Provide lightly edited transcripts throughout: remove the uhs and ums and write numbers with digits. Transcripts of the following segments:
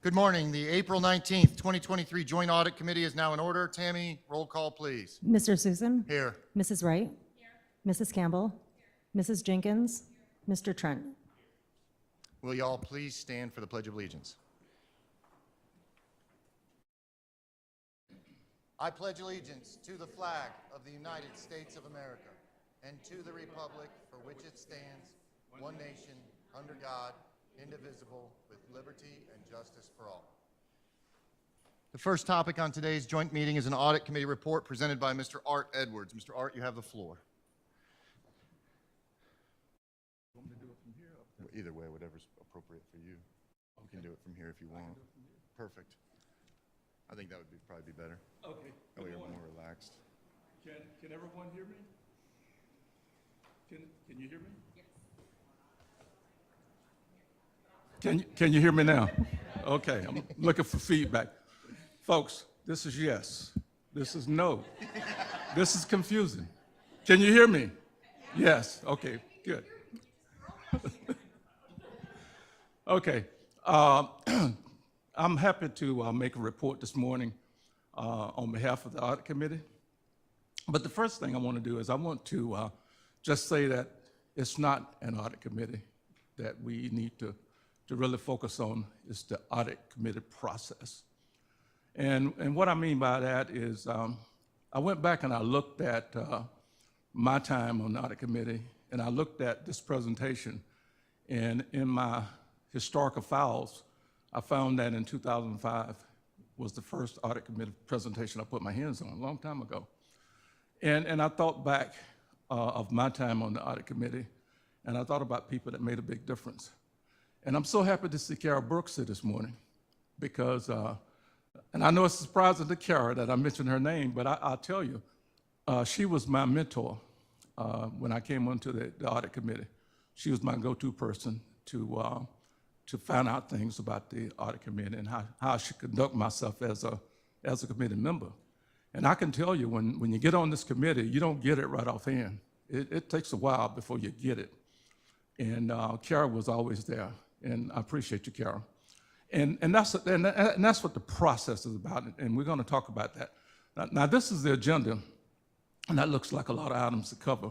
Good morning. The April 19th, 2023 Joint Audit Committee is now in order. Tammy, roll call, please. Mr. Susan? Here. Mrs. Wright? Here. Mrs. Campbell? Here. Mrs. Jenkins? Mr. Trent? Will you all please stand for the Pledge of Allegiance? I pledge allegiance to the flag of the United States of America and to the republic for which it stands, one nation, under God, indivisible, with liberty and justice for all. The first topic on today's joint meeting is an audit committee report presented by Mr. Art Edwards. Mr. Art, you have the floor. You want me to do it from here? Either way, whatever's appropriate for you. Okay. You can do it from here if you want. Perfect. I think that would probably be better. Okay. That way you're more relaxed. Can everyone hear me? Can you hear me? Yes. Can you hear me now? Okay, I'm looking for feedback. Folks, This is yes. This is no. This is confusing. Can you hear me? Yes. Okay, good. Okay. I'm happy to make a report this morning on behalf of the Audit Committee. But the first thing I want to do is I want to just say that it's not an Audit Committee that we need to really focus on. Is the Audit Committee process. And what I mean by that is I went back and I looked at my time on the Audit Committee, and I looked at this presentation, and in my historical files, I found that in 2005 was the first Audit Committee presentation I put my hands on, a long time ago. And I thought back of my time on the Audit Committee, and I thought about people that made a big difference. And I'm so happy to see Carol Brooks here this morning, because, and I know it's surprising to Carol that I mentioned her name, but I'll tell you, she was my mentor when I came onto the Audit Committee. She was my go-to person to find out things about the Audit Committee and how I should conduct myself as a committee member. And I can tell you, when you get on this committee, you don't get it right offhand. It takes a while before you get it. And Carol was always there, and I appreciate you, Carol. And that's what the process is about, and we're going to talk about that. Now, this is the agenda, and that looks like a lot of items to cover.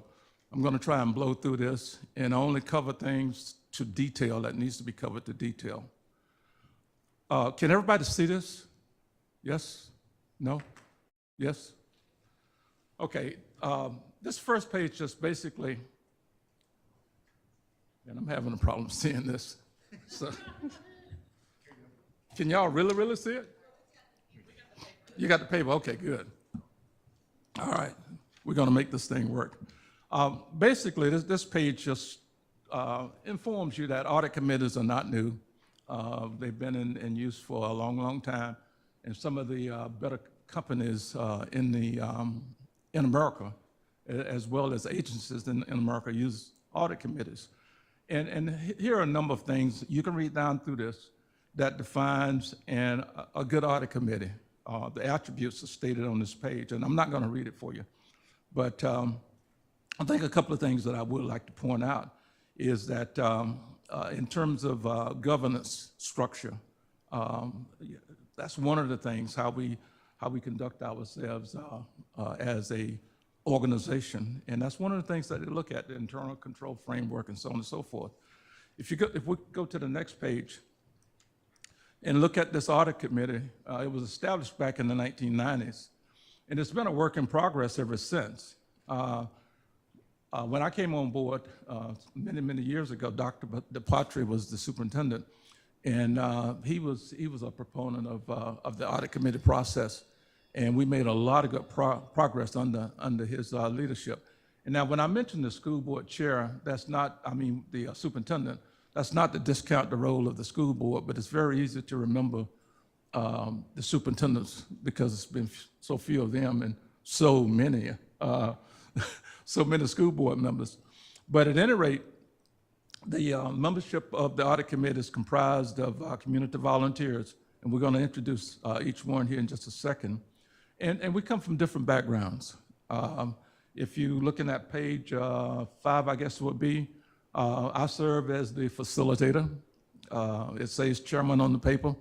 I'm going to try and blow through this and only cover things to detail that needs to be covered to detail. Can everybody see this? Yes? No? Yes? Okay, this first page just basically, and I'm having a problem seeing this. So, can y'all really see it? You got the paper, okay, good. All right, we're gonna make this thing work. Basically, this page just informs you that audit committees are not new. They've been in use for a long time, and some of the better companies in America, as well as agencies in America, use audit committees. And here are a number of things you can read down through this that defines a good audit committee. The attributes are stated on this page, and I'm not going to read it for you. But I think a couple of things that I would like to point out is that in terms of governance structure, that's one of the things, how we conduct ourselves as a organization. And that's one of the things that they look at, the internal control framework and so on and so forth. If we go to the next page and look at this audit committee, it was established back in the 1990s, and it's been a work in progress ever since. When I came on board many years ago, Dr. DePatri was the superintendent, and he was a proponent of the audit committee process, and we made a lot of good progress under his leadership. And now, when I mentioned the school board chair, that's not, the superintendent, that's not to discount the role of the school board, but it's very easy to remember the superintendents because it's been so few of them and so many school board members. But at any rate, the membership of the audit committee is comprised of community volunteers, and we're going to introduce each one here in just a second. And we come from different backgrounds. If you're looking at page 5, I guess it would be, I serve as the facilitator. It says chairman on the paper,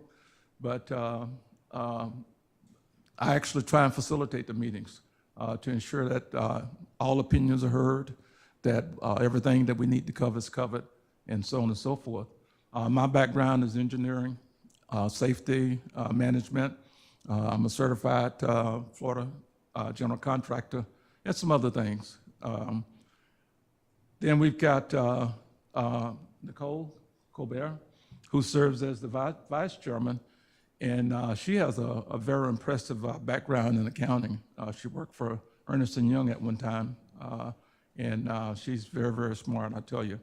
but I actually try and facilitate the meetings to ensure that all opinions are heard, that everything that we need to cover is covered, and so on and so forth. My background is engineering, safety, management. I'm a certified Florida general contractor, and some other things. Then we've got Nicole Colbert, who serves as the vice chairman, and she has a very impressive background in accounting. She worked for Ernst & Young at one time, and she's very smart, I tell you.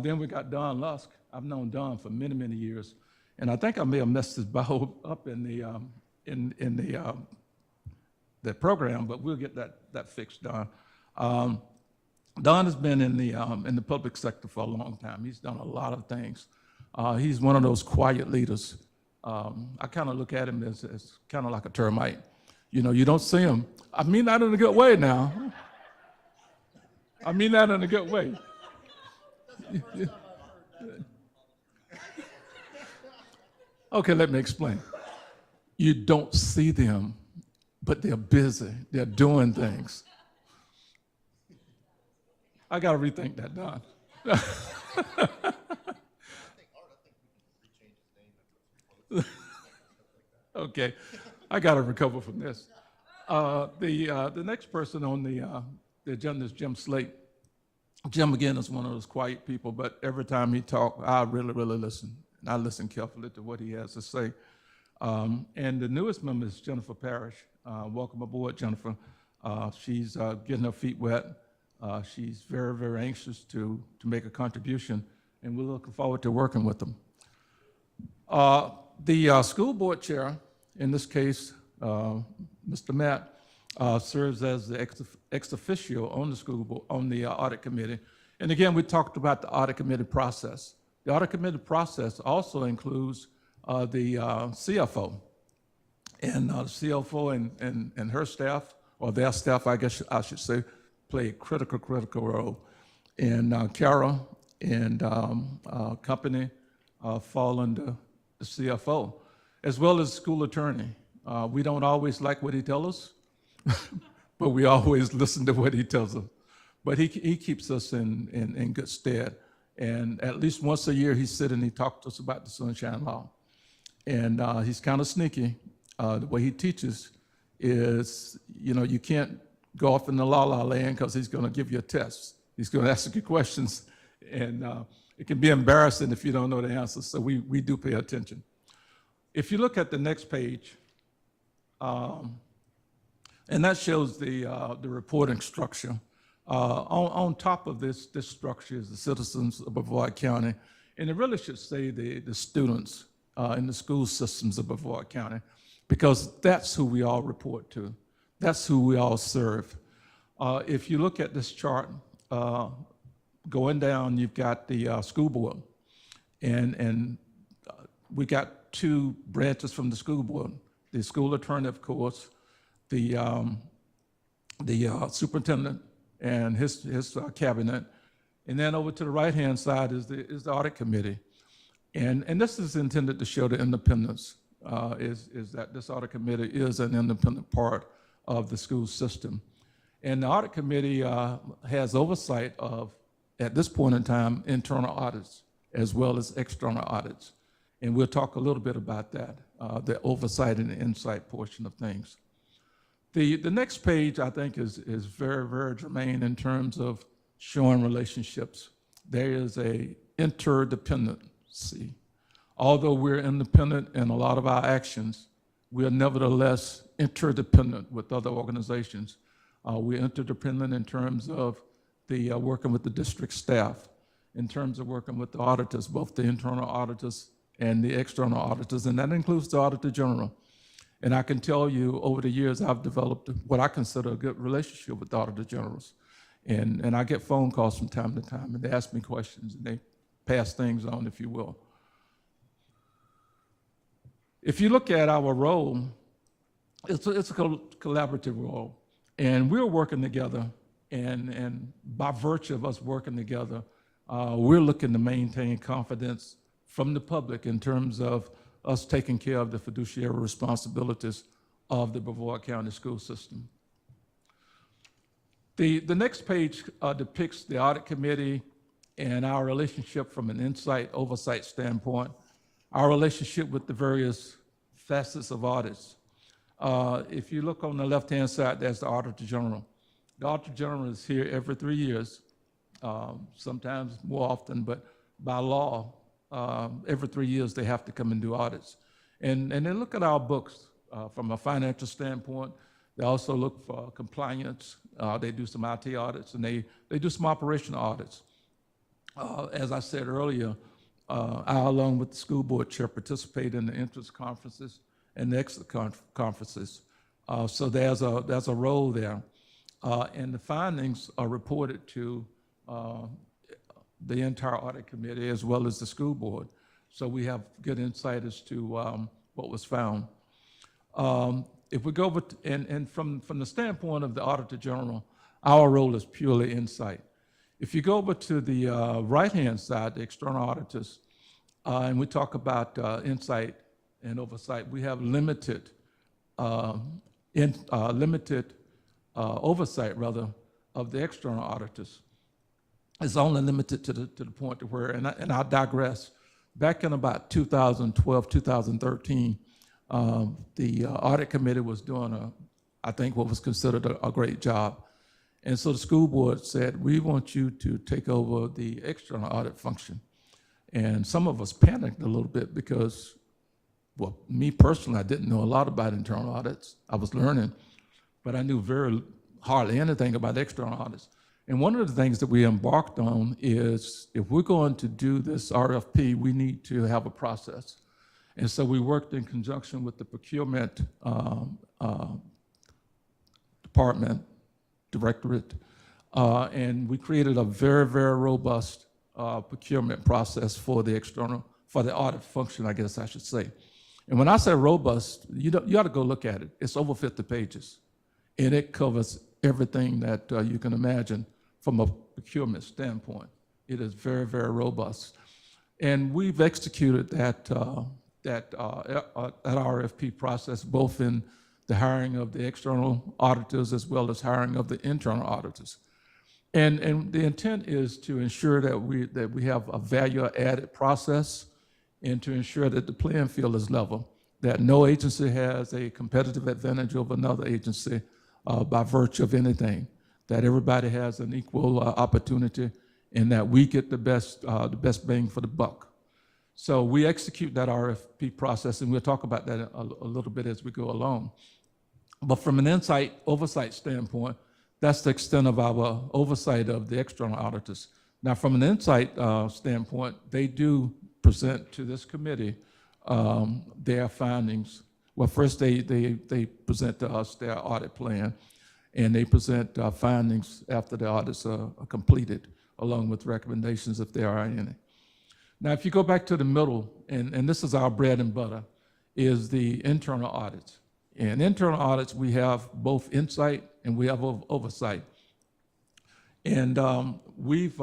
Then we got Don Lusk. I've known Don for many years, and I think I may have messed his bio up in the program, but we'll get that fixed, Don. Don has been in the public sector for a long time. He's done a lot of things. He's one of those quiet leaders I kind of look at him as kind of like a termite. You know, you don't see him. I mean that in a good way now. I mean that in a good way. Okay, let me explain. You don't see them, but they're busy. They're doing things. I got to rethink that, Don. Okay, I got to recover from this. The next person on the agenda is Jim Slate. Jim, again, is one of those quiet people, but every time he talks, I really, really listen. And I listen carefully to what he has to say. And the newest member is Jennifer Parrish. Welcome aboard, Jennifer. She's getting her feet wet. She's very, very anxious to make a contribution, and we're looking forward to working with them. The school board chair, in this case, Mr. Matt, serves as the ex officio on the school board, on the audit committee. And again, we talked about the audit committee process. The audit committee process also includes the CFO. And the CFO and her staff, or their staff, I guess I should say, play a critical role. And Kara and company fall under the CFO, as well as school attorney. We don't always like what he tells us, but we always listen to what he tells us. But he keeps us in good stead. And at least once a year, he sits and he talks to us about the Sunshine Law. And he's kind of sneaky. The way he teaches is, you know, you can't go off in the la-la land because he's going to give you a test. He's going to ask you questions, and it can be embarrassing if you don't know the answers, so we do pay attention. If you look at the next page, and that shows the reporting structure. On top of this structure is the citizens of Brevard County, and it really should say the students in the school systems of Brevard County, because that's who we all report to. That's who we all serve. If you look at this chart, going down, you've got the school board, and we got two branches from the school board: the school attorney, of course, the superintendent and his cabinet, and then over to the right-hand side is the audit committee, and this is intended to show the independence. Is that this audit committee is an independent part of the school system. And the audit committee has oversight of, at this point in time, internal audits as well as external audits. And we'll talk a little bit about that, the oversight and the insight portion of things. The next page, I think, is very, very germane in terms of showing relationships. There is a interdependency. Although we're independent in a lot of our actions, we are nevertheless interdependent with other organizations. We're interdependent in terms of the working with the district staff, in terms of working with the auditors, both the internal auditors and the external auditors, and that includes the Auditor General. And I can tell you, over the years, I've developed what I consider a good relationship with the Auditor Generals. And I get phone calls from time to time, and they ask me questions, and they pass things on, if you will. If you look at our role, it's a collaborative role, and we're working together, and by virtue of us working together, we're looking to maintain confidence from the public in terms of us taking care of the fiduciary responsibilities of the Brevard County school system. The next page depicts the audit committee and our relationship from an oversight standpoint, our relationship with the various facets of audits. If you look on the left-hand side, there's the Auditor General. The Auditor General is here every 3 years, sometimes more often, but by law, every 3 years they have to come and do audits. And they look at our books from a financial standpoint. They also look for compliance. They do some IT audits, and they do some operational audits. As I said earlier, I, along with the school board chair, participate in the entrance conferences and the exit conferences. So there's a role there. And the findings are reported to the entire audit committee as well as the school board. so we have good insight as to what was found. If we go over, and from the standpoint of the Auditor General, our role is purely insight. If you go over to the right-hand side, the external auditors, and we talk about insight and oversight, we have limited oversight, rather, of the external auditors. It's only limited to the point to where, and I digress, back in about 2012, 2013, the audit committee was doing I think what was considered a great job. And so the school board said, we want you to take over the external audit function. And some of us panicked a little bit because, well, me personally, I didn't know a lot about internal audits. I was learning, but I knew hardly anything about external audits. And one of the things that we embarked on is, if we're going to do this RFP, we need to have a process. And so we worked in conjunction with the procurement directorate, and we created a very, very robust procurement process for the audit function, I guess I should say. And when I say robust, you ought to go look at it. It's over 50 pages, and it covers everything that you can imagine from a procurement standpoint. It is very, very robust. And we've executed that RFP process, both in the hiring of the external auditors as well as hiring of the internal auditors. And the intent is to ensure that we have a value-added process and to ensure that the playing field is level, that no agency has a competitive advantage over another agency by virtue of anything, that everybody has an equal opportunity, and that we get the best bang for the buck. So we execute that RFP process, and we'll talk about that a little bit as we go along. But from an oversight standpoint, that's the extent of our oversight of the external auditors. Now, from an insight standpoint, they do present to this committee their findings. Well, first they present to us their audit plan, and they present findings after the audits are completed, along with recommendations if there are any. Now, if you go back to the middle, and this is our bread and butter, is the internal audits. In internal audits, we have both insight and we have oversight. And we've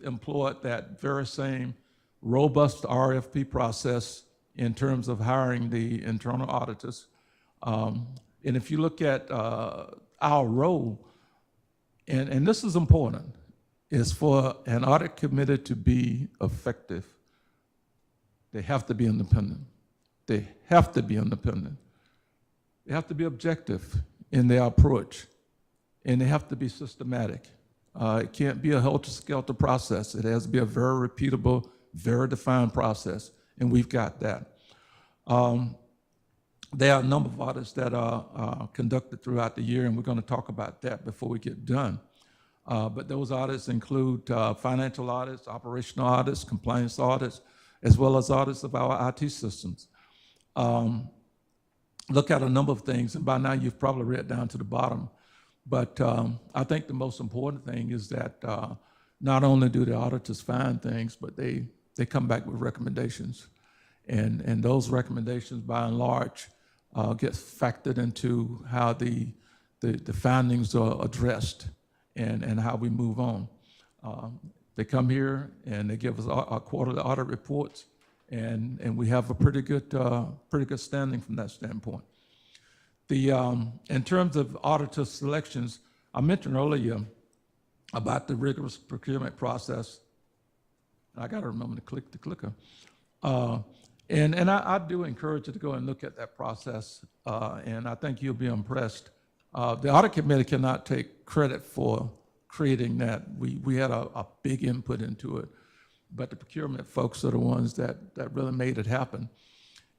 employed that very same robust RFP process in terms of hiring the internal auditors. And if you look at our role, and this is important, is for an audit committee to be effective, they have to be independent. They have to be independent. They have to be objective in their approach, and they have to be systematic. It can't be a helter-skelter process. It has to be a very repeatable, very defined process, and we've got that. There are a number of audits that are conducted throughout the year, and we're going to talk about that before we get done. But those audits include financial audits, operational audits, compliance audits, as well as audits of our IT systems. Look at a number of things, and by now you've probably read down to the bottom. But I think the most important thing is that not only do the auditors find things, but they come back with recommendations. And those recommendations, by and large, get factored into how the findings are addressed and how we move on. They come here and they give us our quarterly audit reports, and we have a pretty good standing from that standpoint. In terms of auditor selections, I mentioned earlier about the rigorous procurement process. I got to remember to click the clicker. And I do encourage you to go and look at that process, and I think you'll be impressed. The audit committee cannot take credit for creating that. We had a big input into it, but the procurement folks are the ones that really made it happen.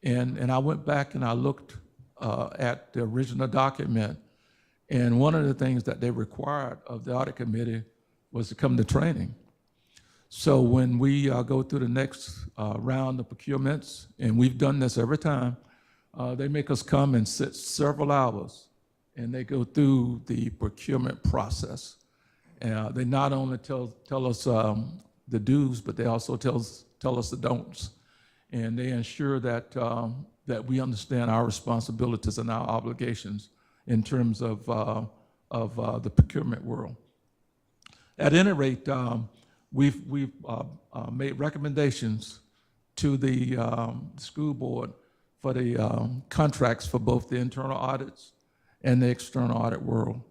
And I went back and I looked at the original document, and one of the things that they required of the audit committee was to come to training. So when we go through the next round of procurements, and we've done this every time, they make us come and sit several hours, and they go through the procurement process. They not only tell us the do's, but they also tell us the don'ts. And they ensure that, that we understand our responsibilities and our obligations in terms of the procurement world. At any rate, we've made recommendations to the school board for the contracts for both the internal audits and the external audit world.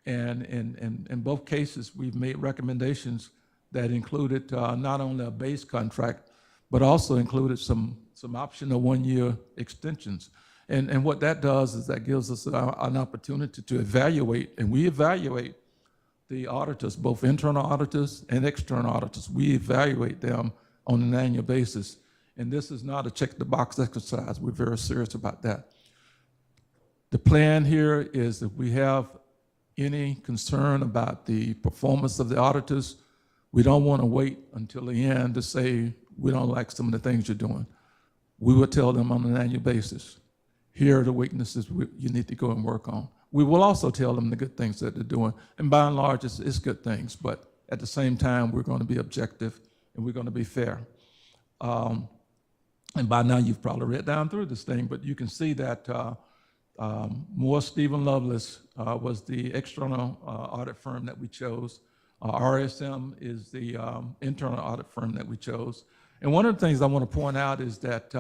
And in both cases, we've made recommendations that included not only a base contract, but also included some optional one-year extensions. And what that does is that gives us an opportunity to evaluate, and we evaluate the auditors, both internal auditors and external auditors. We evaluate them on an annual basis. And this is not a check-the-box exercise. We're very serious about that. The plan here is if we have any concern about the performance of the auditors, we don't want to wait until the end to say we don't like some of the things you're doing. We will tell them on an annual basis, here are the weaknesses you need to go and work on. We will also tell them the good things that they're doing. And by and large, it's good things, but at the same time, we're going to be objective and we're going to be fair. And by now, you've probably read down through this thing, but you can see that Moore Stephen Lovelace was the external audit firm that we chose. RSM is the internal audit firm that we chose. And one of the things I want to point out is that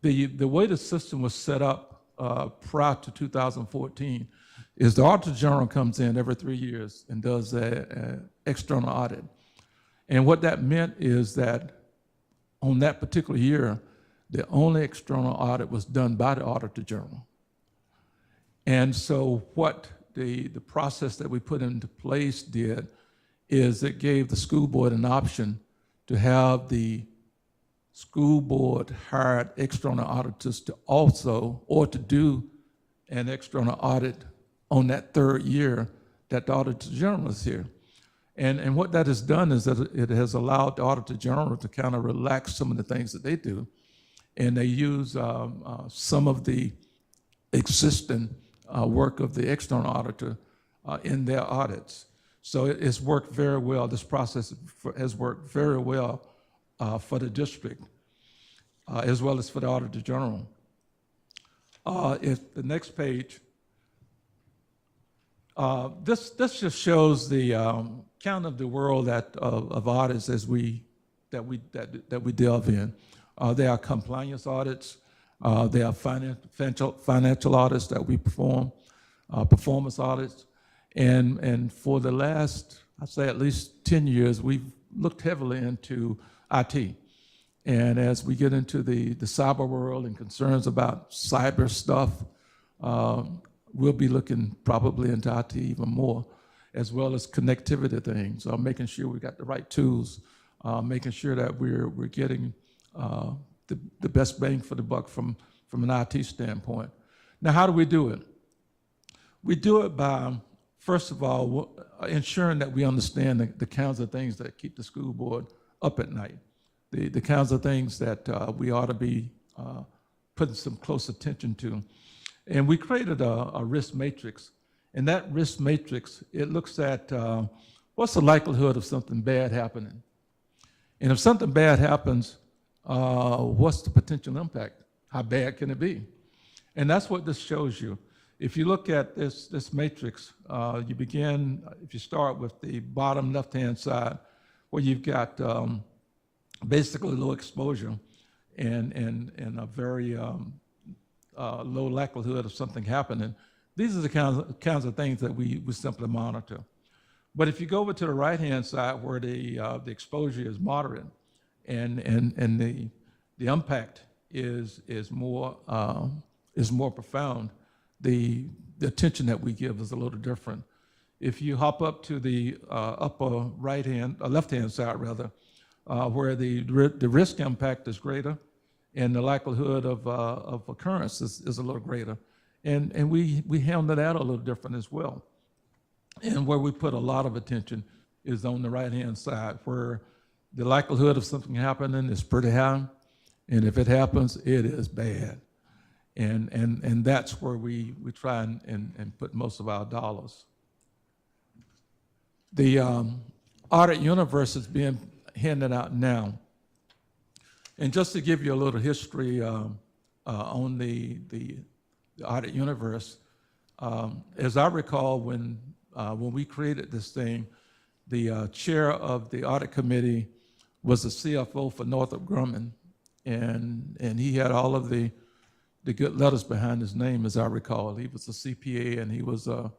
the way the system was set up prior to 2014 is the Auditor General comes in every 3 years and does an external audit. And what that meant is that on that particular year, the only external audit was done by the Auditor General. And so what the process that we put into place did is it gave the school board an option to have the school board hired external auditors to also, or to do an external audit on that third year that the Auditor General is here. And what that has done is that it has allowed the Auditor General to kind of relax some of the things that they do. And they use some of the existing work of the external auditor in their audits. So it's worked very well. This process has worked very well for the district, as well as for the Auditor General. If the next page, this just shows the count of the world of audits that we delve in. There are compliance audits. There are financial audits that we perform, performance audits, and for the last, I'd say at least 10 years, we've looked heavily into IT. And as we get into the cyber world and concerns about cyber stuff, we'll be looking probably into IT even more, as well as connectivity things, making sure we got the right tools, making sure that we're getting the best bang for the buck from an IT standpoint. Now, how do we do it? We do it by, first of all, ensuring that we understand the kinds of things that keep the school board up at night, the kinds of things that we ought to be putting some close attention to. And we created a risk matrix. And that risk matrix, it looks at what's the likelihood of something bad happening. And if something bad happens, what's the potential impact? How bad can it be? And that's what this shows you. If you look at this matrix, you begin, if you start with the bottom left-hand side, where you've got basically low exposure and a very low likelihood of something happening. These are the kinds of things that we simply monitor. But if you go over to the right-hand side where the exposure is moderate and the impact is more profound, the attention that we give is a little different. If you hop up to the upper left-hand side rather, where the risk impact is greater and the likelihood of occurrence is a little greater. And we handle that a little different as well. And where we put a lot of attention is on the right-hand side, where the likelihood of something happening is pretty high, and if it happens, it is bad. And that's where we try and put most of our dollars. The Audit Universe is being handed out now. And just to give you a little history on the Audit Universe, as I recall, when we created this thing, the chair of the audit committee was the CFO for Northrop Grumman, and he had all of the good letters behind his name, as I recall. He was a CPA, and he was a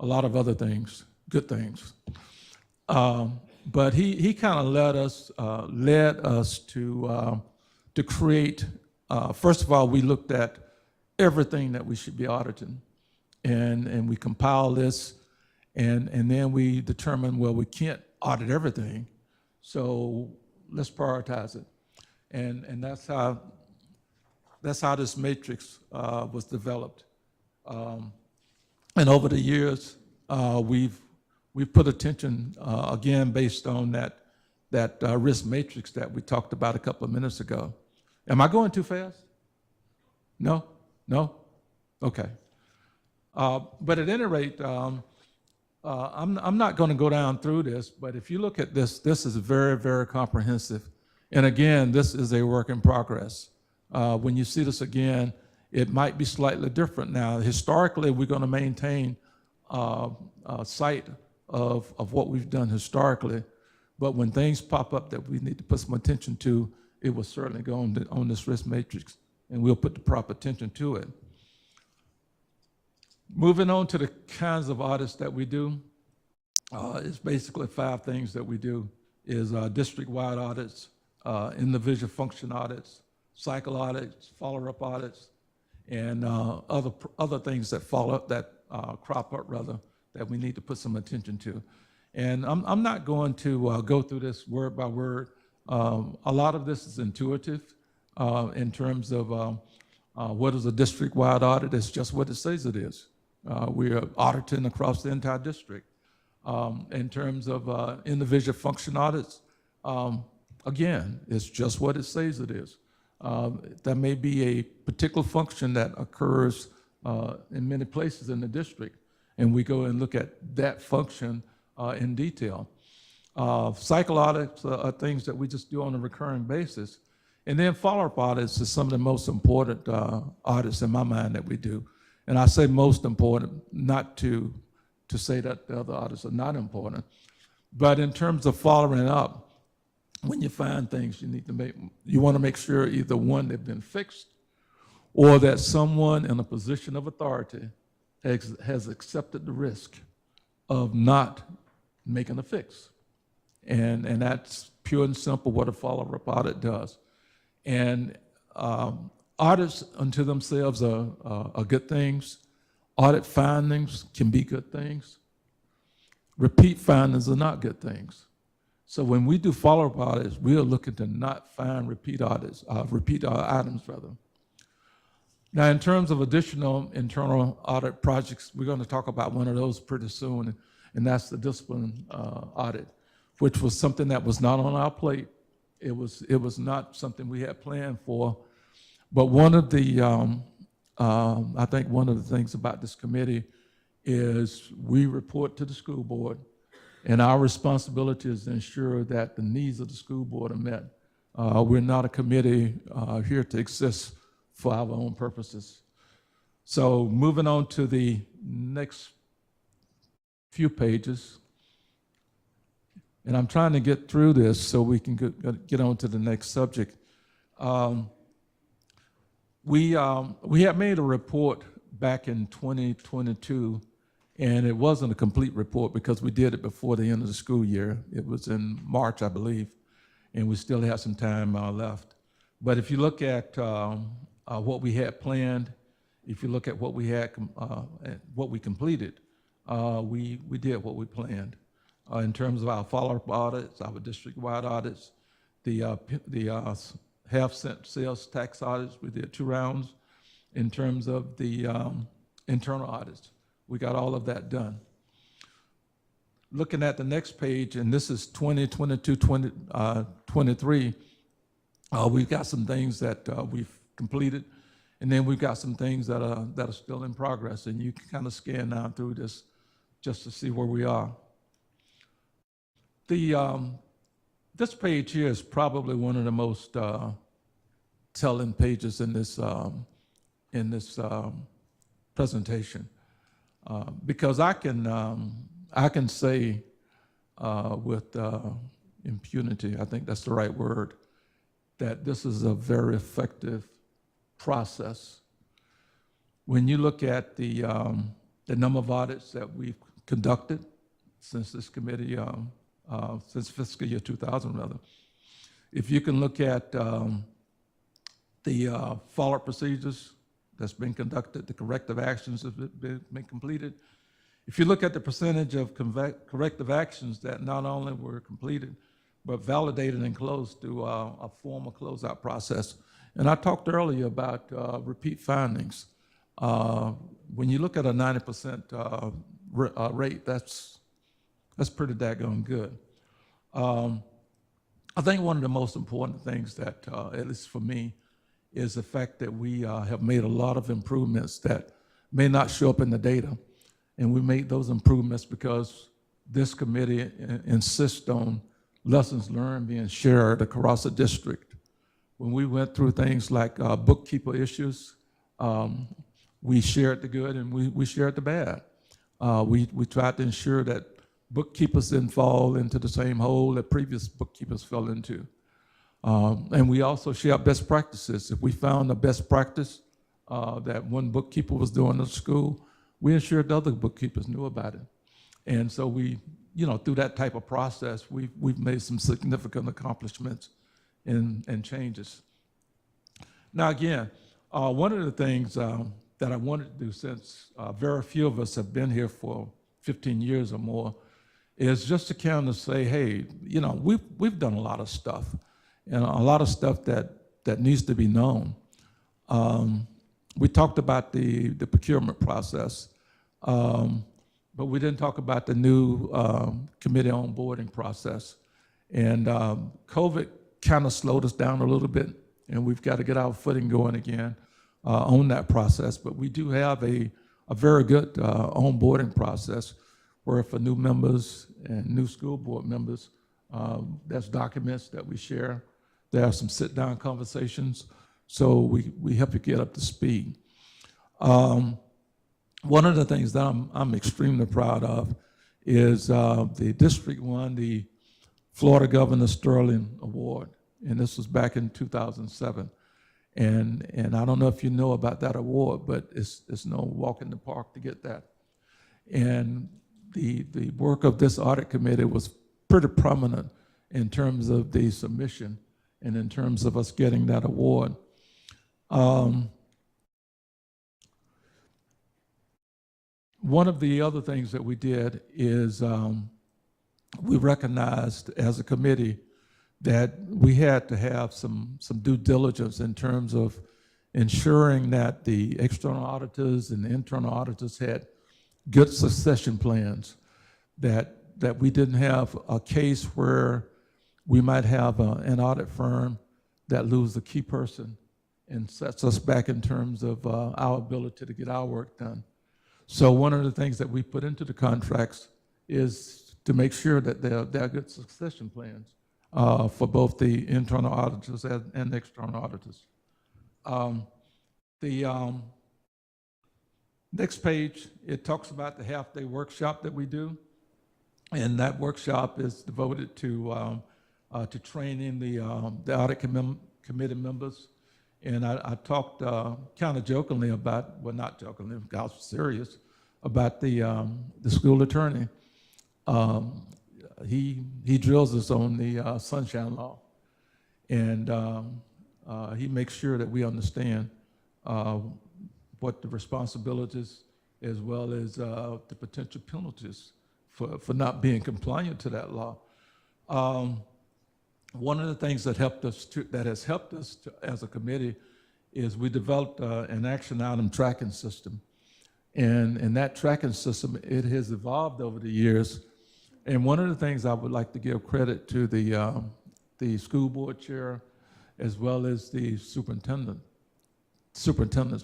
lot of other things, good things. But he kind of led us to create. First of all, we looked at everything that we should be auditing, and we compiled this, and then we determined, well, we can't audit everything, so let's prioritize it, and that's how this matrix was developed. And over the years, we've put attention again based on that risk matrix that we talked about a couple of minutes ago. Am I going too fast? No? Okay. But at any rate, I'm not going to go down through this, but if you look at this, this is very, very comprehensive. And again, this is a work in progress. When you see this again, it might be slightly different now. Historically, we're going to maintain a sight of what we've done historically, but when things pop up that we need to put some attention to, it will certainly go on this risk matrix, and we'll put the proper attention to it. Moving on to the kinds of audits that we do, it's basically 5 things that we do, is district-wide audits, individual function audits, cycle audits, follow-up audits, and other things that crop up that we need to put some attention to. And I'm not going to go through this word by word. A lot of this is intuitive in terms of what is a district-wide audit. It's just what it says it is. We are auditing across the entire district. In terms of individual function audits, again, it's just what it says it is. There may be a particular function that occurs in many places in the district, and we go and look at that function in detail. Cycle audits are things that we just do on a recurring basis. And then follow-up audits is some of the most important audits in my mind that we do. And I say most important, not to say that the other audits are not important, but in terms of following up, when you find things, you want to make sure either one, they've been fixed, or that someone in a position of authority has accepted the risk of not making a fix. And that's pure and simple what a follow-up audit does. And audits unto themselves are good things. Audit findings can be good things. Repeat findings are not good things. So when we do follow-up audits, we are looking to not find repeat items rather. Now, in terms of additional internal audit projects, we're going to talk about one of those pretty soon, and that's the discipline audit, which was something that was not on our plate. It was not something we had planned for. But one of the, I think one of the things about this committee is we report to the school board, and our responsibility is to ensure that the needs of the school board are met. We're not a committee here to exist for our own purposes. So moving on to the next few pages, and I'm trying to get through this so we can get on to the next subject. We had made a report back in 2022, and it wasn't a complete report because we did it before the end of the school year. It was in March, I believe, and we still have some time left. But if you look at what we had planned, if you look at what we had, what we completed, we did what we planned. In terms of our follow-up audits, our district-wide audits, the half-cent sales tax audits, we did 2 rounds. In terms of the internal audits, we got all of that done. Looking at the next page, and this is 2022, 23, we've got some things that we've completed, and then we've got some things that are still in progress, and you can kind of scan down through this just to see where we are. This page here is probably one of the most telling pages in this presentation, because I can say with impunity, I think that's the right word, that this is a very effective process. When you look at the number of audits that we've conducted since this committee, since fiscal year 2000 rather, if you can look at the follow-up procedures that's been conducted, the corrective actions that have been completed. If you look at the percentage of corrective actions that not only were completed, but validated and closed through a formal closeout process. And I talked earlier about repeat findings. When you look at a 90% rate, that's pretty daggone good. I think one of the most important things that, at least for me, is the fact that we have made a lot of improvements that may not show up in the data. And we made those improvements because this committee insists on lessons learned being shared across the district. When we went through things like bookkeeper issues, we shared the good and we shared the bad. We tried to ensure that bookkeepers didn't fall into the same hole that previous bookkeepers fell into. And we also share best practices. If we found a best practice that one bookkeeper was doing at school, we ensured the other bookkeepers knew about it. And so we, through that type of process, we've made some significant accomplishments and changes. Now again, one of the things that I wanted to do, since very few of us have been here for 15 years or more, is just to kind of say, hey, we've done a lot of stuff, and a lot of stuff that needs to be known. We talked about the procurement process, but we didn't talk about the new committee onboarding process. And COVID kind of slowed us down a little bit, and we've got to get our footing going again on that process. But we do have a very good onboarding process where for new members and new school board members, there's documents that we share. There are some sit-down conversations, so we help you get up to speed. One of the things that I'm extremely proud of is the district won the Florida Governor Sterling Award, and this was back in 2007. And I don't know if you know about that award, but it's no walk in the park to get that. And the work of this audit committee was pretty prominent in terms of the submission and in terms of us getting that award. One of the other things that we did is we recognized as a committee that we had to have some due diligence in terms of ensuring that the external auditors and the internal auditors had good succession plans, that we didn't have a case where we might have an audit firm that loses a key person and sets us back in terms of our ability to get our work done. So one of the things that we put into the contracts is to make sure that there are good succession plans for both the internal auditors and the external auditors. The next page, it talks about the half-day workshop that we do, and that workshop is devoted to training the audit committee members. And I talked kind of jokingly about, well, not jokingly, I was serious, about the school attorney. He drills us on the Sunshine Law, and he makes sure that we understand what the responsibilities as well as the potential penalties for not being compliant to that law. One of the things that has helped us as a committee is we developed an action item tracking system. And that tracking system, it has evolved over the years. And one of the things I would like to give credit to the school board chair as well as the superintendents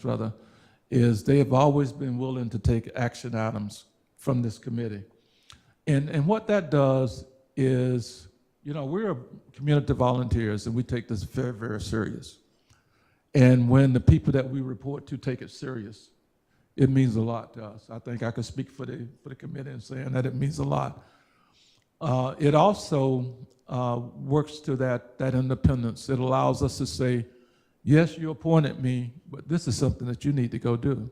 rather, is they have always been willing to take action items from this committee. And what that does is, you know, we're community volunteers and we take this very, very serious. And when the people that we report to take it serious, it means a lot to us. I think I can speak for the committee in saying that it means a lot. It also works to that independence. It allows us to say, yes, you appointed me, but this is something that you need to go do.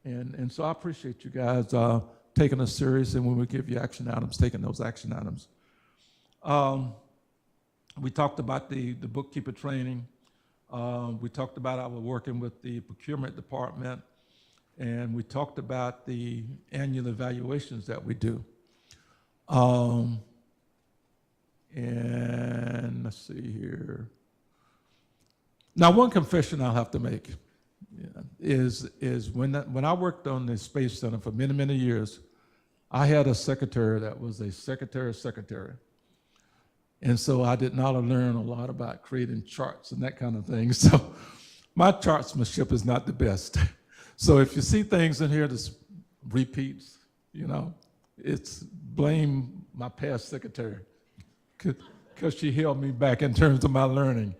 And so I appreciate you guys taking us serious, and when we give you action items, taking those action items. We talked about the bookkeeper training. We talked about our working with the procurement department, and we talked about the annual evaluations that we do. And let's see here. Now, one confession I'll have to make is when I worked on the Space Center for many, many years, I had a secretary that was a secretary. And so I did not learn a lot about creating charts and that kind of thing. So my chartsmanship is not the best. So if you see things in here that repeats, you know, it's blame my past secretary because she held me back in terms of my learning.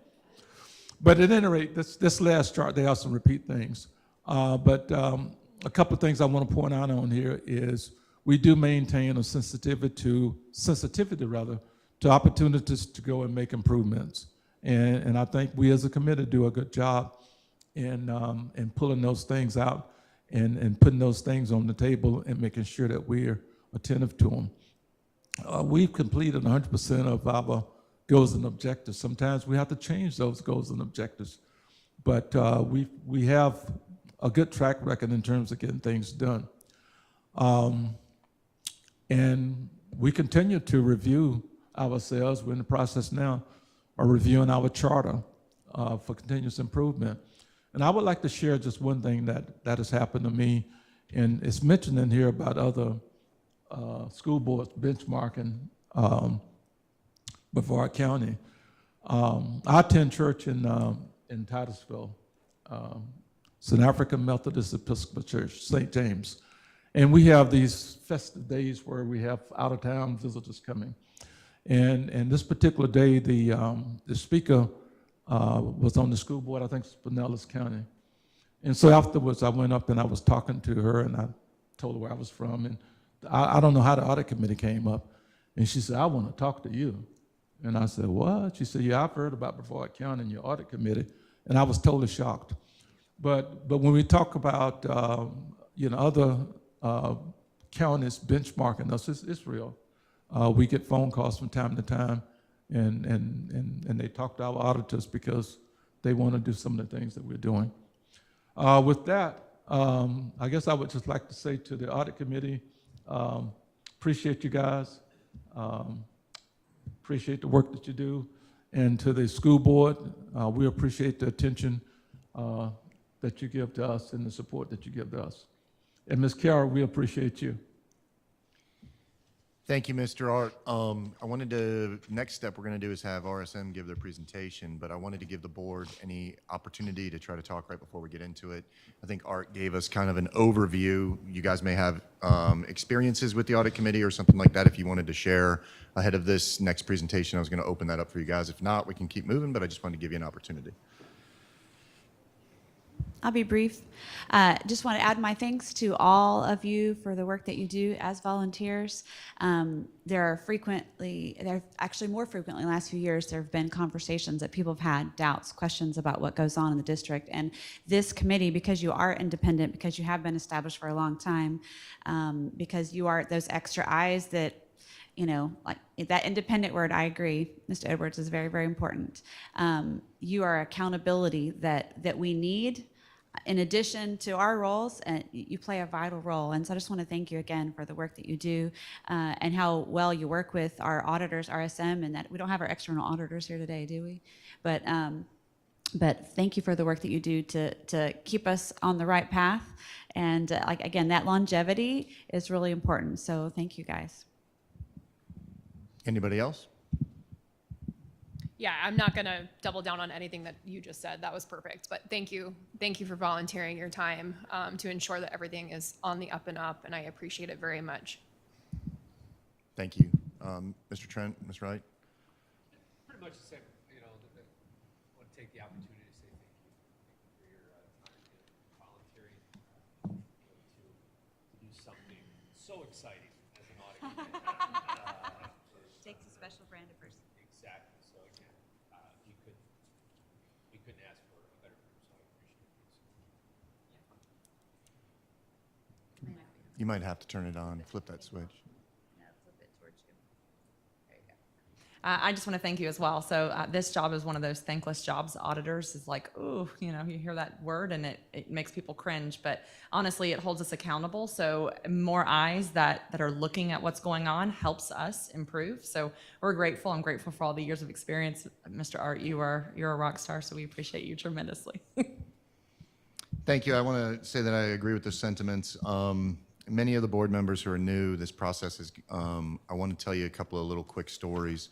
But at any rate, this last chart, there are some repeat things. But a couple of things I want to point out on here is we do maintain a sensitivity to opportunities to go and make improvements. And I think we as a committee do a good job in pulling those things out and putting those things on the table and making sure that we're attentive to them. We've completed 100% of our goals and objectives. Sometimes we have to change those goals and objectives, but we have a good track record in terms of getting things done. And we continue to review ourselves. We're in the process now of reviewing our charter for continuous improvement. And I would like to share just one thing that has happened to me, and it's mentioned in here about other school boards benchmarking Brevard County. I attend church in Titusville, St. African Methodist Episcopal Church, St. James. And we have these festive days where we have out-of-town visitors coming. And this particular day, the speaker was on the school board, I think it's Pinellas County. And so afterwards, I went up and I was talking to her, and I told her where I was from. And I don't know how the audit committee came up. And she said, I want to talk to you. And I said, what? She said, yeah, I've heard about Brevard County and your audit committee. And I was totally shocked. But when we talk about other counties benchmarking us, it's real. We get phone calls from time to time, and they talk to our auditors because they want to do some of the things that we're doing. With that, I guess I would just like to say to the audit committee, appreciate you guys, appreciate the work that you do, and to the school board, we appreciate the attention that you give to us and the support that you give to us. And Ms. Carroll, we appreciate you. Thank you, Mr. Art. Next step we're going to do is have RSM give their presentation, but I wanted to give the board any opportunity to try to talk right before we get into it. I think Art gave us kind of an overview. You guys may have experiences with the audit committee or something like that if you wanted to share ahead of this next presentation. I was going to open that up for you guys. If not, we can keep moving, but I just wanted to give you an opportunity. I'll be brief. Just want to add my thanks to all of you for the work that you do as volunteers. There are actually more frequently in the last few years, there have been conversations that people have had, doubts, questions about what goes on in the district. And this committee, because you are independent, because you have been established for a long time, because you are those extra eyes that, like that independent word, I agree, Mr. Edwards, is very, very important. You are accountability that we need. In addition to our roles, you play a vital role. And so I just want to thank you again for the work that you do and how well you work with our auditors, RSM, and that we don't have our external auditors here today, do we? But thank you for the work that you do to keep us on the right path. And again, that longevity is really important. So thank you guys. Anybody else? Yeah, I'm not going to double down on anything that you just said. That was perfect. But thank you. Thank you for volunteering your time to ensure that everything is on the up and up, and I appreciate it very much. Thank you. Mr. Trent, Ms. Wright? Pretty much the same, I want to take the opportunity to say thank you. Thank you for your time and volunteering to do something so exciting as an audit committee. Takes a special brand of person. Exactly. So again, we couldn't ask for a better group, so I appreciate it. You might have to turn it on, flip that switch. No, flip it towards you. There you go. I just want to thank you as well. So this job is one of those thankless jobs. Auditors is like, ooh, you hear that word and it makes people cringe. But honestly, it holds us accountable. So more eyes that are looking at what's going on helps us improve. So we're grateful. I'm grateful for all the years of experience. Mr. Art, you're a rock star, so we appreciate you tremendously. Thank you. I want to say that I agree with the sentiments. Many of the board members who are new, this process is, I want to tell you a couple of little quick stories.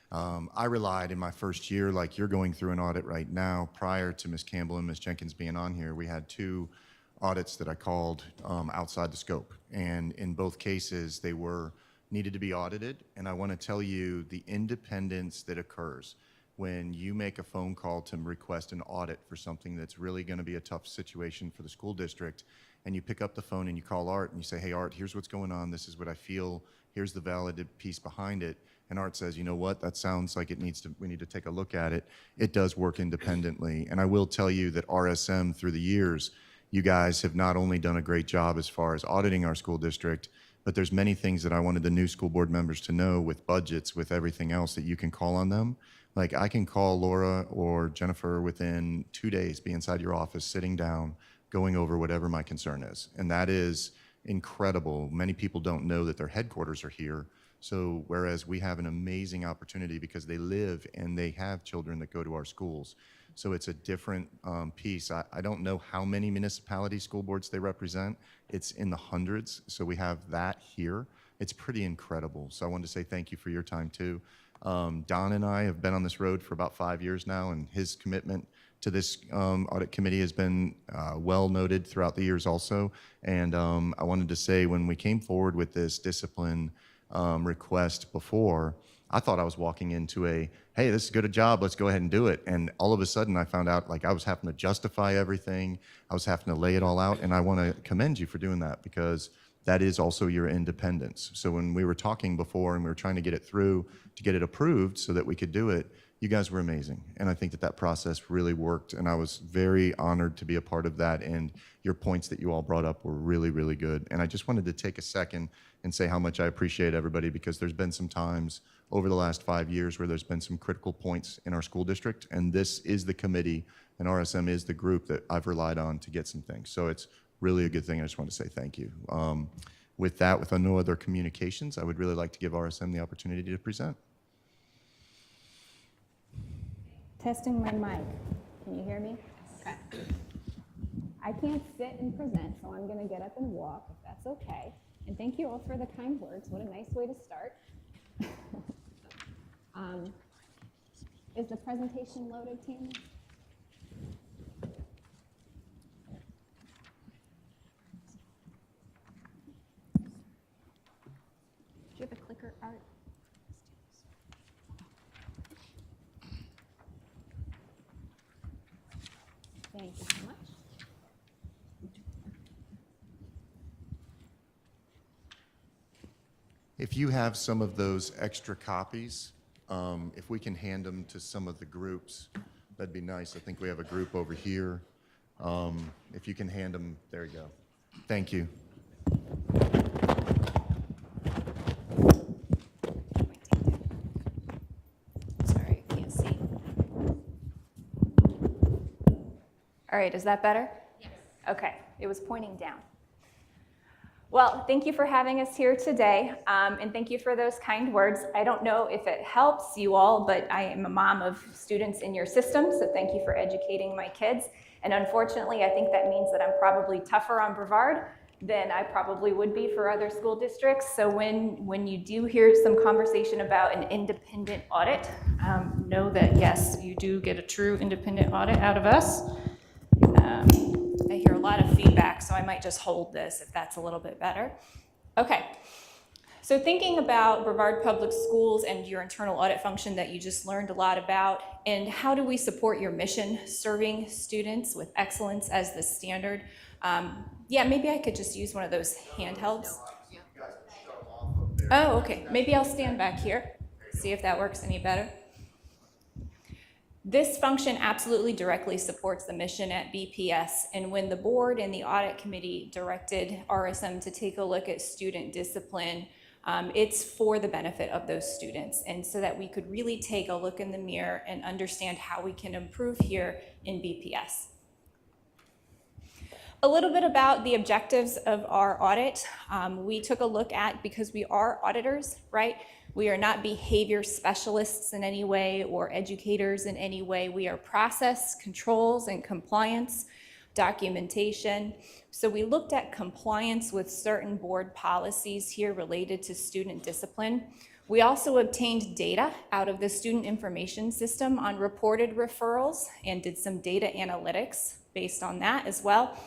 I relied in my first year, like you're going through an audit right now, prior to Ms. Campbell and Ms. Jenkins being on here, we had 2 audits that I called outside the scope. And in both cases, they needed to be audited. And I want to tell you the independence that occurs when you make a phone call to request an audit for something that's really going to be a tough situation for the school district, and you pick up the phone and you call Art and you say, hey, Art, here's what's going on. This is what I feel. Here's the valid piece behind it. And Art says, you know what, that sounds like we need to take a look at it. It does work independently. And I will tell you that RSM, through the years, you guys have not only done a great job as far as auditing our school district, but there's many things that I wanted the new school board members to know with budgets, with everything else, that you can call on them. Like I can call Laura or Jennifer within 2 days, be inside your office, sitting down, going over whatever my concern is. And that is incredible. Many people don't know that their headquarters are here. So whereas we have an amazing opportunity because they live and they have children that go to our schools. So it's a different piece. I don't know how many municipality school boards they represent. It's in the hundreds. So we have that here. It's pretty incredible. So I wanted to say thank you for your time too. Don and I have been on this road for about 5 years now, and his commitment to this audit committee has been well noted throughout the years also. And I wanted to say, when we came forward with this discipline request before, I thought I was walking into hey, this is good a job, let's go ahead and do it. And all of a sudden I found out like I was having to justify everything. I was having to lay it all out. And I want to commend you for doing that, because that is also your independence. So when we were talking before and we were trying to get it through to get it approved so that we could do it, you guys were amazing. And I think that process really worked. And I was very honored to be a part of that. And your points that you all brought up were really, really good. And I just wanted to take a second and say how much I appreciate everybody, because there's been some times over the last 5 years where there's been some critical points in our school district. And this is the committee, and RSM is the group that I've relied on to get some things. So it's really a good thing. I just want to say thank you. With that, with no other communications, I would really like to give RSM the opportunity to present. Testing my mic. Can you hear me? Okay. I can't sit and present, so I'm going to get up and walk, if that's okay. And thank you all for the kind words. What a nice way to start. Is the presentation loaded, Tammy? Do you have a clicker, Art? Thank you so much. If you have some of those extra copies, if we can hand them to some of the groups, that'd be nice. I think we have a group over here. If you can hand them, there you go. Thank you. Sorry, I can't see. All right, is that better? Yes. Okay, it was pointing down. Well, thank you for having us here today, and thank you for those kind words. I don't know if it helps you all, but I am a mom of students in your system, so thank you for educating my kids. And unfortunately, I think that means that I'm probably tougher on Brevard than I probably would be for other school districts. So when you do hear some conversation about an independent audit, know that yes, you do get a true independent audit out of us. I hear a lot of feedback, so I might just hold this if that's a little bit better. Okay, So thinking about Brevard Public Schools and your internal audit function that you just learned a lot about, and how do we support your mission, serving students with excellence as the standard? Yeah, maybe I could just use one of those handhelds. Oh, okay, maybe I'll stand back here, see if that works any better. This function absolutely directly supports the mission at BPS, and when the board and the audit committee directed RSM to take a look at student discipline, it's for the benefit of those students, and so that we could really take a look in the mirror and understand how we can improve here in BPS. A little bit about the objectives of our audit. We took a look at, because we are auditors, right? We are not behavior specialists in any way or educators in any way. We are process, controls, and compliance, documentation. So we looked at compliance with certain board policies here related to student discipline. We also obtained data out of the student information system on reported referrals and did some data analytics based on that as well.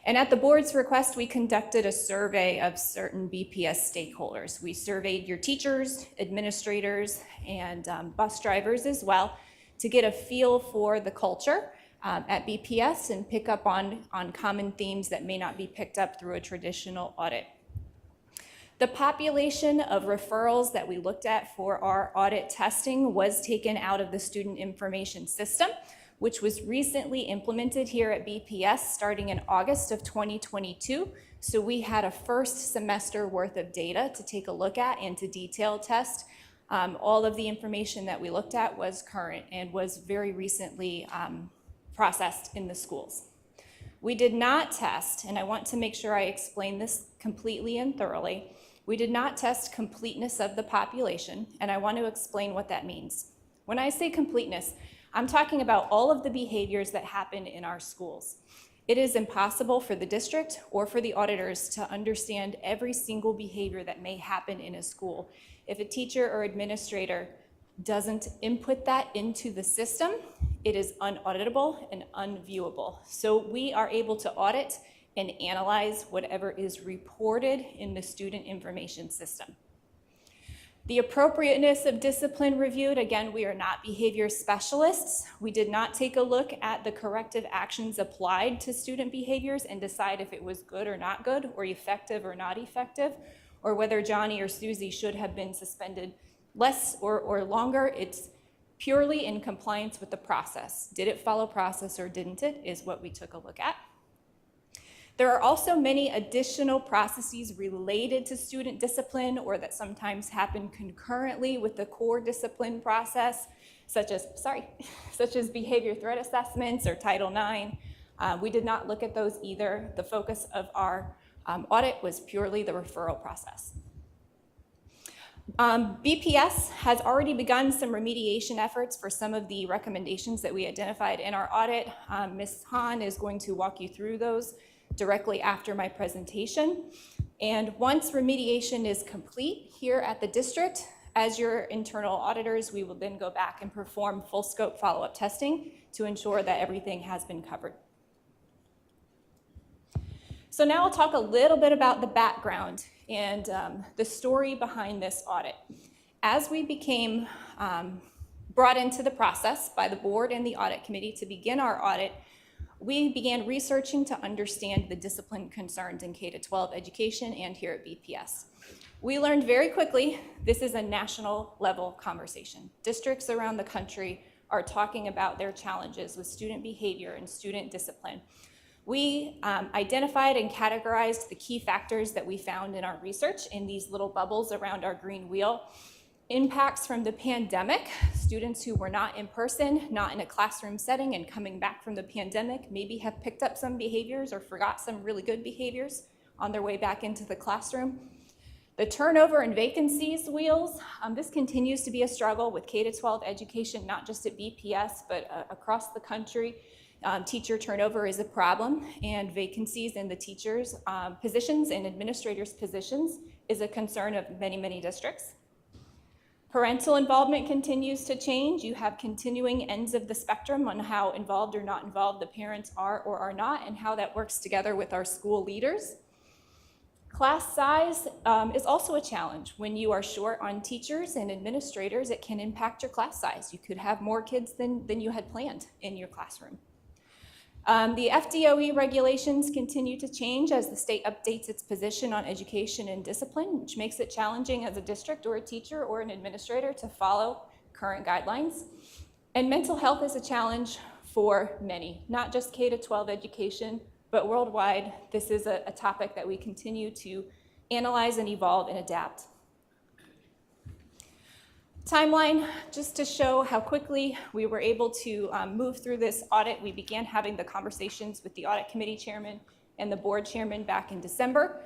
And at the board's request, we conducted a survey of certain BPS stakeholders. We surveyed your teachers, administrators, and bus drivers as well to get a feel for the culture at BPS and pick up on common themes that may not be picked up through a traditional audit. The population of referrals that we looked at for our audit testing was taken out of the student information system, which was recently implemented here at BPS starting in August of 2022. So we had a first semester worth of data to take a look at and to detail test. All of the information that we looked at was current and was very recently processed in the schools. We did not test, and I want to make sure I explain this completely and thoroughly, we did not test completeness of the population, and I want to explain what that means. When I say completeness, I'm talking about all of the behaviors that happen in our schools. It is impossible for the district or for the auditors to understand every single behavior that may happen in a school. If a teacher or administrator doesn't input that into the system, it is unauditable and unviewable. So we are able to audit and analyze whatever is reported in the student information system. The appropriateness of discipline reviewed, again, we are not behavior specialists. We did not take a look at the corrective actions applied to student behaviors and decide if it was good or not good, or effective or not effective, or whether Johnny or Susie should have been suspended less or longer. It's purely in compliance with the process. Did it follow process or didn't it, is what we took a look at. There are also many additional processes related to student discipline or that sometimes happen concurrently with the core discipline process, such as behavior threat assessments or Title IX. We did not look at those either. The focus of our audit was purely the referral process. BPS has already begun some remediation efforts for some of the recommendations that we identified in our audit. Ms. Hahn is going to walk you through those directly after my presentation. And once remediation is complete here at the district, as your internal auditors, we will then go back and perform full scope follow-up testing to ensure that everything has been covered. So now I'll talk a little bit about the background and the story behind this audit. As we became brought into the process by the board and the audit committee to begin our audit, we began researching to understand the discipline concerns in K-12 education and here at BPS. We learned very quickly this is a national level conversation. Districts around the country are talking about their challenges with student behavior and student discipline. We identified and categorized the key factors that we found in our research in these little bubbles around our green wheel. Impacts from the pandemic, students who were not in person, not in a classroom setting, and coming back from the pandemic maybe have picked up some behaviors or forgot some really good behaviors on their way back into the classroom. The turnover and vacancies wheels, this continues to be a struggle with K-12 education, not just at BPS, but across the country. Teacher turnover is a problem, and vacancies in the teachers' positions and administrators' positions is a concern of many, many districts. Parental involvement continues to change. You have continuing ends of the spectrum on how involved or not involved the parents are or are not, and how that works together with our school leaders. Class size is also a challenge. When you are short on teachers and administrators, it can impact your class size. You could have more kids than you had planned in your classroom. The FDOE regulations continue to change as the state updates its position on education and discipline, which makes it challenging as a district or a teacher or an administrator to follow current guidelines. And mental health is a challenge for many, not just K-12 education, but worldwide. This is a topic that we continue to analyze and evolve and adapt. Timeline, just to show how quickly we were able to move through this audit. We began having the conversations with the audit committee chairman and the board chairman back in December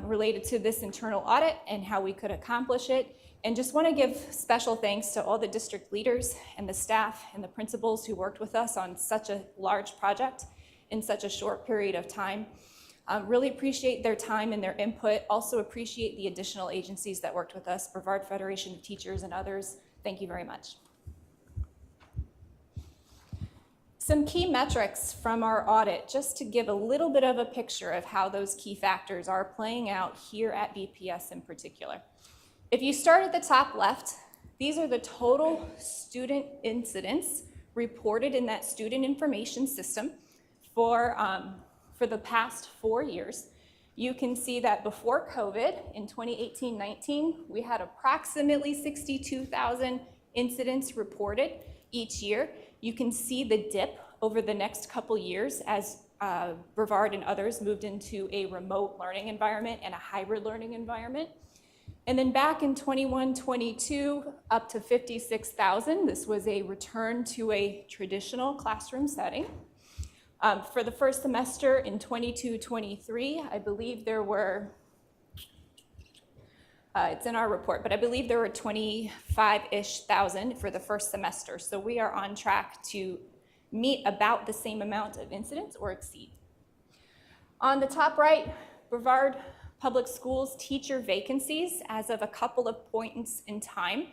related to this internal audit and how we could accomplish it. And just want to give special thanks to all the district leaders and the staff and the principals who worked with us on such a large project in such a short period of time. Really appreciate their time and their input. Also appreciate the additional agencies that worked with us, Brevard Federation of Teachers and others. Thank you very much. Some key metrics from our audit, just to give a little bit of a picture of how those key factors are playing out here at BPS in particular. If you start at the top left, these are the total student incidents reported in that student information system for the past 4 years. You can see that before COVID, in 2018-19, we had approximately 62,000 incidents reported each year. You can see the dip over the next couple years as Brevard and others moved into a remote learning environment and a hybrid learning environment. And then back in 21-22, up to 56,000. This was a return to a traditional classroom setting. For the first semester in 22-23, I believe there were, it's in our report, but I believe there were 25-ish thousand for the first semester. So we are on track to meet about the same amount of incidents or exceed. On the top right, Brevard Public Schools teacher vacancies as of a couple of points in time.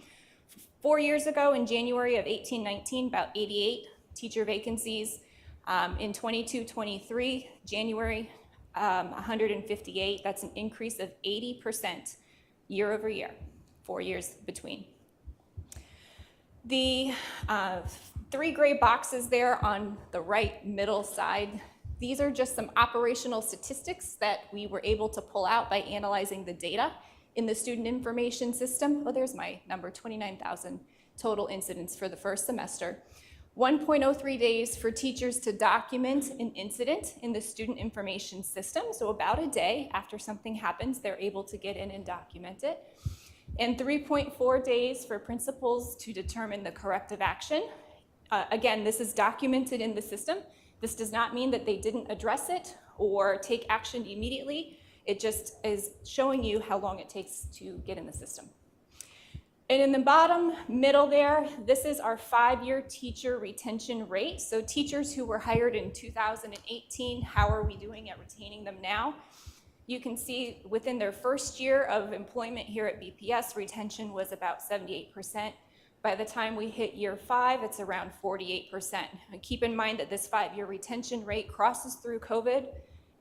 4 years ago in January of 18-19, about 88 teacher vacancies. In 22-23, January, 158. That's an increase of 80% year over year, 4 years between. The 3 gray boxes there on the right middle side, these are just some operational statistics that we were able to pull out by analyzing the data in the student information system. Oh, there's my number, 29,000 total incidents for the first semester. 1.03 days for teachers to document an incident in the student information system. So about a day after something happens, they're able to get in and document it. And 3.4 days for principals to determine the corrective action. Again, this is documented in the system. This does not mean that they didn't address it or take action immediately. It just is showing you how long it takes to get in the system. And in the bottom middle there, this is our 5-year teacher retention rate. So teachers who were hired in 2018, how are we doing at retaining them now? You can see within their first year of employment here at BPS, retention was about 78%. By the time we hit year 5, it's around 48%. And keep in mind that this 5-year retention rate crosses through COVID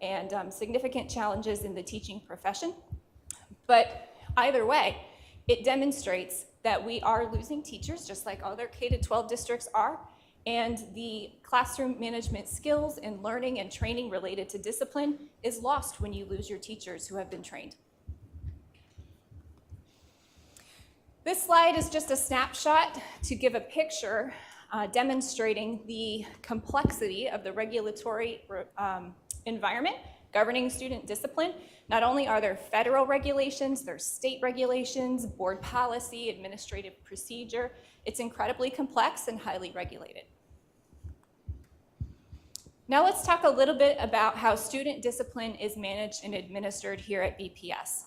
and significant challenges in the teaching profession. But either way, it demonstrates that we are losing teachers, just like other K-12 districts are, and the classroom management skills and learning and training related to discipline is lost when you lose your teachers who have been trained. This slide is just a snapshot to give a picture demonstrating the complexity of the regulatory environment governing student discipline. Not only are there federal regulations, there's state regulations, board policy, administrative procedure. It's incredibly complex and highly regulated. Now let's talk a little bit about how student discipline is managed and administered here at BPS.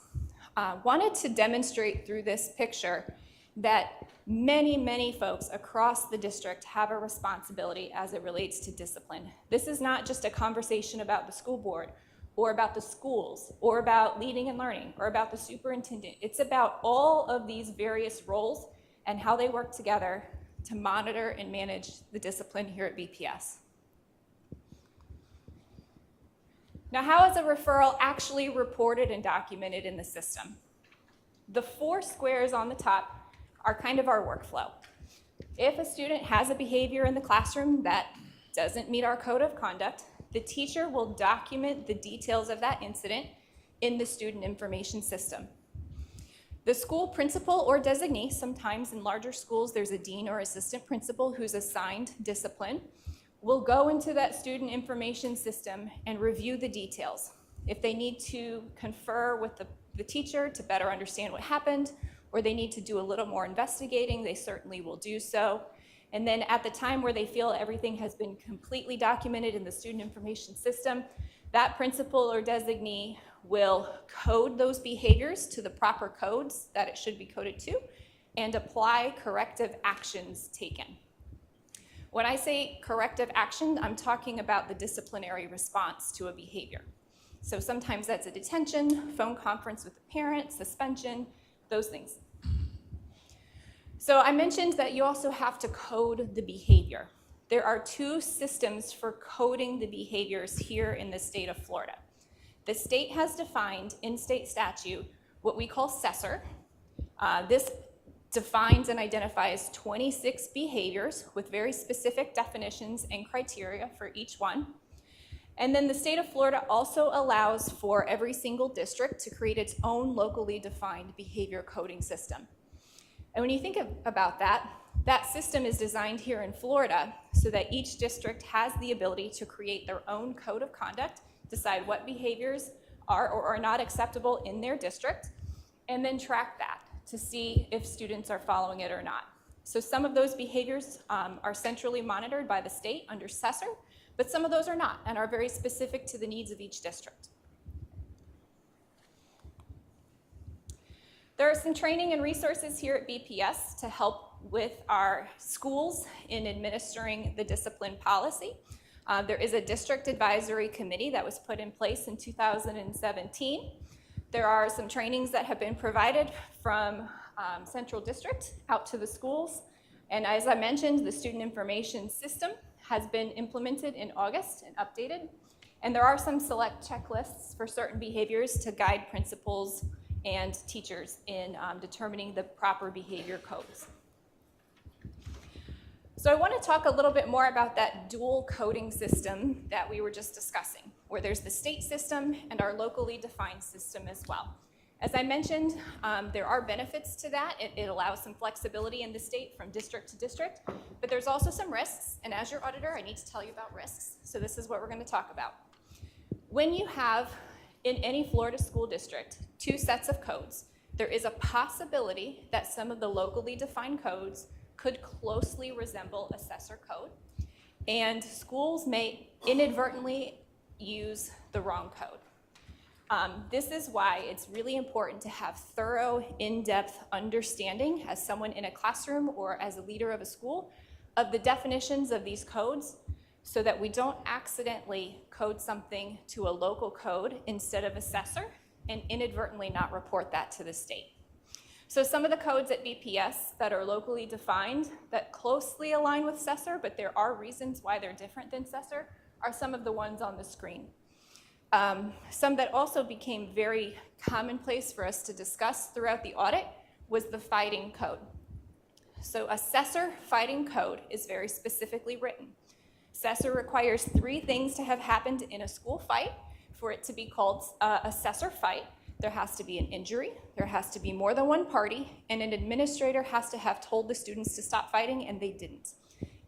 Wanted to demonstrate through this picture that many folks across the district have a responsibility as it relates to discipline. This is not just a conversation about the school board or about the schools or about leading and learning or about the superintendent. It's about all of these various roles and how they work together to monitor and manage the discipline here at BPS. Now, how is a referral actually reported and documented in the system? The 4 squares on the top are kind of our workflow. If a student has a behavior in the classroom that doesn't meet our code of conduct, the teacher will document the details of that incident in the student information system. The school principal or designee, sometimes in larger schools there's a dean or assistant principal who's assigned discipline, will go into that student information system and review the details. If they need to confer with the teacher to better understand what happened, or they need to do a little more investigating, they certainly will do so. And then at the time where they feel everything has been completely documented in the student information system, that principal or designee will code those behaviors to the proper codes that it should be coded to and apply corrective actions taken. When I say corrective action, I'm talking about the disciplinary response to a behavior. So sometimes that's a detention, phone conference with the parent, suspension, those things. So I mentioned that you also have to code the behavior. There are 2 systems for coding the behaviors here in the state of Florida. The state has defined in state statute what we call CESR. This defines and identifies 26 behaviors with very specific definitions and criteria for each one. And then the state of Florida also allows for every single district to create its own locally defined behavior coding system. And when you think about that, that system is designed here in Florida so that each district has the ability to create their own code of conduct, decide what behaviors are or are not acceptable in their district, and then track that to see if students are following it or not. So some of those behaviors are centrally monitored by the state under CESR, but some of those are not and are very specific to the needs of each district. There are some training and resources here at BPS to help with our schools in administering the discipline policy. There is a district advisory committee that was put in place in 2017. There are some trainings that have been provided from Central District out to the schools. And as I mentioned, the student information system has been implemented in August and updated. And there are some select checklists for certain behaviors to guide principals and teachers in determining the proper behavior codes. So I want to talk a little bit more about that dual coding system that we were just discussing, where there's the state system and our locally defined system as well. As I mentioned, there are benefits to that. It allows some flexibility in the state from district to district, but there's also some risks. And as your auditor, I need to tell you about risks. So this is what we're going to talk about. When you have, in any Florida school district, 2 sets of codes, there is a possibility that some of the locally defined codes could closely resemble a CESR code, and schools may inadvertently use the wrong code. This is why it's really important to have thorough, in-depth understanding as someone in a classroom or as a leader of a school of the definitions of these codes so that we don't accidentally code something to a local code instead of a CESR and inadvertently not report that to the state. So some of the codes at BPS that are locally defined that closely align with CESR, but there are reasons why they're different than CESR, are some of the ones on the screen. Some that also became very commonplace for us to discuss throughout the audit was the fighting code. So a CESR fighting code is very specifically written. CESR requires 3 things to have happened in a school fight for it to be called a CESR fight. There has to be an injury, there has to be more than one party, and an administrator has to have told the students to stop fighting, and they didn't.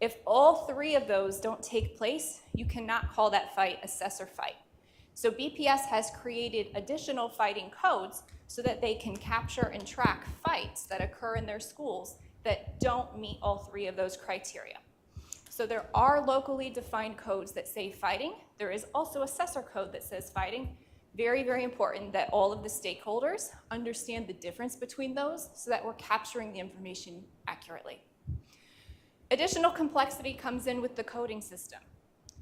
If all 3 of those don't take place, you cannot call that fight a CESR fight. So BPS has created additional fighting codes so that they can capture and track fights that occur in their schools that don't meet all 3 of those criteria. So there are locally defined codes that say fighting. There is also a CESR code that says fighting. Very, very important that all of the stakeholders understand the difference between those so that we're capturing the information accurately. Additional complexity comes in with the coding system.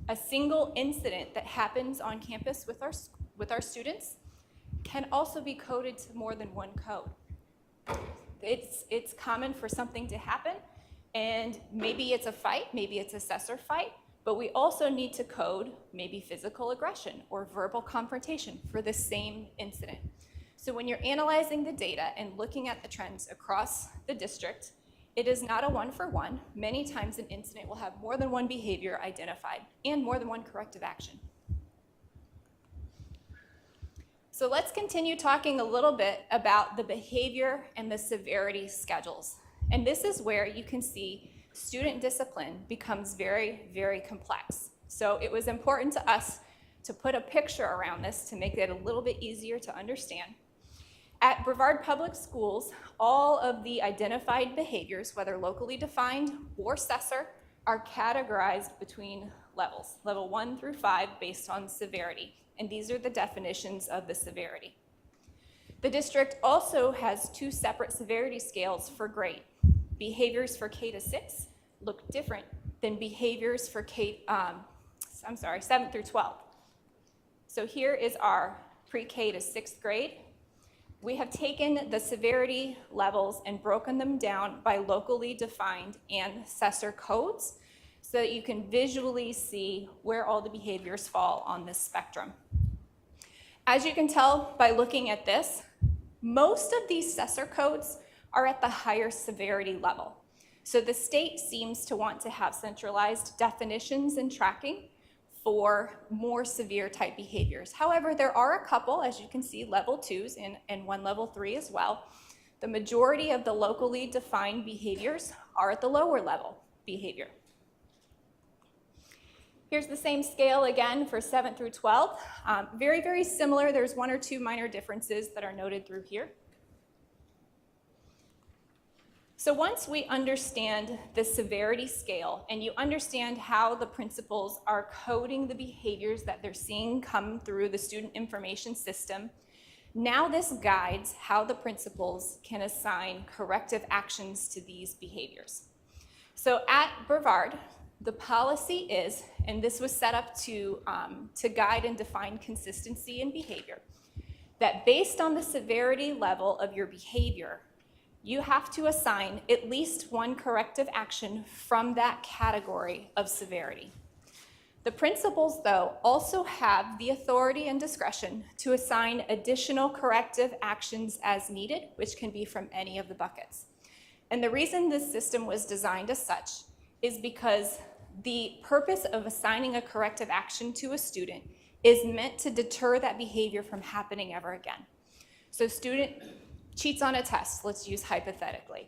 A single incident that happens on campus with our students can also be coded to more than one code. It's common for something to happen, and maybe it's a fight, maybe it's a CESR fight, but we also need to code maybe physical aggression or verbal confrontation for the same incident. So when you're analyzing the data and looking at the trends across the district, it is not a one-for-one. Many times an incident will have more than one behavior identified and more than one corrective action. So let's continue talking a little bit about the behavior and the severity schedules. And this is where you can see student discipline becomes very, very complex. So it was important to us to put a picture around this to make it a little bit easier to understand. At Brevard Public Schools, all of the identified behaviors, whether locally defined or Sessor, are categorized between levels, level 1 through 5, based on severity. And these are the definitions of the severity. The district also has 2 separate severity scales for grade. Behaviors for K to 6 look different than behaviors for 7th through 12th. So here is our pre-K to 6th grade. We have taken the severity levels and broken them down by locally defined and Sessor codes so that you can visually see where all the behaviors fall on this spectrum. As you can tell by looking at this, most of these Sessor codes are at the higher severity level. So the state seems to want to have centralized definitions and tracking for more severe type behaviors. However, there are a couple, as you can see, level 2s and one level 3 as well. The majority of the locally defined behaviors are at the lower level behavior. Here's the same scale again for 7th through 12th. Very, very similar. There's 1 or 2 minor differences that are noted through here. So once we understand the severity scale and you understand how the principals are coding the behaviors that they're seeing come through the student information system, now this guides how the principals can assign corrective actions to these behaviors. So at Brevard, the policy is, and this was set up to guide and define consistency in behavior, that based on the severity level of your behavior, you have to assign at least one corrective action from that category of severity. The principals, though, also have the authority and discretion to assign additional corrective actions as needed, which can be from any of the buckets. And the reason this system was designed as such is because the purpose of assigning a corrective action to a student is meant to deter that behavior from happening ever again. So student cheats on a test, let's use hypothetically.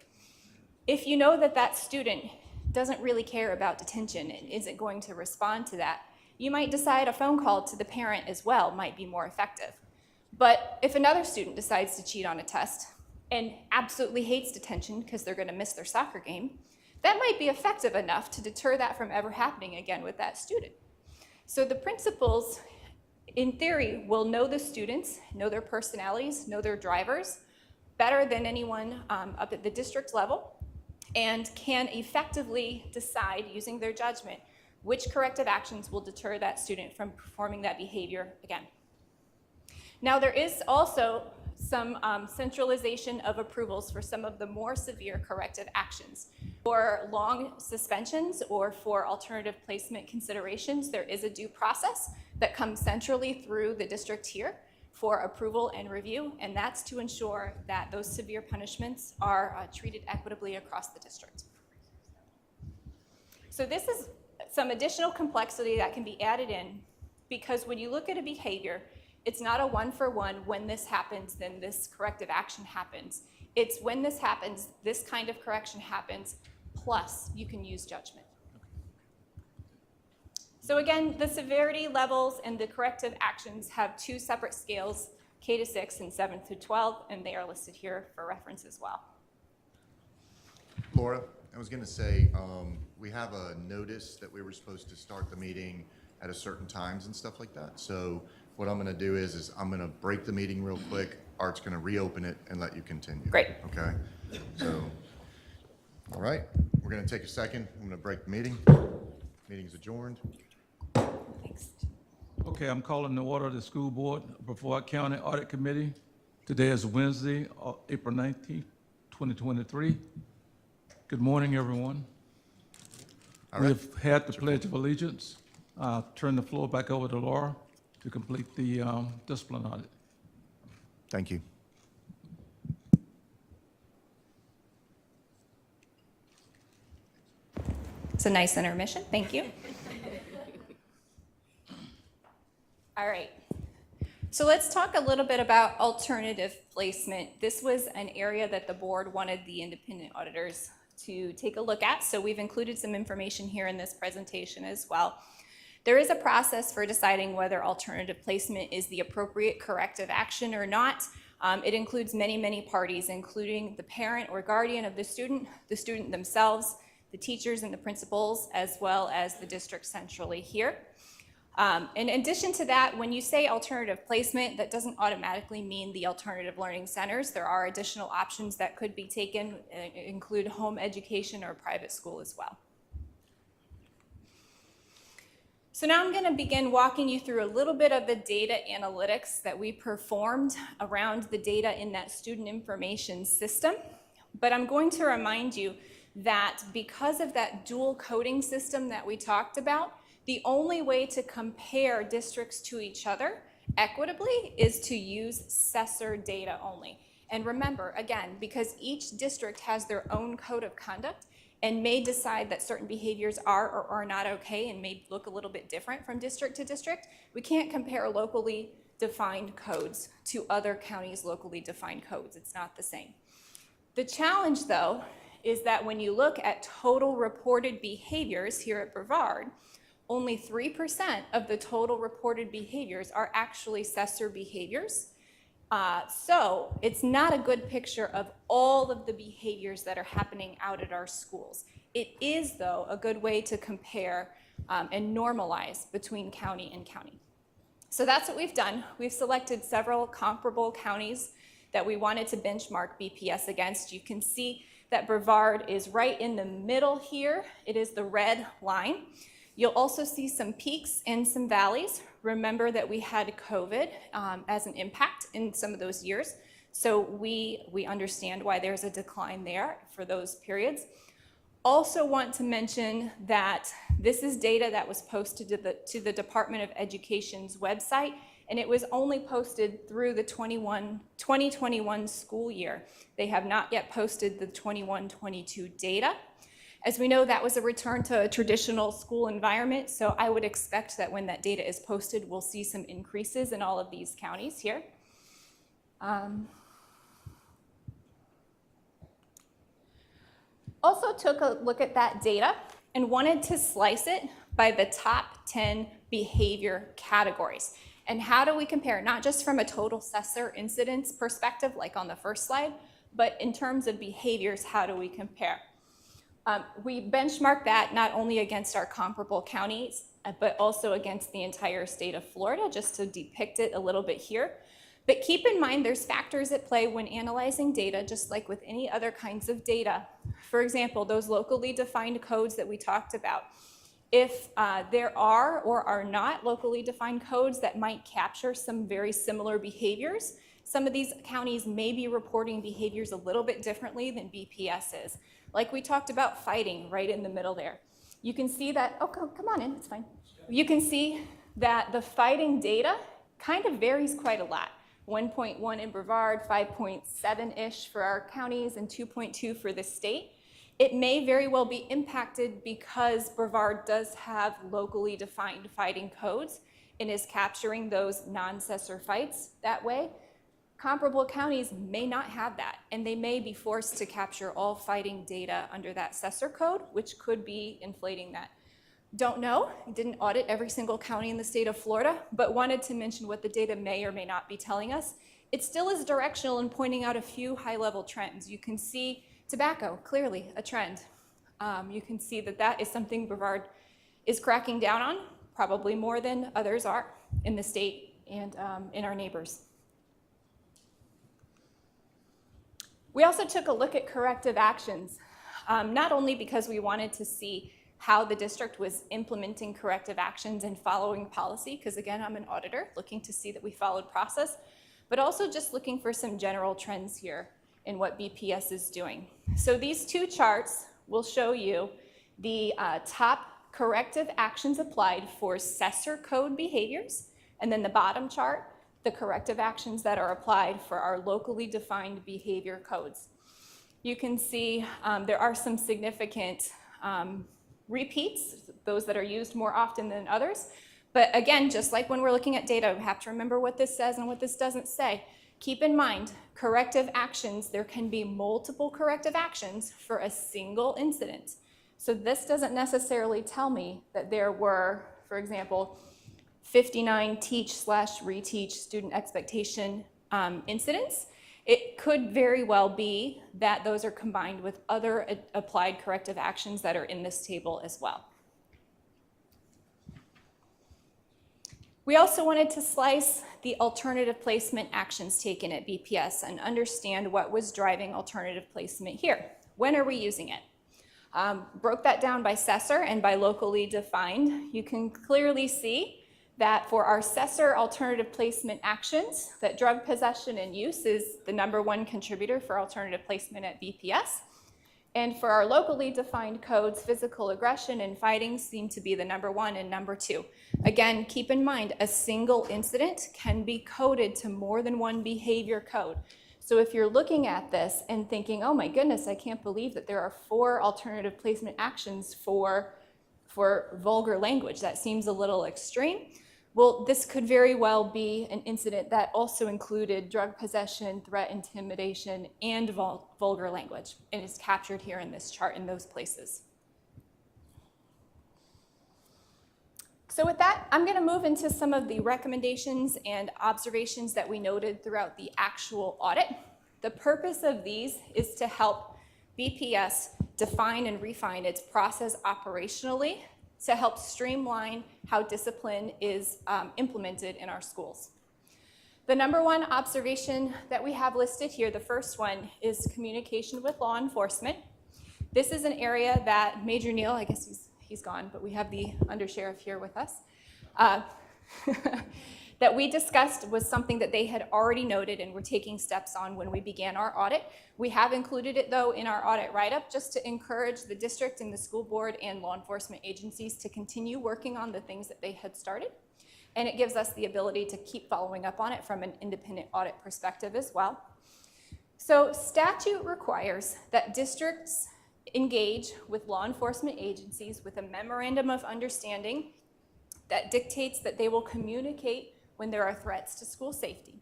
If you know that that student doesn't really care about detention and isn't going to respond to that, you might decide a phone call to the parent as well might be more effective. But if another student decides to cheat on a test and absolutely hates detention because they're going to miss their soccer game, that might be effective enough to deter that from ever happening again with that student. So the principals, in theory, will know the students, know their personalities, know their drivers, better than anyone up at the district level, and can effectively decide, using their judgment, which corrective actions will deter that student from performing that behavior again. Now, there is also some centralization of approvals for some of the more severe corrective actions. For long suspensions or for alternative placement considerations, there is a due process that comes centrally through the district here for approval and review, and that's to ensure that those severe punishments are treated equitably across the district. So this is some additional complexity that can be added in, because when you look at a behavior, it's not a one-for-one, when this happens, then this corrective action happens. It's when this happens, this kind of correction happens, plus you can use judgment. So again, the severity levels and the corrective actions have 2 separate scales, K to 6 and 7 through 12, and they are listed here for reference as well. Laura, I was going to say, we have a notice that we were supposed to start the meeting at a certain times and stuff like that. So what I'm going to do is I'm going to break the meeting real quick. Art's going to reopen it and let you continue. Great. Okay? So, all right. We're going to take a second. I'm going to break the meeting. Meeting's adjourned. Thanks. Okay, I'm calling the order of the school board, Brevard County Audit Committee. Today is Wednesday, April 19th, 2023. Good morning, everyone. All right. We've had the Pledge of Allegiance. Turn the floor back over to Laura to complete the discipline audit. Thank you. It's a nice intermission. Thank you. All right. So let's talk a little bit about alternative placement. This was an area that the board wanted the independent auditors to take a look at, so we've included some information here in this presentation as well. There is a process for deciding whether alternative placement is the appropriate corrective action or not. It includes many, many parties, including the parent or guardian of the student themselves, the teachers and the principals, as well as the district centrally here. In addition to that, when you say alternative placement, that doesn't automatically mean the alternative learning centers. There are additional options that could be taken, include home education or private school as well. So now I'm going to begin walking you through a little bit of the data analytics that we performed around the data in that student information system. But I'm going to remind you that because of that dual coding system that we talked about, the only way to compare districts to each other equitably is to use Sessor data only. And remember, again, because each district has their own code of conduct and may decide that certain behaviors are or are not okay and may look a little bit different from district to district, we can't compare locally defined codes to other counties' locally defined codes. It's not the same. The challenge, though, is that when you look at total reported behaviors here at Brevard, only 3% of the total reported behaviors are actually Sessor behaviors. So it's not a good picture of all of the behaviors that are happening out at our schools. It is, though, a good way to compare and normalize between county and county. So that's what we've done. We've selected several comparable counties that we wanted to benchmark BPS against. You can see that Brevard is right in the middle here. It is the red line. You'll also see some peaks and some valleys. Remember that we had COVID as an impact in some of those years. So we understand why there's a decline there for those periods. Also want to mention that this is data that was posted to the Department of Education's website, and it was only posted through the 2021 school year. They have not yet posted the 21-22 data. As we know, that was a return to a traditional school environment, so I would expect that when that data is posted, we'll see some increases in all of these counties here. Also took a look at that data and wanted to slice it by the top 10 behavior categories. And how do we compare, not just from a total Sessor incidence perspective, like on the first slide, but in terms of behaviors, how do we compare? We benchmark that not only against our comparable counties, but also against the entire state of Florida, just to depict it a little bit here. But keep in mind, there's factors at play when analyzing data, just like with any other kinds of data. For example, those locally defined codes that we talked about. If there are or are not locally defined codes that might capture some very similar behaviors, some of these counties may be reporting behaviors a little bit differently than BPS is. Like we talked about fighting right in the middle there. You can see that, oh, come on in, it's fine. You can see that the fighting data kind of varies quite a lot. 1.1 in Brevard, 5.7-ish for our counties, and 2.2 for the state. It may very well be impacted because Brevard does have locally defined fighting codes and is capturing those non-Sessor fights that way. Comparable counties may not have that, and they may be forced to capture all fighting data under that Sessor code, which could be inflating that. Don't know, didn't audit every single county in the state of Florida, but wanted to mention what the data may or may not be telling us. It still is directional in pointing out a few high-level trends. You can see tobacco, clearly a trend. You can see that that is something Brevard is cracking down on, probably more than others are in the state and in our neighbors. We also took a look at corrective actions, not only because we wanted to see how the district was implementing corrective actions and following policy, because again, I'm an auditor looking to see that we followed process, but also just looking for some general trends here in what BPS is doing. So these two charts will show you the top corrective actions applied for Sessor code behaviors, and then the bottom chart, the corrective actions that are applied for our locally defined behavior codes. You can see there are some significant repeats, those that are used more often than others. But again, just like when we're looking at data, we have to remember what this says and what this doesn't say. Keep in mind, corrective actions, there can be multiple corrective actions for a single incident. So this doesn't necessarily tell me that there were, for example, 59 teach/reteach student expectation incidents. It could very well be that those are combined with other applied corrective actions that are in this table as well. We also wanted to slice the alternative placement actions taken at BPS and understand what was driving alternative placement here. When are we using it? Broke that down by Sessor and by locally defined. You can clearly see that for our Sessor alternative placement actions, that drug possession and use is the #1 contributor for alternative placement at BPS. And for our locally defined codes, physical aggression and fighting seem to be the #1 and #2. Again, keep in mind, a single incident can be coded to more than one behavior code. So if you're looking at this and thinking, oh my goodness, I can't believe that there are 4 alternative placement actions for vulgar language, that seems a little extreme. Well, this could very well be an incident that also included drug possession, threat, intimidation, and vulgar language, and is captured here in this chart in those places. So with that, I'm going to move into some of the recommendations and observations that we noted throughout the actual audit. The purpose of these is to help BPS define and refine its process operationally to help streamline how discipline is implemented in our schools. The #1 observation that we have listed here, the first one, is communication with law enforcement. This is an area that Major Neal, I guess he's gone, but we have the undersheriff here with us, that we discussed was something that they had already noted and were taking steps on when we began our audit. We have included it, though, in our audit write-up just to encourage the district and the school board and law enforcement agencies to continue working on the things that they had started. And it gives us the ability to keep following up on it from an independent audit perspective as well. So statute requires that districts engage with law enforcement agencies with a memorandum of understanding that dictates that they will communicate when there are threats to school safety.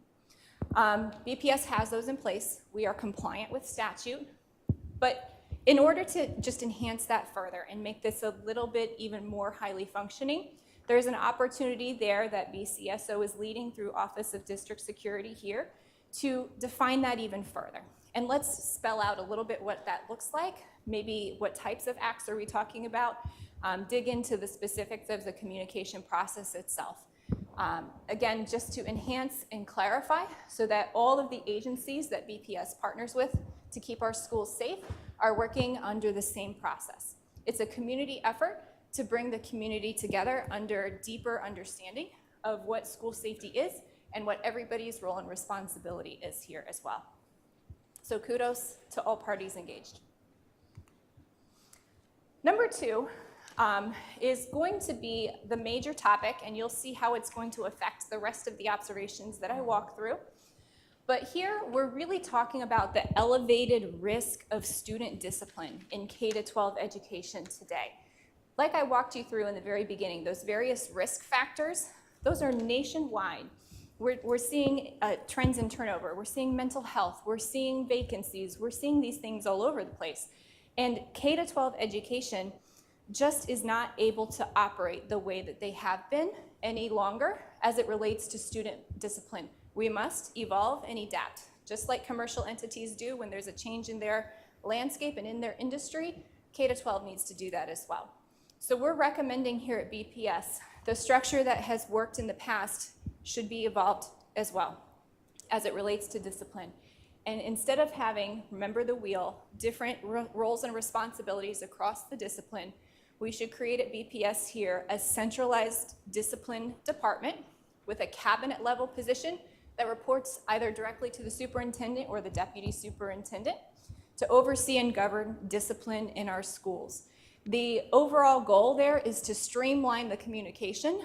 BPS has those in place. We are compliant with statute. But in order to just enhance that further and make this a little bit even more highly functioning, there's an opportunity there that BCSO is leading through Office of District Security here to define that even further. And let's spell out a little bit what that looks like, maybe what types of acts are we talking about, dig into the specifics of the communication process itself. Again, just to enhance and clarify so that all of the agencies that BPS partners with to keep our schools safe are working under the same process. It's a community effort to bring the community together under deeper understanding of what school safety is and what everybody's role and responsibility is here as well. So kudos to all parties engaged. #2 is going to be the major topic, and you'll see how it's going to affect the rest of the observations that I walk through. But here, we're really talking about the elevated risk of student discipline in K-12 education today. Like I walked you through in the very beginning, those various risk factors, those are nationwide. We're seeing trends in turnover. We're seeing mental health. We're seeing vacancies. We're seeing these things all over the place. And K-12 education just is not able to operate the way that they have been any longer as it relates to student discipline. We must evolve and adapt, just like commercial entities do when there's a change in their landscape and in their industry. K-12 needs to do that as well. So we're recommending here at BPS, the structure that has worked in the past should be evolved as well as it relates to discipline. And instead of having, remember the wheel, different roles and responsibilities across the discipline, we should create at BPS here a centralized discipline department with a cabinet level position that reports either directly to the superintendent or the deputy superintendent to oversee and govern discipline in our schools. The overall goal there is to streamline the communication,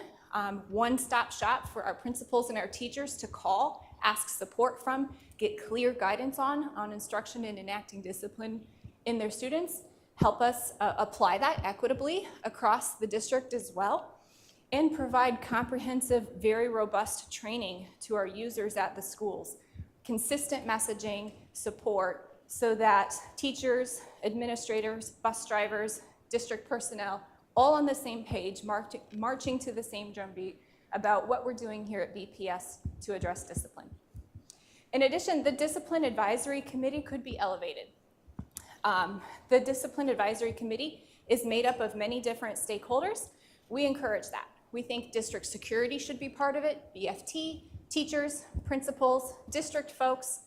one-stop shop for our principals and our teachers to call, ask support from, get clear guidance on instruction and enacting discipline in their students, help us apply that equitably across the district as well, and provide comprehensive, very robust training to our users at the schools. Consistent messaging, support, so that teachers, administrators, bus drivers, district personnel, all on the same page, marching to the same drumbeat about what we're doing here at BPS to address discipline. In addition, the Discipline Advisory Committee could be elevated. The Discipline Advisory Committee is made up of many different stakeholders. We encourage that. We think district security should be part of it, BFT, teachers, principals, district folks,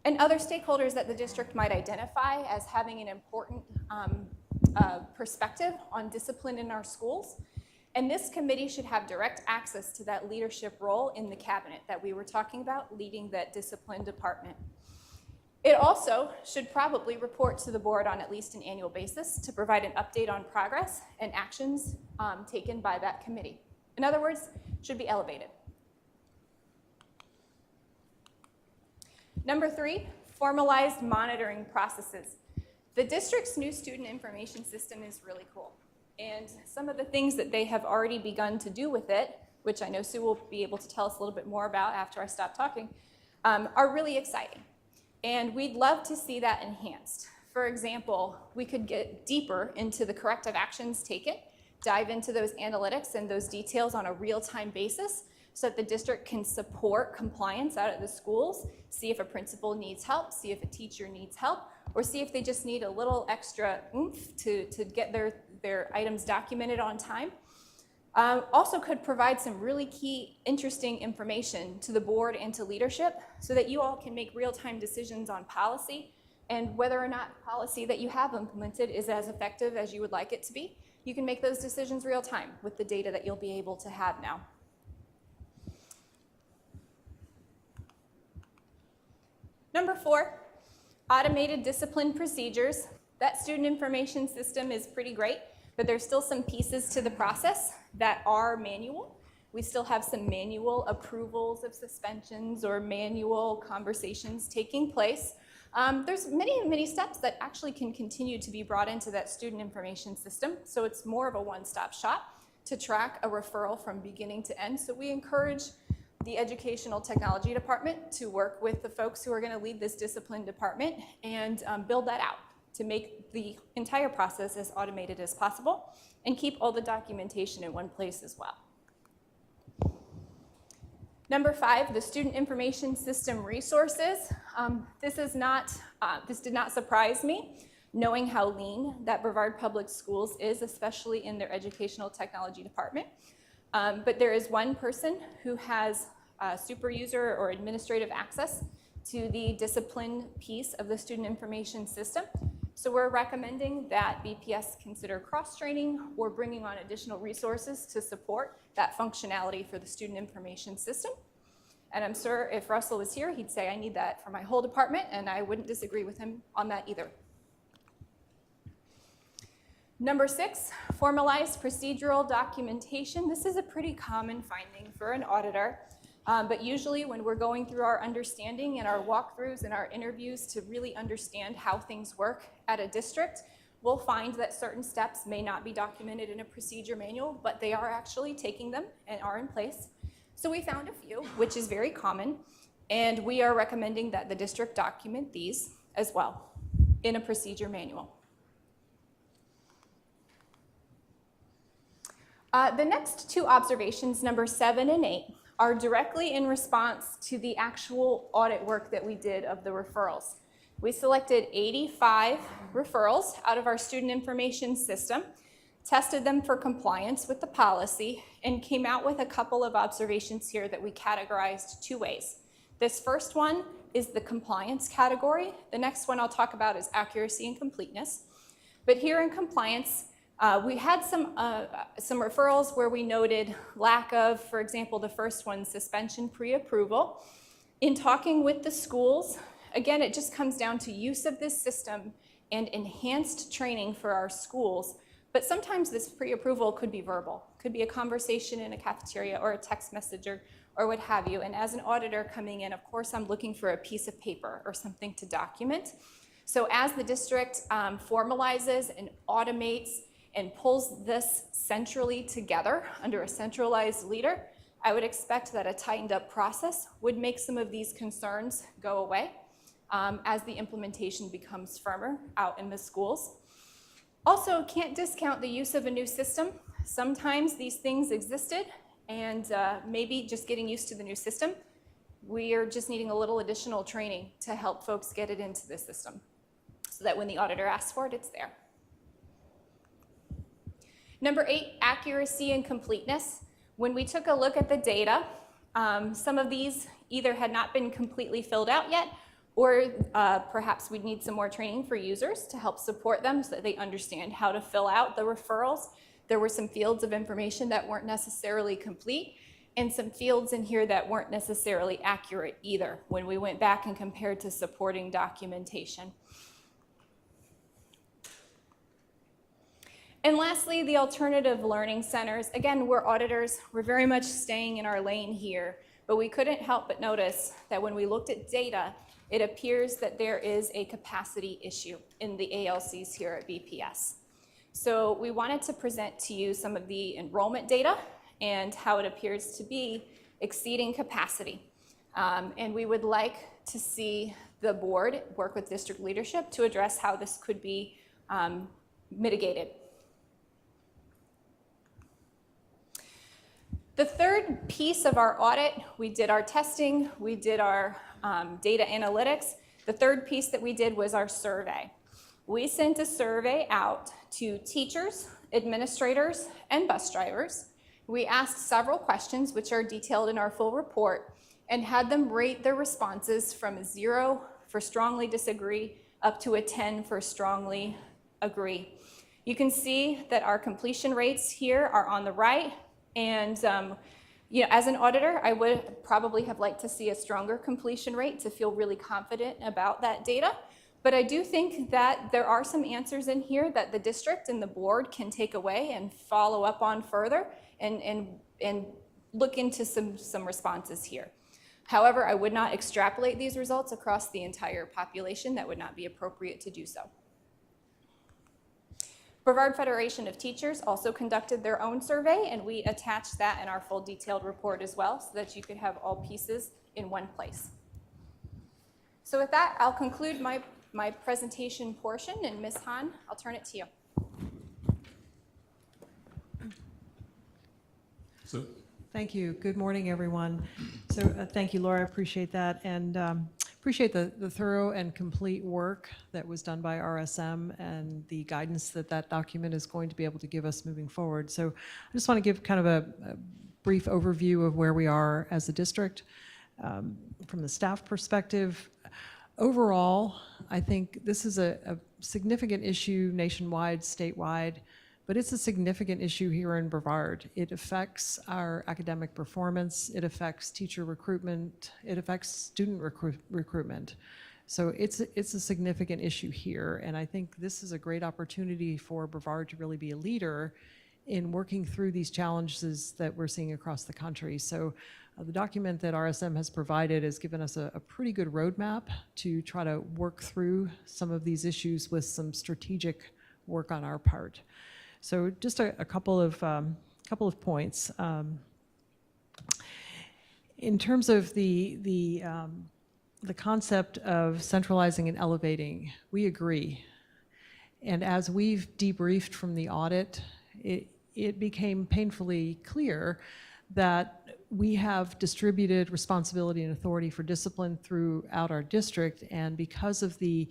and other stakeholders that the district might identify as having an important perspective on discipline in our schools. And this committee should have direct access to that leadership role in the cabinet that we were talking about, leading that discipline department. It also should probably report to the board on at least an annual basis to provide an update on progress and actions taken by that committee. In other words, should be elevated. Number 3, formalized monitoring processes. The district's new student information system is really cool. And some of the things that they have already begun to do with it, which I know Sue will be able to tell us a little bit more about after I stop talking, are really exciting. And we'd love to see that enhanced. For example, we could get deeper into the corrective actions taken, dive into those analytics and those details on a real-time basis so that the district can support compliance out at the schools, see if a principal needs help, see if a teacher needs help, or see if they just need a little extra oomph to get their items documented on time. Also could provide some really key, interesting information to the board and to leadership so that you all can make real-time decisions on policy and whether or not policy that you have implemented is as effective as you would like it to be. You can make those decisions real-time with the data that you'll be able to have now. Number 4, automated discipline procedures. That student information system is pretty great, but there's still some pieces to the process that are manual. We still have some manual approvals of suspensions or manual conversations taking place. There's many steps that actually can continue to be brought into that student information system, so it's more of a one-stop shop to track a referral from beginning to end. So we encourage the Educational Technology Department to work with the folks who are going to lead this discipline department and build that out to make the entire process as automated as possible and keep all the documentation in one place as well. Number 5, the student information system resources. This did not surprise me, knowing how lean that Brevard Public Schools is, especially in their Educational Technology Department. But there is one person who has super user or administrative access to the discipline piece of the student information system. So we're recommending that BPS consider cross-training or bringing on additional resources to support that functionality for the student information system. And I'm sure if Russell was here, he'd say, I need that for my whole department, and I wouldn't disagree with him on that either. Number 6, formalized procedural documentation. This is a pretty common finding for an auditor, but usually when we're going through our understanding and our walkthroughs and our interviews to really understand how things work at a district, we'll find that certain steps may not be documented in a procedure manual, but they are actually taking them and are in place. So we found a few, which is very common, and we are recommending that the district document these as well in a procedure manual. The next 2 observations, number 7 and 8, are directly in response to the actual audit work that we did of the referrals. We selected 85 referrals out of our student information system, tested them for compliance with the policy, and came out with a couple of observations here that we categorized 2 ways. This first one is the compliance category. The next one I'll talk about is accuracy and completeness. But here in compliance, we had some referrals where we noted lack of, for example, the first one, suspension pre-approval. In talking with the schools, again, it just comes down to use of this system and enhanced training for our schools But sometimes this pre-approval could be verbal, could be a conversation in a cafeteria or a text message or what have you. And as an auditor coming in, of course, I'm looking for a piece of paper or something to document. So as the district formalizes and automates and pulls this centrally together under a centralized leader, I would expect that a tightened up process would make some of these concerns go away as the implementation becomes firmer out in the schools. Also, can't discount the use of a new system. Sometimes these things existed, and maybe just getting used to the new system, we are just needing a little additional training to help folks get it into the system so that when the auditor asks for it, it's there. Number 8, accuracy and completeness. When we took a look at the data, some of these either had not been completely filled out yet, or perhaps we'd need some more training for users to help support them so that they understand how to fill out the referrals. There were some fields of information that weren't necessarily complete, and some fields in here that weren't necessarily accurate either when we went back and compared to supporting documentation. And lastly, the alternative learning centers. Again, we're auditors. We're very much staying in our lane here, but we couldn't help but notice that when we looked at data, it appears that there is a capacity issue in the ALCs here at BPS. So we wanted to present to you some of the enrollment data and how it appears to be exceeding capacity. And we would like to see the board work with district leadership to address how this could be mitigated. The third piece of our audit, we did our testing, we did our data analytics. The third piece that we did was our survey. We sent a survey out to teachers, administrators, and bus drivers. We asked several questions, which are detailed in our full report, and had them rate their responses from a 0 for strongly disagree up to a 10 for strongly agree. You can see that our completion rates here are on the right. And you know, as an auditor, I would probably have liked to see a stronger completion rate to feel really confident about that data. But I do think that there are some answers in here that the district and the board can take away and follow up on further and look into some responses here. However, I would not extrapolate these results across the entire population. That would not be appropriate to do so. Brevard Federation of Teachers also conducted their own survey, and we attached that in our full detailed report as well so that you could have all pieces in one place. So with that, I'll conclude my presentation portion, and Ms. Hahn, I'll turn it to you. So, Thank you. Good morning, everyone. So thank you, Laura. I appreciate that, and appreciate the thorough and complete work that was done by RSM and the guidance that that document is going to be able to give us moving forward. So I just want to give kind of a brief overview of where we are as a district. From the staff perspective, overall, I think this is a significant issue nationwide, statewide, but it's a significant issue here in Brevard. It affects our academic performance, it affects teacher recruitment, it affects student recruitment. So it's a significant issue here, and I think this is a great opportunity for Brevard to really be a leader in working through these challenges that we're seeing across the country. So the document that RSM has provided has given us a pretty good roadmap to try to work through some of these issues with some strategic work on our part. So just a couple of points. In terms of the concept of centralizing and elevating, we agree. And as we've debriefed from the audit, it became painfully clear that we have distributed responsibility and authority for discipline throughout our district, and because of the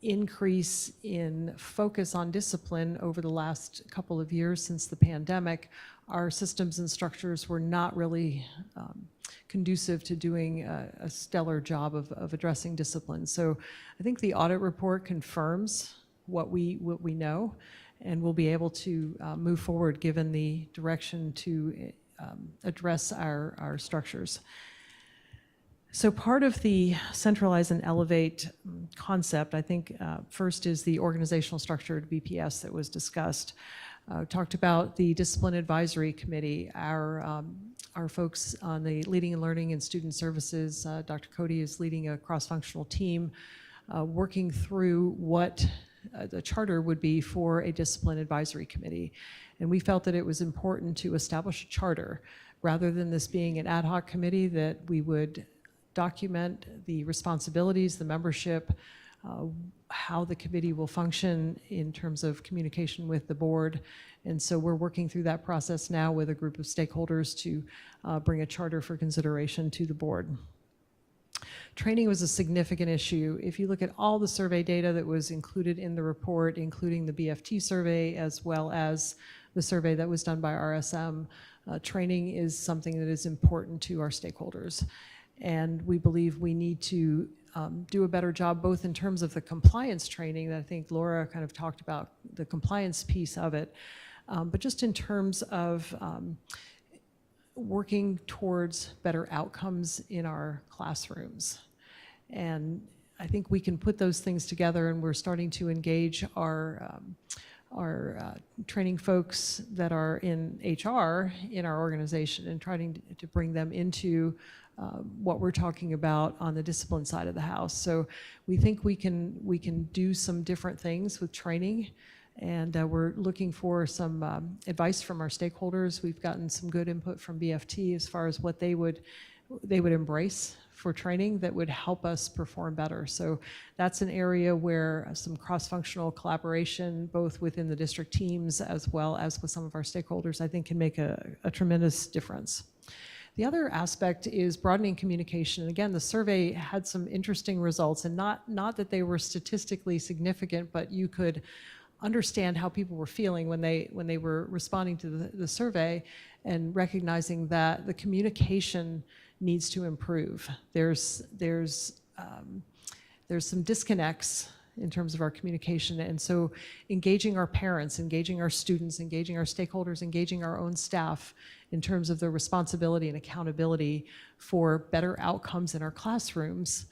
increase in focus on discipline over the last couple of years since the pandemic, our systems and structures were not really conducive to doing a stellar job of addressing discipline. So I think the audit report confirms what we know, and we'll be able to move forward given the direction to address our structures. So part of the centralize and elevate concept, I think, first is the organizational structure at BPS that was discussed. Talked about the Discipline Advisory Committee. Our folks on the Leading and Learning and Student Services, Dr. Cody is leading a cross-functional team working through what the charter would be for a Discipline Advisory Committee. And we felt that it was important to establish a charter rather than this being an ad hoc committee, that we would document the responsibilities, the membership, how the committee will function in terms of communication with the board. And so we're working through that process now with a group of stakeholders to bring a charter for consideration to the board. Training was a significant issue. If you look at all the survey data that was included in the report, including the BFT survey as well as the survey that was done by RSM, training is something that is important to our stakeholders. And we believe we need to do a better job both in terms of the compliance training that I think Laura kind of talked about, the compliance piece of it, but just in terms of working towards better outcomes in our classrooms. And I think we can put those things together, and we're starting to engage our training folks that are in HR in our organization and trying to bring them into what we're talking about on the discipline side of the house. So we think we can do some different things with training, and we're looking for some advice from our stakeholders. We've gotten some good input from BFT as far as what they would embrace for training that would help us perform better. So that's an area where some cross-functional collaboration, both within the district teams as well as with some of our stakeholders, I think can make a tremendous difference. The other aspect is broadening communication. Again, the survey had some interesting results, and not that they were statistically significant, but you could understand how people were feeling when they were responding to the survey, and recognizing that the communication needs to improve. There's some disconnects in terms of our communication, and so engaging our parents, engaging our students, engaging our stakeholders, engaging our own staff in terms of the responsibility and accountability for better outcomes in our classrooms,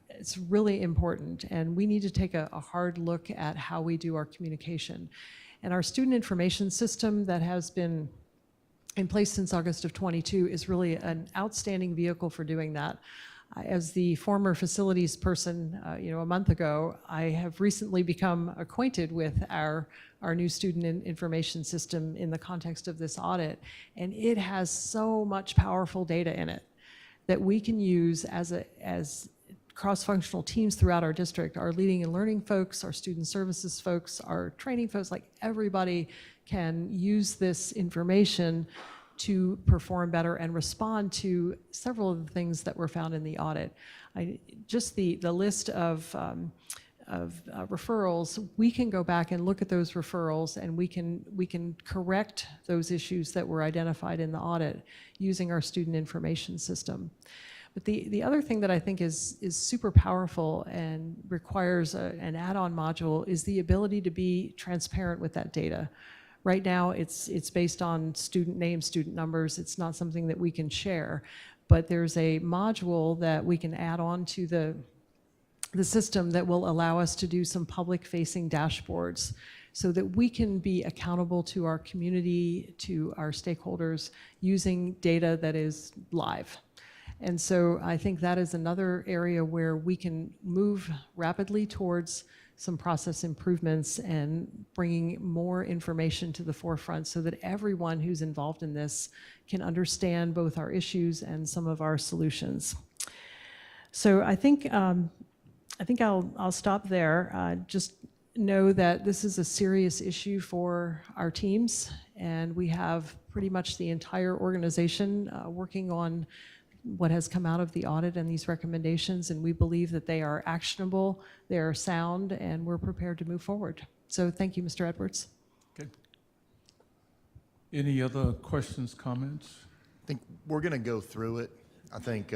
it's really important, and we need to take a hard look at how we do our communication. And our student information system that has been in place since August of 22 is really an outstanding vehicle for doing that. As the former facilities person, a month ago, I have recently become acquainted with our new student information system in the context of this audit, and it has so much powerful data in it that we can use as cross-functional teams throughout our district. Our leading and learning folks, our student services folks, our training folks, like everybody can use this information to perform better and respond to several of the things that were found in the audit. Just the list of referrals, we can go back and look at those referrals, and we can correct those issues that were identified in the audit using our student information system. But the other thing that I think is super powerful and requires an add-on module is the ability to be transparent with that data. Right now, it's based on student names, student numbers. It's not something that we can share, but there's a module that we can add on to the system that will allow us to do some public-facing dashboards so that we can be accountable to our community, to our stakeholders, using data that is live. And so I think that is another area where we can move rapidly towards some process improvements and bringing more information to the forefront so that everyone who's involved in this can understand both our issues and some of our solutions. So I think I'll stop there. Just know that this is a serious issue for our teams, and we have pretty much the entire organization working on what has come out of the audit and these recommendations, and we believe that they are actionable, they are sound, and we're prepared to move forward. So thank you, Mr. Edwards. Okay. Any other questions, comments? I think we're going to go through it. I think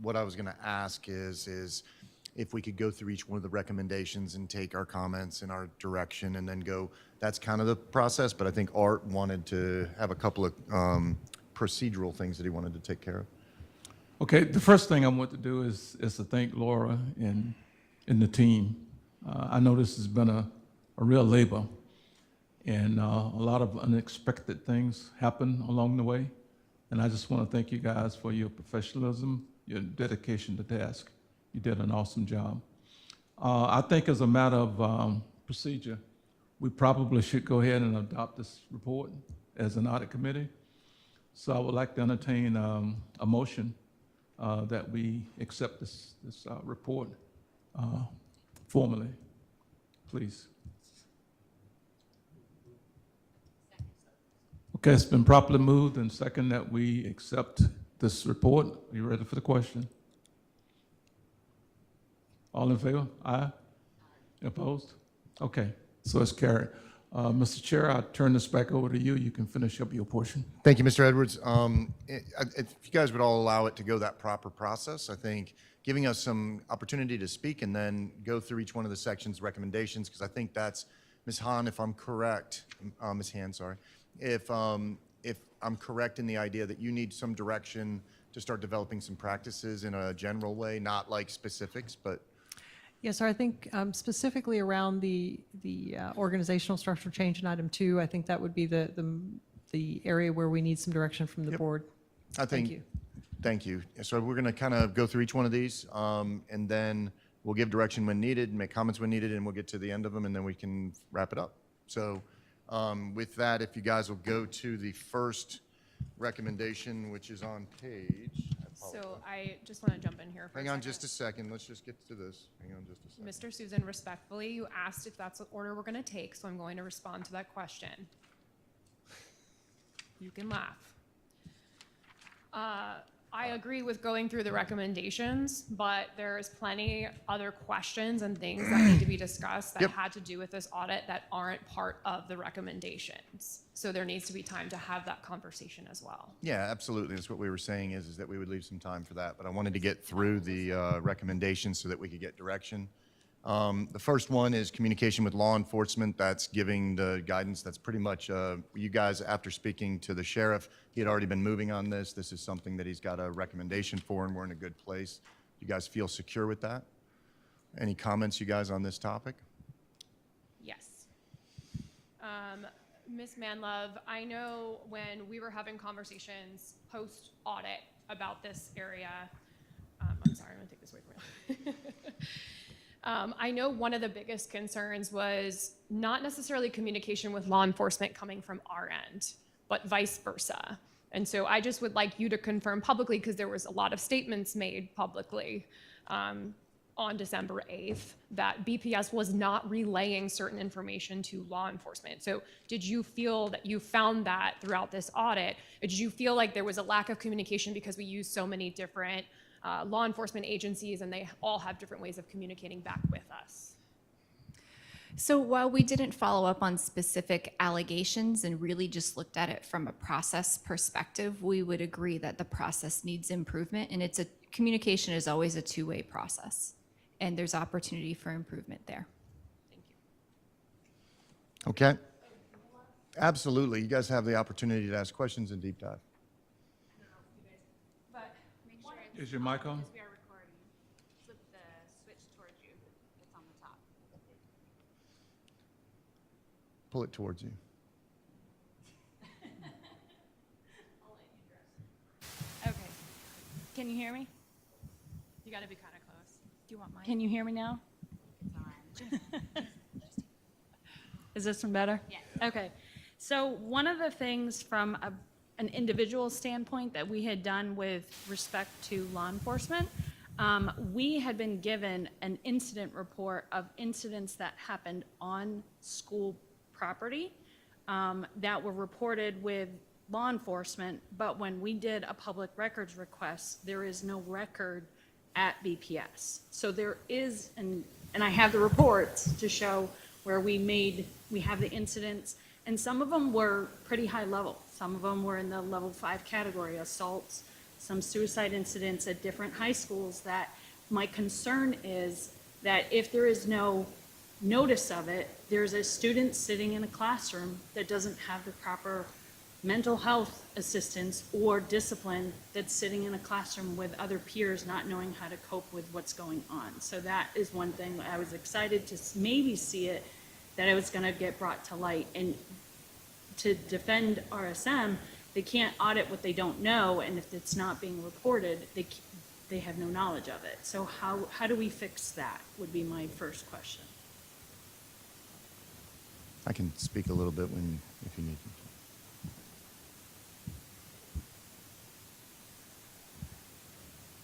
what I was going to ask is if we could go through each one of the recommendations and take our comments in our direction and then go. That's kind of the process, but I think Art wanted to have a couple of procedural things that he wanted to take care of. Okay, the first thing I want to do is to thank Laura and the team. I know this has been a real labor, and a lot of unexpected things happen along the way. And I just want to thank you guys for your professionalism, your dedication to task. You did an awesome job. I think as a matter of procedure, we probably should go ahead and adopt this report as an audit committee. So I would like to entertain a motion that we accept this report formally, please. Okay, it's been properly moved and second that we accept this report. Are you ready for the question? All in favor? Aye? Opposed? Okay, so it's carried. Mr. Chair, I turn this back over to you. You can finish up your portion. Thank you, Mr. Edwards. If you guys would all allow it to go that proper process, I think giving us some opportunity to speak and then go through each one of the sections recommendations, because I think that's, Ms. Hahn, if I'm correct, Ms. Han, sorry, if I'm correct in the idea that you need some direction to start developing some practices in a general way, not like specifics, but Yes, sir. I think specifically around the organizational structural change in item 2, I think that would be the area where we need some direction from the board. I think, Thank you. Thank you. So we're going to kind of go through each one of these, and then we'll give direction when needed, make comments when needed, and we'll get to the end of them, and then we can wrap it up. So with that, if you guys will go to the first recommendation, which is on page. So I just want to jump in here for Hang a on second. just a second. Let's just get to this. Hang on just a second. Mr. Susan, respectfully, you asked if that's what order we're going to take, so I'm going to respond to that question. You can laugh. I agree with going through the recommendations, but there's plenty other questions and things that need to be discussed that Yep. had to do with this audit that aren't part of the recommendations. So there needs to be time to have that conversation as well. Yeah, absolutely. That's what we were saying is that we would leave some time for that. But I wanted to get through the recommendations so that we could get direction. The first one is communication with law enforcement. That's giving the guidance. That's pretty much you guys, after speaking to the sheriff, he had already been moving on this. This is something that he's got a recommendation for, and we're in a good place. You guys feel secure with that? Any comments, you guys, on this topic? Yes. Ms. Manlove, I know when we were having conversations post-audit about this area, I'm sorry, I'm gonna take this away from you. I know one of the biggest concerns was not necessarily communication with law enforcement coming from our end, but vice versa. And so I just would like you to confirm publicly, because there was a lot of statements made publicly on December 8th that BPS was not relaying certain information to law enforcement. So did you feel that you found that throughout this audit? Or did you feel like there was a lack of communication because we use so many different law enforcement agencies and they all have different ways of communicating back with us? So while we didn't follow up on specific allegations and really just looked at it from a process perspective, we would agree that the process needs improvement, and communication is always a two-way process, and there's opportunity for improvement there. Thank you. Okay. Absolutely. You guys have the opportunity to ask questions and deep dive. But make sure Is your mic on? we are recording. Flip the switch towards you. It's on the top. Pull it towards you. Okay. Can you hear me? You got to be kind of close. Do you want mine? Can you hear me now? Is this one better? Yes. Okay. So one of the things from an individual standpoint that we had done with respect to law enforcement, we had been given an incident report of incidents that happened on school property that were reported with law enforcement, but when we did a public records request, there is no record at BPS. So there is, and I have the reports to show where we have the incidents, and some of them were pretty high level. Some of them were in the level 5 category, assaults, some suicide incidents at different high schools. That my concern is that if there is no notice of it, there's a student sitting in a classroom that doesn't have the proper mental health assistance or discipline that's sitting in a classroom with other peers not knowing how to cope with what's going on. So that is one thing I was excited to maybe see it, that it was going to get brought to light. And to defend RSM, they can't audit what they don't know, and if it's not being reported, they have no knowledge of it. So how do we fix that would be my first question. I can speak a little bit if you need to.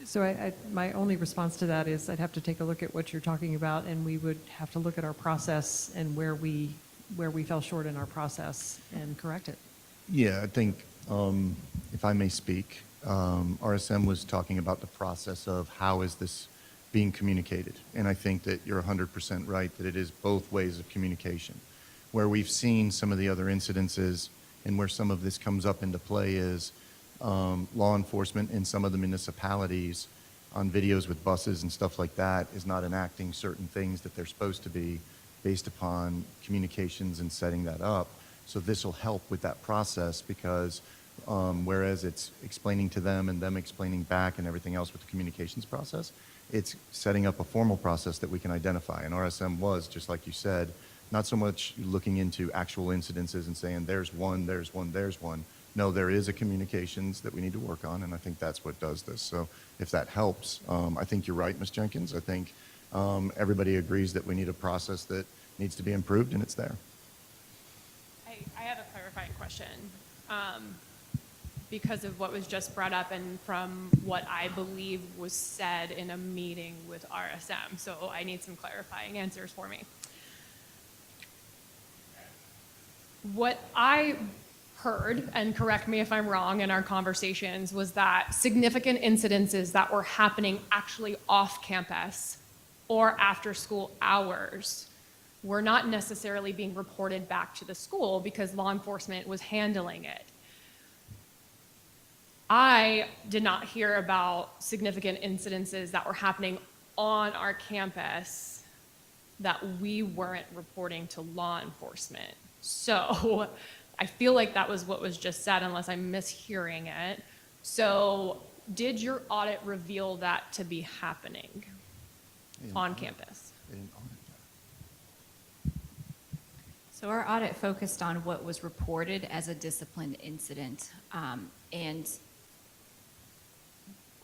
So my only response to that is I'd have to take a look at what you're talking about, and we would have to look at our process and where we fell short in our process and correct it. Yeah, I think, if I may speak, RSM was talking about the process of how is this being communicated. And I think that you're 100% right, that it is both ways of communication. Where we've seen some of the other incidences and where some of this comes up into play is law enforcement in some of the municipalities on videos with buses and stuff like that is not enacting certain things that they're supposed to be based upon communications and setting that up. So this will help with that process because whereas it's explaining to them and them explaining back and everything else with the communications process, it's setting up a formal process that we can identify. And RSM was, just like you said, not so much looking into actual incidences and saying there's one, there's one, there's one. No, there is a communications that we need to work on, and I think that's what does this. So if that helps, I think you're right, Ms. Jenkins. I think everybody agrees that we need a process that needs to be improved, and it's there. I have a clarifying question. Because of what was just brought up and from what I believe was said in a meeting with RSM. So I need some clarifying answers for me. What I heard, and correct me if I'm wrong in our conversations, was that significant incidences that were happening actually off campus or after school hours were not necessarily being reported back to the school because law enforcement was handling it. I did not hear about significant incidences that were happening on our campus that we weren't reporting to law enforcement. So I feel like that was what was just said, unless I'm mishearing it. So did your audit reveal that to be happening on campus? So our audit focused on what was reported as a disciplined incident. And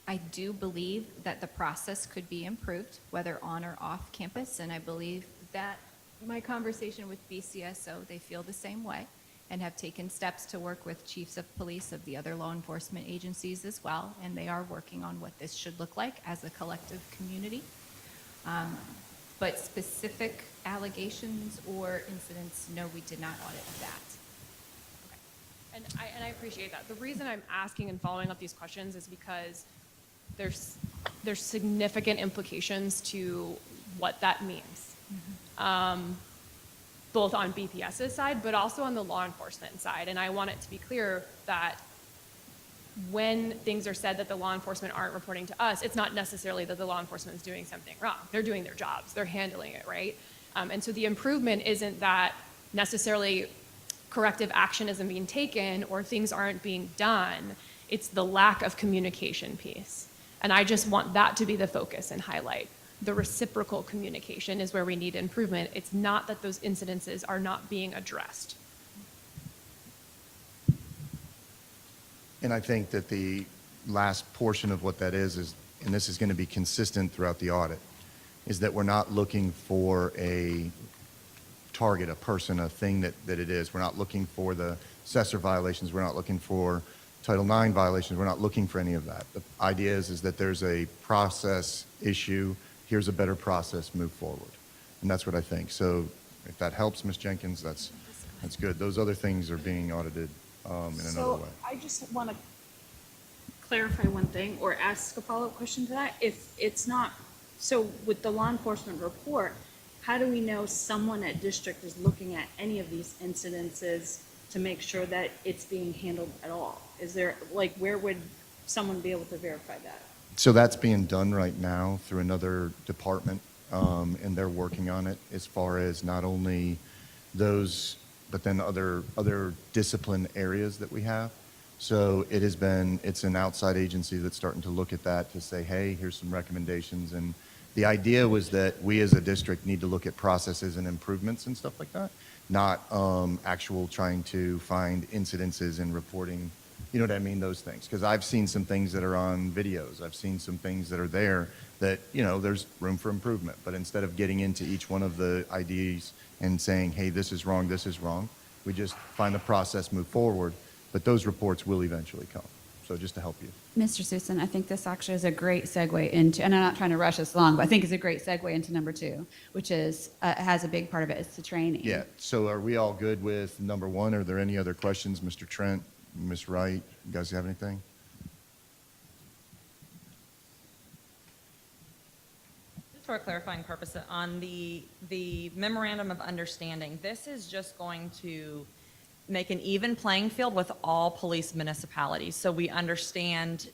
I do believe that the process could be improved, whether on or off campus. And I believe that my conversation with BCSO, they feel the same way and have taken steps to work with chiefs of police of the other law enforcement agencies as well. And they are working on what this should look like as a collective community. But specific allegations or incidents, no, we did not audit that. And I appreciate that. The reason I'm asking and following up these questions is because there's significant implications to what that means, both on BPS's side, but also on the law enforcement side. And I want it to be clear that when things are said that the law enforcement aren't reporting to us, it's not necessarily that the law enforcement is doing something wrong. They're doing their jobs. They're handling it, right? And so the improvement isn't that necessarily corrective action isn't being taken or things aren't being done. It's the lack of communication piece. And I just want that to be the focus and highlight. The reciprocal communication is where we need improvement. It's not that those incidences are not being addressed. And I think that the last portion of what that is, and this is going to be consistent throughout the audit, is that we're not looking for a target, a person, a thing that it is. We're not looking for the assessor violations. We're not looking for Title IX violations. We're not looking for any of that. The idea is that there's a process issue. Here's a better process, move forward. And that's what I think. So if that helps, Ms. Jenkins, that's good. Those other things are being audited in another way. I just want to clarify one thing or ask a follow-up question to that. If it's not, so with the law enforcement report, how do we know someone at district is looking at any of these incidences to make sure that it's being handled at all? Is there, like, where would someone be able to verify that? So that's being done right now through another department, and they're working on it as far as not only those but then other discipline areas that we have. So it's an outside agency that's starting to look at that to say, hey, here's some recommendations. And the idea was that we as a district need to look at processes and improvements and stuff like that, not actual trying to find incidences and reporting, you know what I mean, those things. Because I've seen some things that are on videos. I've seen some things that are there that, you know, there's room for improvement. But instead of getting into each one of the IDs and saying, hey, this is wrong, we just find the process, move forward. But those reports will eventually come. So just to help you. Mr. Susan, I think this actually is a great segue into, and I'm not trying to rush us along, but I think it's a great segue into number 2, which is, has a big part of it, it's the training. Yeah, so are we all good with number 1? Are there any other questions? Mr. Trent, Ms. Wright, you guys have anything? Just for a clarifying purpose, on the memorandum of understanding, this is just going to make an even playing field with all police municipalities. So we understand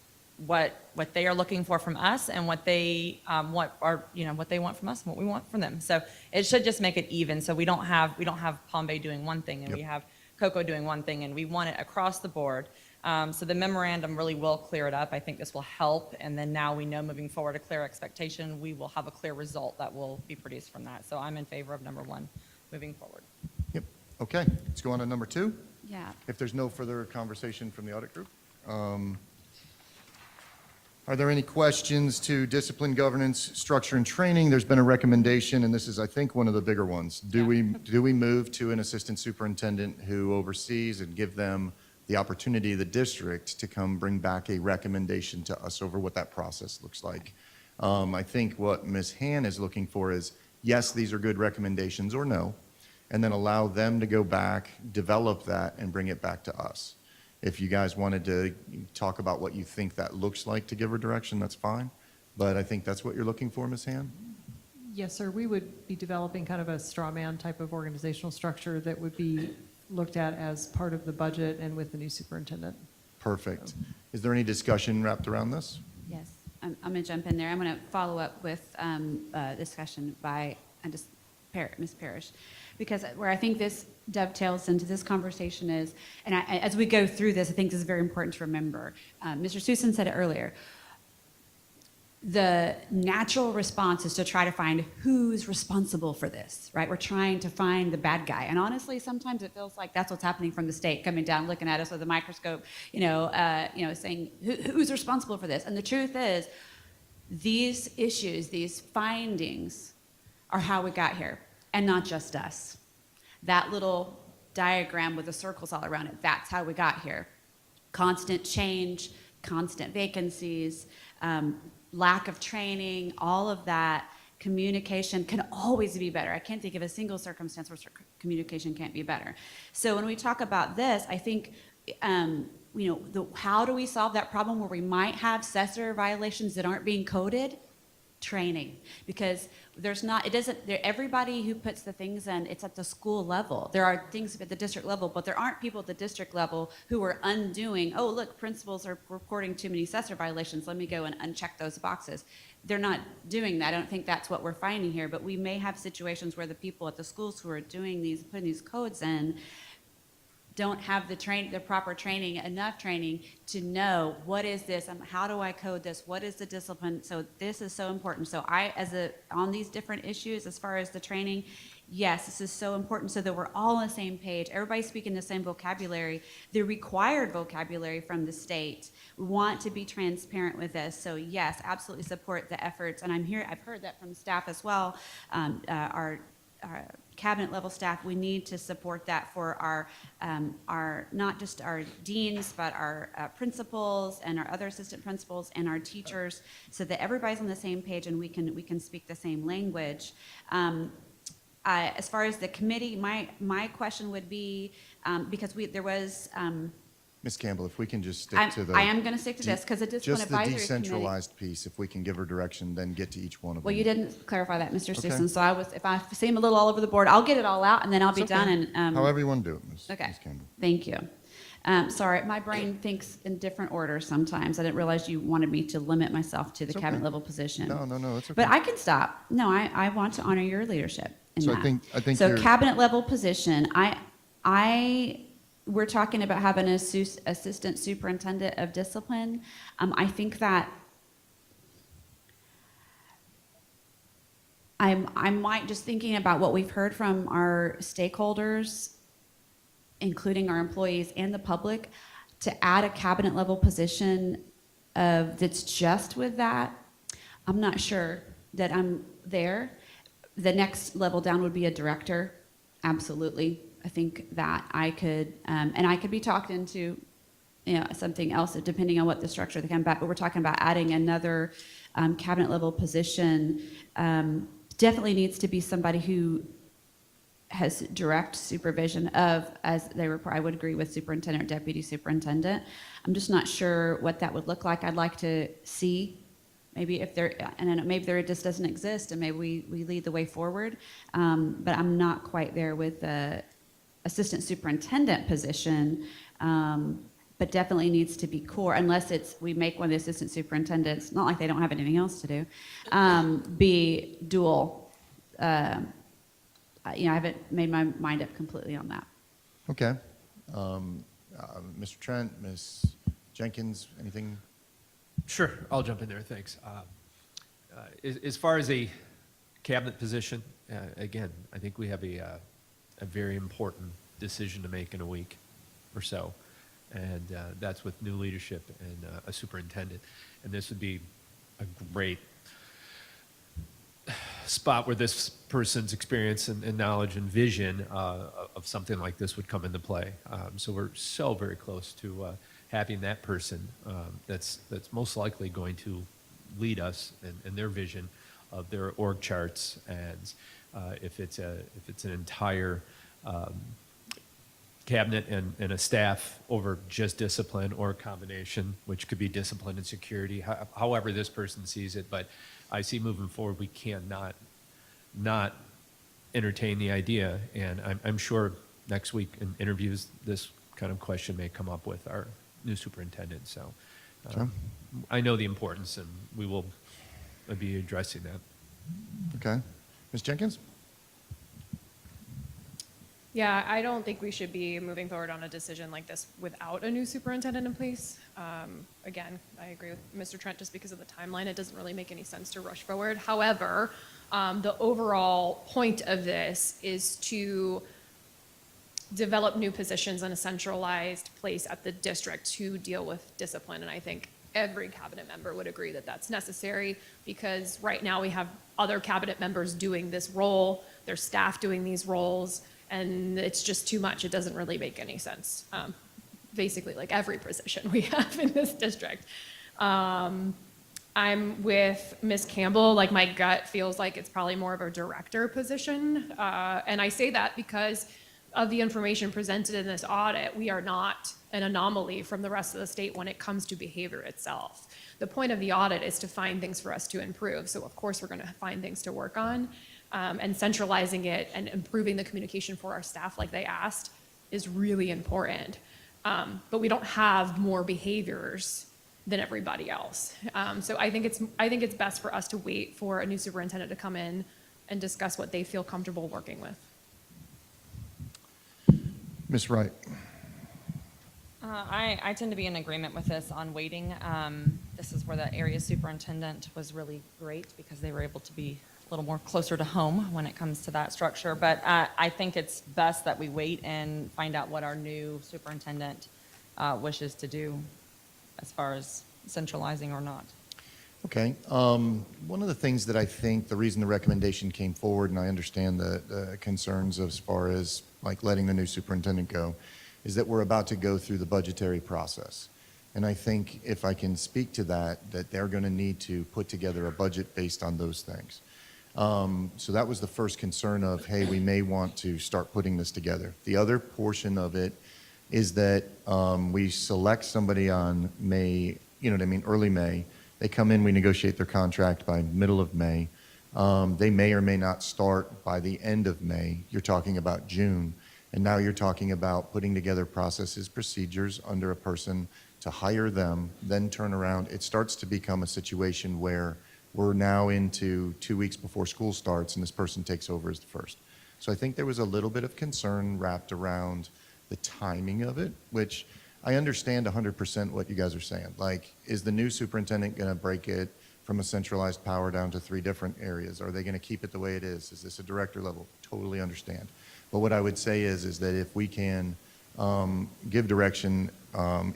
what they are looking for from us and what they what they want from us and what we want from them. So it should just make it even. So we don't have Palm Bay doing one thing and we have Cocoa doing one thing, and we want it across the board. So the memorandum really will clear it up. I think this will help, and then now we know moving forward a clear expectation. We will have a clear result that will be produced from that. So I'm in favor of number 1 moving forward. Yep. Okay, let's go on to number 2. Yeah. If there's no further conversation from the audit group. Are there any questions to discipline, governance, structure, and training? There's been a recommendation, and this is, I think, one of the bigger ones. Do we move to an assistant superintendent who oversees and give them the opportunity of the district to come bring back a recommendation to us over what that process looks like? I think what Ms. Han is looking for is, yes, these are good recommendations, or no, and then allow them to go back, develop that, and bring it back to us. If you guys wanted to talk about what you think that looks like to give her direction, that's fine. But I think that's what you're looking for, Ms. Han? Yes, sir. We would be developing kind of a straw man type of organizational structure that would be looked at as part of the budget and with the new superintendent. Perfect. Is there any discussion wrapped around this? Yes, I'm going to jump in there. I'm going to follow up with discussion by Ms. Parrish, because where I think this dovetails into this conversation is, and as we go through this, I think this is very important to remember. Mr. Susan said it earlier. The natural response is to try to find who's responsible for this, right? We're trying to find the bad guy. And honestly, sometimes it feels like that's what's happening from the state, coming down, looking at us with a microscope, saying, who's responsible for this? And the truth is, these issues, these findings are how we got here, and not just us. That little diagram with the circles all around it, that's how we got here. Constant change, constant vacancies, lack of training, all of that. Communication can always be better. I can't think of a single circumstance where communication can't be better. So when we talk about this, I think, how do we solve that problem where we might have Cessor violations that aren't being coded? Training, because everybody who puts the things in, it's at the school level. There are things at the district level, but there aren't people at the district level who are undoing, oh, look, principals are reporting too many Cessor violations. Let me go and uncheck those boxes. They're not doing that. I don't think that's what we're finding here, but we may have situations where the people at the schools who are putting these codes in don't have the proper training, enough training to know what is this, how do I code this, what is the discipline. So this is so important. So on these different issues as far as the training, yes, this is so important so that we're all on the same page, everybody's speaking the same vocabulary, the required vocabulary from the state. We want to be transparent with this. So yes, absolutely support the efforts. And I've heard that from staff as well, our cabinet level staff. We need to support that for our not just our deans, but our principals and our other assistant principals and our teachers, so that everybody's on the same page and we can speak the same language. As far as the committee, my question would be, because there was. Ms. Campbell, if we can just stick to the... I am going to stick to this because the Discipline Advisory Committee... Just the decentralized piece, if we can give her direction, then get to each one of them. Well, you didn't clarify that, Mr. Okay. Susan, so if I seem a little all over the board, I'll get it all out and then I'll be It's okay. done. And However you want to do it, Ms. Okay. Ms. Campbell. Thank you. Sorry, my brain thinks in different orders sometimes. I didn't realize you wanted me to limit myself to the It's okay. cabinet level position. No, it's okay. But I can stop. No, I want to honor your leadership in So that. I think So you're- cabinet level position, we're talking about having an assistant superintendent of discipline. I think that I might, just thinking about what we've heard from our stakeholders, including our employees and the public, to add a cabinet level position that's just with that, I'm not sure that I'm there. The next level down would be a director, absolutely. I think that I could, and I could be talked into, something else depending on what the structure they come back. But we're talking about adding another cabinet level position. Definitely needs to be somebody who has direct supervision of, as they were, I would agree with superintendent or deputy superintendent. I'm just not sure what that would look like. I'd like to see maybe if there, and then maybe there just doesn't exist, and maybe we lead the way forward. But I'm not quite there with the assistant superintendent position, but definitely needs to be core, unless we make one of the assistant superintendents, not like they don't have anything else to do, be dual. I haven't made my mind up completely on that. Okay. Mr. Trent, Ms. Jenkins, anything? Sure, I'll jump in there, thanks. As far as a cabinet position, again, I think we have a very important decision to make in a week or so, and that's with new leadership and a superintendent. And this would be a great spot where this person's experience and knowledge and vision of something like this would come into play. So we're so very close to having that person that's most likely going to lead us in their vision of their org charts, and if it's an entire cabinet and a staff over just discipline, or a combination, which could be discipline and security, however this person sees it. But I see moving forward, we cannot not entertain the idea, and I'm sure next week in interviews this kind of question may come up with our new superintendent. So Okay. I know the importance, and we will be addressing that. Okay. Ms. Jenkins? Yeah, I don't think we should be moving forward on a decision like this without a new superintendent in place. Again, I agree with Mr. Trent, just because of the timeline, it doesn't really make any sense to rush forward. However, the overall point of this is to develop new positions in a centralized place at the district to deal with discipline. And I think every cabinet member would agree that that's necessary, because right now we have other cabinet members doing this role, their staff doing these roles, and it's just too much. It doesn't really make any sense. Basically, like every position we have in this district. I'm with Ms. Campbell. Like, my gut feels like it's probably more of a director position. And I say that because of the information presented in this audit. We are not an anomaly from the rest of the state when it comes to behavior itself. The point of the audit is to find things for us to improve. So of course we're going to find things to work on. And centralizing it and improving the communication for our staff like they asked is really important. But we don't have more behaviors than everybody else. So I think it's best for us to wait for a new superintendent to come in and discuss what they feel comfortable working with. Ms. Wright? I tend to be in agreement with this on waiting. This is where the area superintendent was really great, because they were able to be a little more closer to home when it comes to that structure. But I think it's best that we wait and find out what our new superintendent wishes to do as far as centralizing or not. Okay. One of the things that I think, the reason the recommendation came forward, and I understand the concerns as far as like letting the new superintendent go, is that we're about to go through the budgetary process. And I think, if I can speak to that they're going to need to put together a budget based on those things. So that was the first concern of, hey, we may want to start putting this together. The other portion of it is that we select somebody on May, early May. They come in, we negotiate their contract by middle of May. They may or may not start by the end of May. You're talking about June. And now you're talking about putting together processes, procedures under a person to hire them, then turn around. It starts to become a situation where we're now into 2 weeks before school starts and this person takes over as the first. So I think there was a little bit of concern wrapped around the timing of it, which I understand 100% what you guys are saying. Like, is the new superintendent going to break it from a centralized power down to 3 different areas? Are they going to keep it the way it is? Is this a director level? Totally understand. But what I would say is that if we can give direction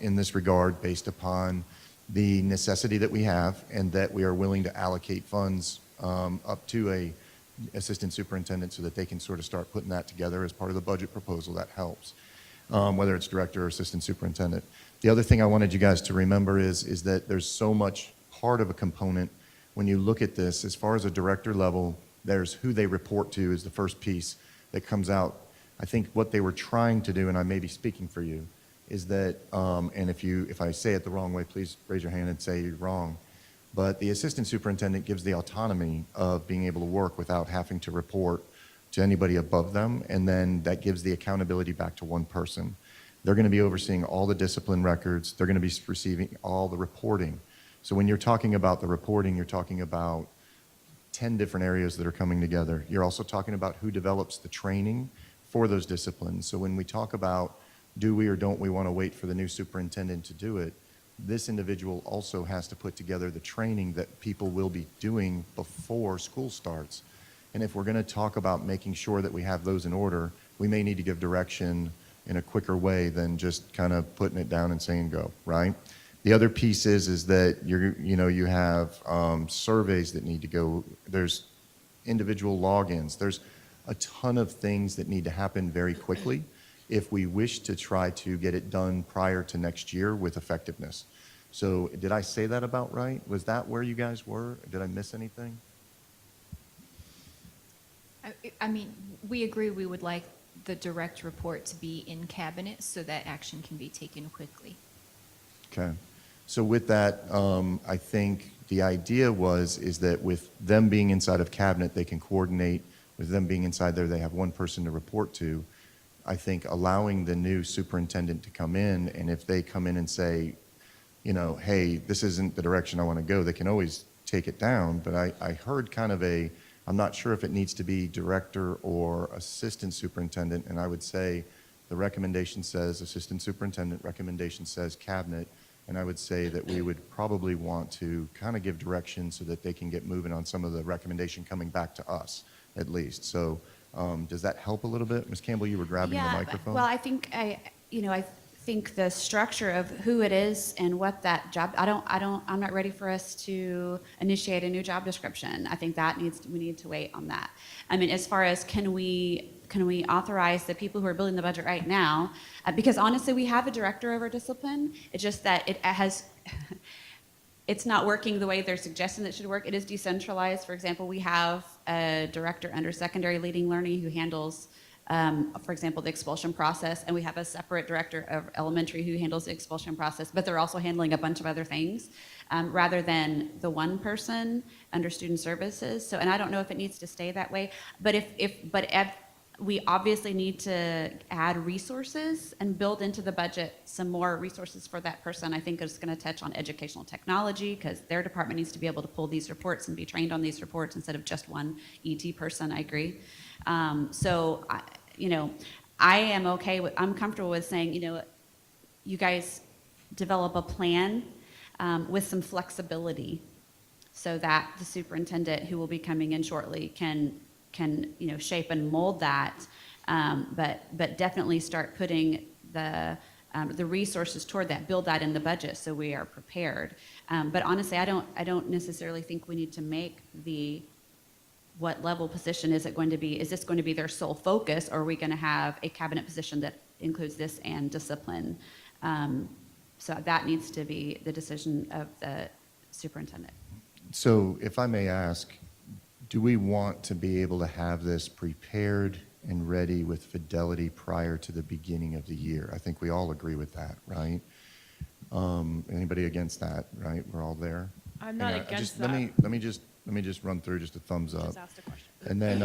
in this regard based upon the necessity that we have and that we are willing to allocate funds up to a assistant superintendent so that they can sort of start putting that together as part of the budget proposal, that helps, whether it's director or assistant superintendent. The other thing I wanted you guys to remember is that there's so much part of a component when you look at this. As far as a director level, there's who they report to is the first piece that comes out. I think what they were trying to do, and I may be speaking for you, is that, and if I say it the wrong way, please raise your hand and say you're wrong, but the assistant superintendent gives the autonomy of being able to work without having to report to anybody above them, and then that gives the accountability back to one person. They're going to be overseeing all the discipline records. They're going to be receiving all the reporting. So when you're talking about the reporting, you're talking about 10 different areas that are coming together. You're also talking about who develops the training for those disciplines. So when we talk about do we or don't we want to wait for the new superintendent to do it, this individual also has to put together the training that people will be doing before school starts. And if we're going to talk about making sure that we have those in order, we may need to give direction in a quicker way than just kind of putting it down and saying go, right? The other piece is that you have surveys that need to go. There's individual logins. There's a ton of things that need to happen very quickly if we wish to try to get it done prior to next year with effectiveness. So did I say that about right? Was that where you guys were? Did I miss anything? I mean, we agree we would like the direct report to be in cabinet so that action can be taken quickly. Okay. So with that, I think the idea is that with them being inside of cabinet, they can coordinate. With them being inside there, they have one person to report to. I think allowing the new superintendent to come in, and if they come in and say, hey, this isn't the direction I want to go, they can always take it down. But I heard kind of I'm not sure if it needs to be director or assistant superintendent, and I would say the recommendation says assistant superintendent, recommendation says cabinet, and I would say that we would probably want to kind of give direction so that they can get moving on some of the recommendation coming back to us, at least. So does that help a little bit? Ms. Campbell, you were grabbing the microphone. Well, I think I think the structure of who it is and what that job, I'm not ready for us to initiate a new job description. I think we need to wait on that. I mean, as far as can we authorize the people who are building the budget right now, because honestly, we have a director over discipline. It's just that it's not working the way they're suggesting it should work. It is decentralized. For example, we have a director under secondary leading learning who handles, for example, the expulsion process, and we have a separate director of elementary who handles the expulsion process, but they're also handling a bunch of other things rather than the one person under student services. So, and I don't know if it needs to stay that way, but we obviously need to add resources and build into the budget some more resources for that person. I think it's going to touch on educational technology because their department needs to be able to pull these reports and be trained on these reports instead of just one ET person. I agree. So, I am I'm comfortable with saying, you guys develop a plan with some flexibility so that the superintendent who will be coming in shortly can shape and mold that, but definitely start putting the resources toward that, build that in the budget so we are prepared. But honestly, I don't necessarily think we need to make what level position is it going to be? Is this going to be their sole focus, or are we going to have a cabinet position that includes this and discipline? So that needs to be the decision of the superintendent. So if I may ask, do we want to be able to have this prepared and ready with fidelity prior to the beginning of the year? I think we all agree with that, right? Anybody against that, right? We're all there? I'm not against that. Let me just run through just a thumbs up. Just asked a question. And then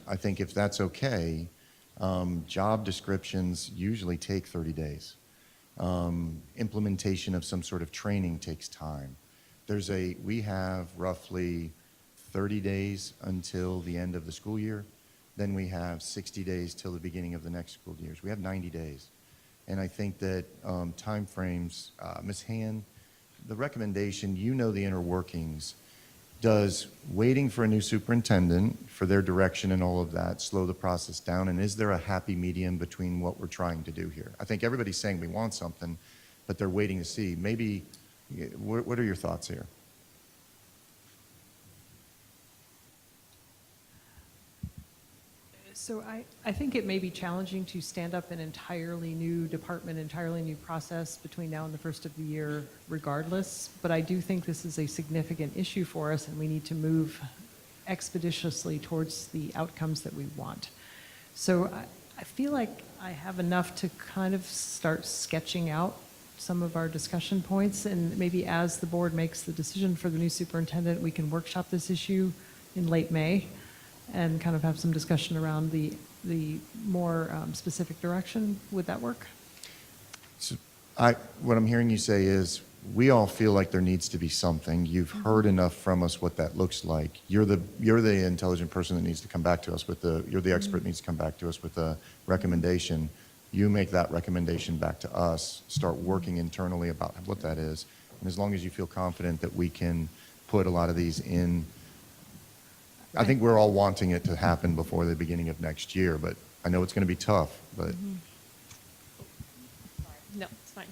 I think if that's okay, job descriptions usually take 30 days. Implementation of some sort of training takes time. We have roughly 30 days until the end of the school year. then we have 60 days till the beginning of the next school year. We have 90 days. And I think that timeframes, Ms. Han, the recommendation, you know the inner workings. Does waiting for a new superintendent, for their direction and all of that, slow the process down? And is there a happy medium between what we're trying to do here? I think everybody's saying we want something, but they're waiting to see. Maybe, what are your thoughts here? So I think it may be challenging to stand up an entirely new department, entirely new process between now and the first of the year regardless, but I do think this is a significant issue for us and we need to move expeditiously towards the outcomes that we want. So I feel like I have enough to kind of start sketching out some of our discussion points, and maybe as the board makes the decision for the new superintendent, we can workshop this issue in late May and kind of have some discussion around the more specific direction. Would that work? So what I'm hearing you say is, we all feel like there needs to be something. You've heard enough from us what that looks like. You're the intelligent person that needs to come back to us with you're the expert that needs to come back to us with a recommendation. You make that recommendation back to us, start working internally about what that is. And as long as you feel confident that we can put a lot of these in, I think we're all wanting it to happen before the beginning of next year, but I know it's going to be tough, but. No, it's fine.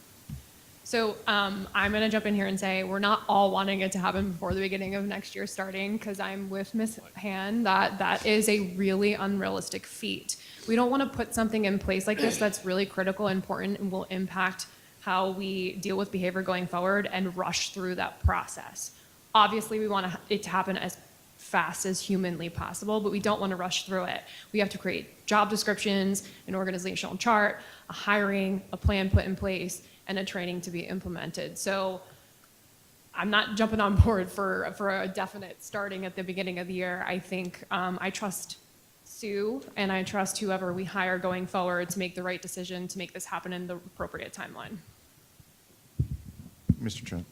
So I'm going to jump in here and say we're not all wanting it to happen before the beginning of next year starting, because I'm with Ms. Han that is a really unrealistic feat. We don't want to put something in place like this that's really critical, important, and will impact how we deal with behavior going forward and rush through that process. Obviously, we want it to happen as fast as humanly possible, but we don't want to rush through it. We have to create job descriptions, an organizational chart, a hiring, a plan put in place, and a training to be implemented. So I'm not jumping on board for a definite starting at the beginning of the year. I think I trust Sue and I trust whoever we hire going forward to make the right decision to make this happen in the appropriate timeline. Mr. Trent.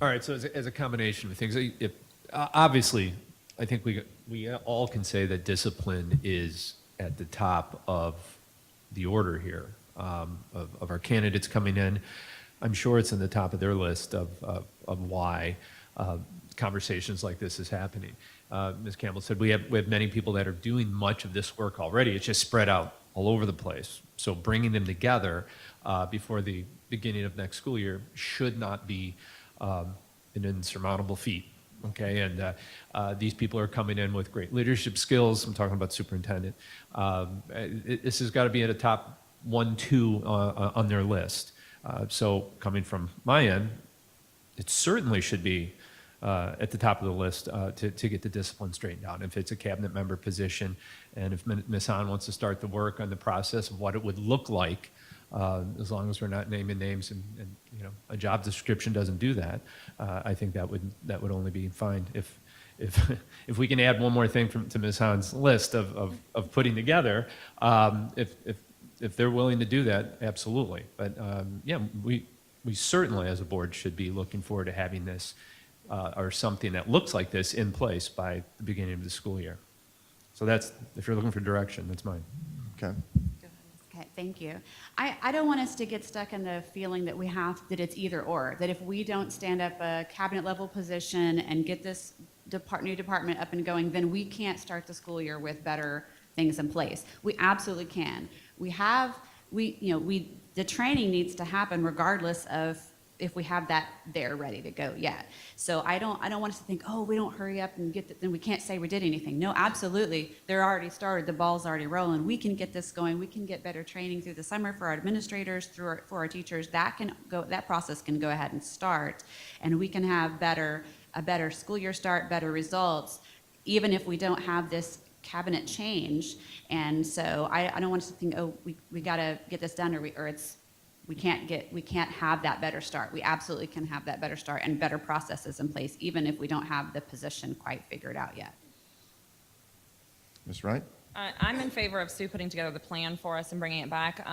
All right, so as a combination of things, obviously, I think we all can say that discipline is at the top of the order here, of our candidates coming in. I'm sure it's in the top of their list of why conversations like this is happening. Ms. Campbell said we have many people that are doing much of this work already. It's just spread out all over the place. So bringing them together before the beginning of next school year should not be an insurmountable feat. Okay, and these people are coming in with great leadership skills. I'm talking about superintendent. This has got to be at a top 1, 2 on their list. So coming from my end, it certainly should be at the top of the list to get the discipline straightened out. If it's a cabinet member position, and if Ms. Han wants to start the work on the process of what it would look like, as long as we're not naming names and you know a job description doesn't do that, I think that would only be fine. If we can add one more thing to Ms. Han's list of putting together, if they're willing to do that, absolutely. But yeah, we certainly as a board should be looking forward to having this or something that looks like this in place by the beginning of the school year. So that's, if you're looking for direction, that's mine. Okay. Okay, thank you. I don't want us to get stuck in the feeling that that it's either or, that if we don't stand up a cabinet level position and get this new department up and going, then we can't start the school year with better things in place. We absolutely can. The training needs to happen regardless of if we have that there ready to go yet. So I don't want us to think, oh, we don't hurry up and get then we can't say we did anything. No, absolutely. They're already started. The ball's already rolling. We can get this going. We can get better training through the summer for our administrators, for our teachers. That process can go ahead and start, and we can have a better school year start, better results, even if we don't have this cabinet change. And so I don't want us to think, oh, we got to get this done, we can't have that better start. We absolutely can have that better start and better processes in place, even if we don't have the position quite figured out yet. Ms. Wright? I'm in favor of Sue putting together the plan for us and bringing it back.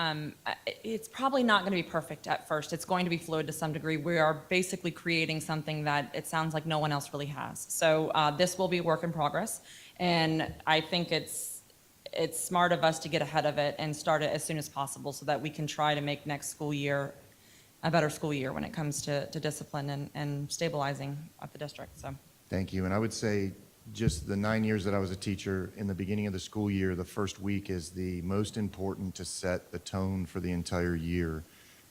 It's probably not going to be perfect at first. It's going to be fluid to some degree. We are basically creating something that it sounds like no one else really has. So this will be a work in progress. And I think it's smart of us to get ahead of it and start it as soon as possible so that we can try to make next school year a better school year when it comes to discipline and stabilizing at the district, so. Thank you. And I would say just the 9 years that I was a teacher, in the beginning of the school year, the first week is the most important to set the tone for the entire year.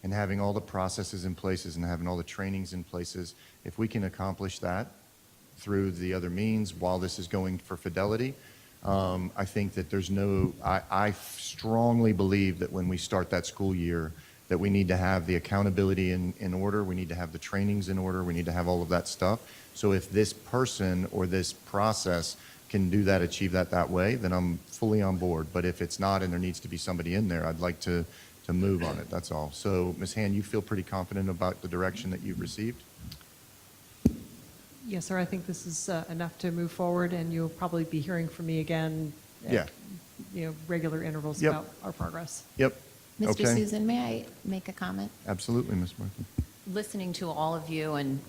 And having all the processes in places and having all the trainings in places, if we can accomplish that through the other means while this is going for fidelity, I think that there's no, I strongly believe that when we start that school year, that we need to have the accountability in order, we need to have the trainings in order, we need to have all of that stuff. So if this person or this process can do that, achieve that way, then I'm fully on board. But if it's not and there needs to be somebody in there, I'd like to move on it, that's all. So Ms. Hand, you feel pretty confident about the direction that you've received? Yes, sir, I think this is enough to move forward, and you'll probably be hearing from me again Yeah. at, regular intervals Yep. about our progress. Yep. Mr. Okay. Susan, may I make a comment? Absolutely, Ms. Martin. Listening to all of you and,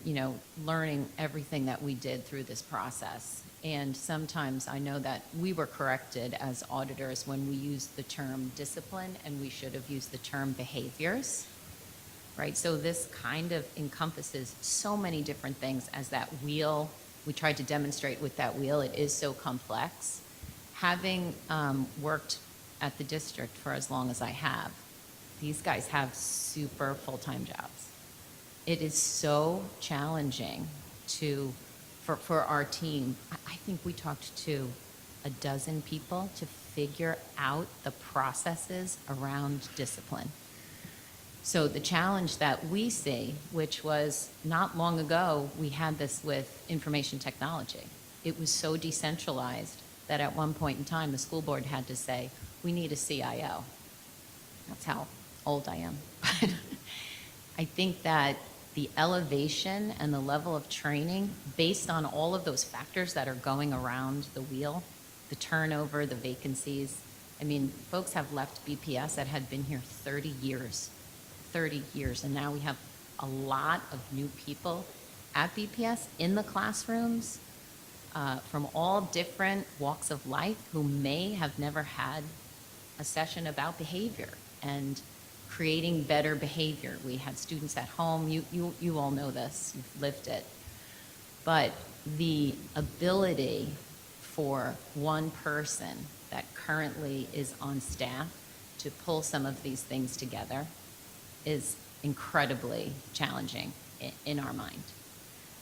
learning everything that we did through this process. And sometimes I know that we were corrected as auditors when we used the term discipline, and we should have used the term behaviors, right? So this kind of encompasses so many different things as that wheel. We tried to demonstrate with that wheel. It is so complex. Having worked at the district for as long as I have, these guys have super full-time jobs. It is so challenging for our team. I think we talked to a dozen people to figure out the processes around discipline. So the challenge that we see, which was not long ago, we had this with information technology. It was so decentralized that at one point in time, the school board had to say, we need a CIO. That's how old I am. I think that the elevation and the level of training based on all of those factors that are going around the wheel, the turnover, the vacancies. I mean, folks have left BPS that had been here 30 years, and now we have a lot of new people at BPS in the classrooms from all different walks of life who may have never had a session about behavior and creating better behavior. We had students at home, you all know this, you've lived it. But the ability for one person that currently is on staff to pull some of these things together is incredibly challenging in our mind.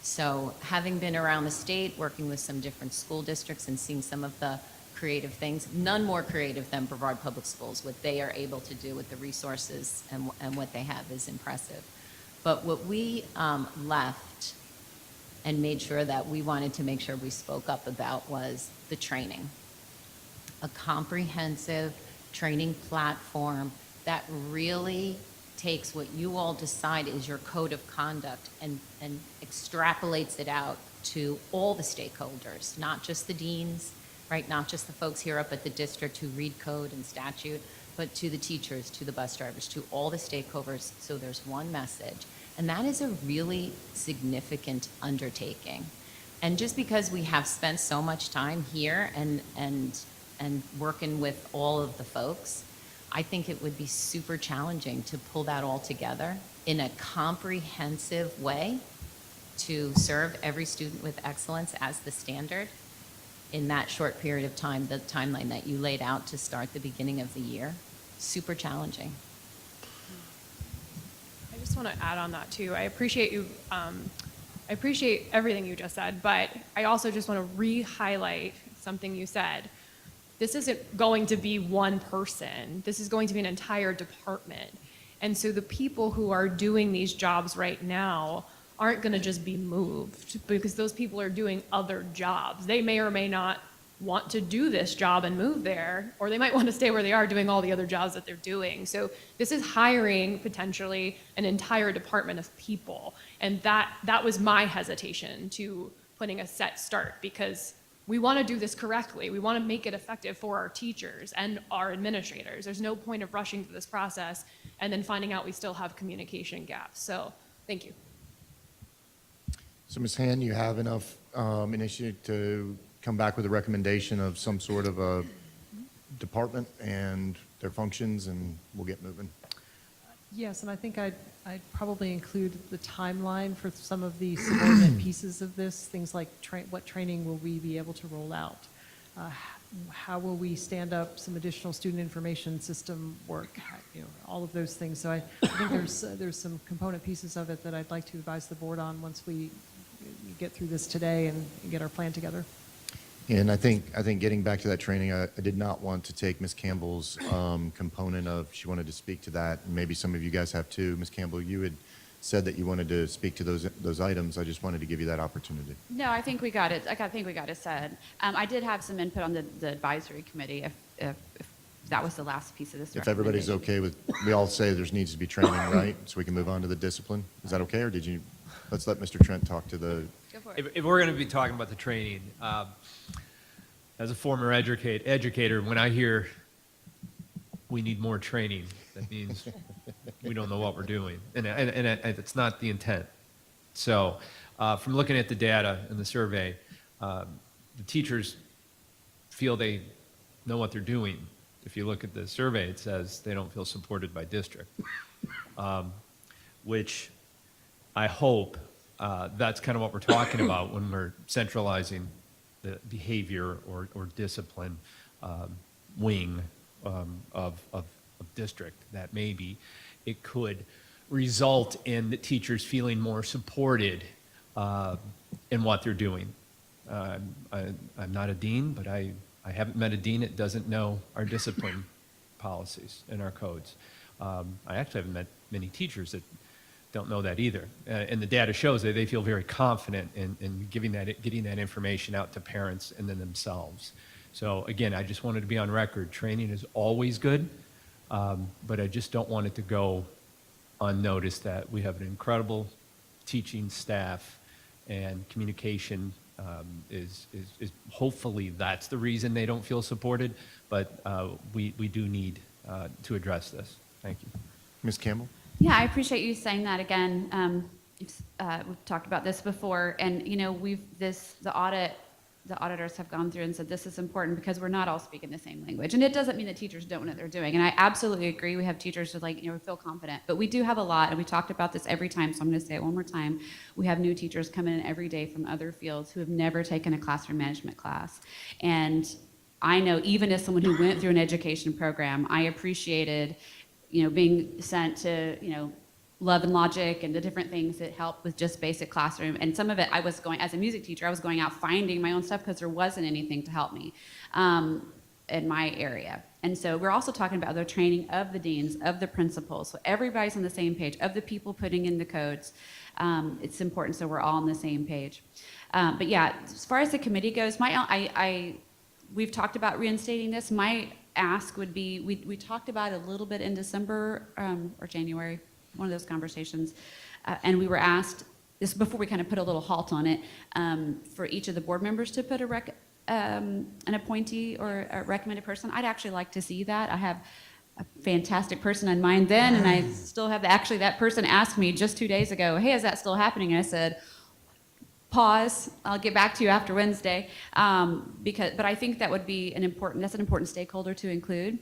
So having been around the state, working with some different school districts and seeing some of the creative things, none more creative than Brevard Public Schools. What they are able to do with the resources and what they have is impressive. But what we left and made sure that we wanted to make sure we spoke up about was the training. A comprehensive training platform that really takes what you all decide is your code of conduct and extrapolates it out to all the stakeholders, not just the deans, right? Not just the folks here up at the district who read code and statute, but to the teachers, to the bus drivers, to all the stakeholders, so there's one message. And that is a really significant undertaking. And just because we have spent so much time here and working with all of the folks, I think it would be super challenging to pull that all together in a comprehensive way to serve every student with excellence as the standard in that short period of time, the timeline that you laid out to start the beginning of the year. Super challenging. I just want to add on that too. I appreciate you. I appreciate everything you just said, but I also just want to re-highlight something you said. This isn't going to be one person. This is going to be an entire department. And so the people who are doing these jobs right now aren't going to just be moved because those people are doing other jobs. They may or may not want to do this job and move there, or they might want to stay where they are doing all the other jobs that they're doing. So this is hiring potentially an entire department of people. And that was my hesitation to putting a set start, because we want to do this correctly. We want to make it effective for our teachers and our administrators. There's no point of rushing through this process and then finding out we still have communication gaps. So thank you. So Ms. Hand, you have enough initiative to come back with a recommendation of some sort of a department and their functions, and we'll get moving. Yes, and I think I'd probably include the timeline for some of the subordinate pieces of this, things like what training will we be able to roll out? How will we stand up some additional student information system work? All of those things. So I think there's some component pieces of it that I'd like to advise the board on once we get through this today and get our plan together. And I think getting back to that training, I did not want to take Ms. Campbell's component of, she wanted to speak to that, and maybe some of you guys have too. Ms. Campbell, you had said that you wanted to speak to those items. I just wanted to give you that opportunity. No, I think we got it. I think we got it said. I did have some input on the advisory committee, if that was the last piece of this. If everybody's okay with, we all say there needs to be training, right? So we can move on to the discipline. Is that okay, or did you, let's let Mr. Trent talk to the. Go for it. If we're going to be talking about the training, as a former educator, when I hear we need more training, that means we don't know what we're doing, and it's not the intent. So from looking at the data in the survey, the teachers feel they know what they're doing. If you look at the survey, it says they don't feel supported by district, which I hope that's kind of what we're talking about when we're centralizing the behavior or discipline wing of district, that maybe it could result in the teachers feeling more supported in what they're doing. I'm not a dean, but I haven't met a dean that doesn't know our discipline policies and our codes. I actually haven't met many teachers that don't know that either. And the data shows that they feel very confident in getting that information out to parents and then themselves. So again, I just wanted to be on record. Training is always good, but I just don't want it to go unnoticed that we have an incredible teaching staff, and communication is hopefully that's the reason they don't feel supported, but we do need to address this. Thank you. Ms. Campbell? Yeah, I appreciate you saying that again. We've talked about this before, and the auditors have gone through and said this is important because we're not all speaking the same language. And it doesn't mean that teachers don't know what they're doing. And I absolutely agree. We have teachers who feel confident, but we do have a lot, and we talked about this every time, so I'm going to say it one more time. We have new teachers coming in every day from other fields who have never taken a classroom management class. And I know, even as someone who went through an education program, I appreciated being sent to, Love and Logic and the different things that help with just basic classroom. And some of it, as a music teacher, I was going out finding my own stuff because there wasn't anything to help me in my area. And so we're also talking about the training of the deans, of the principals. So everybody's on the same page, of the people putting in the codes. It's important so we're all on the same page. But yeah, as far as the committee goes, we've talked about reinstating this. My ask would be, we talked about it a little bit in December or January, one of those conversations, and we were asked, this before we kind of put a little halt on it, for each of the board members to put an appointee or a recommended person. I'd actually like to see that. I have a fantastic person in mind then, and I still have, actually that person asked me just 2 days ago, hey, is that still happening? And I said, pause, I'll get back to you after Wednesday, but I think that would be that's an important stakeholder to include.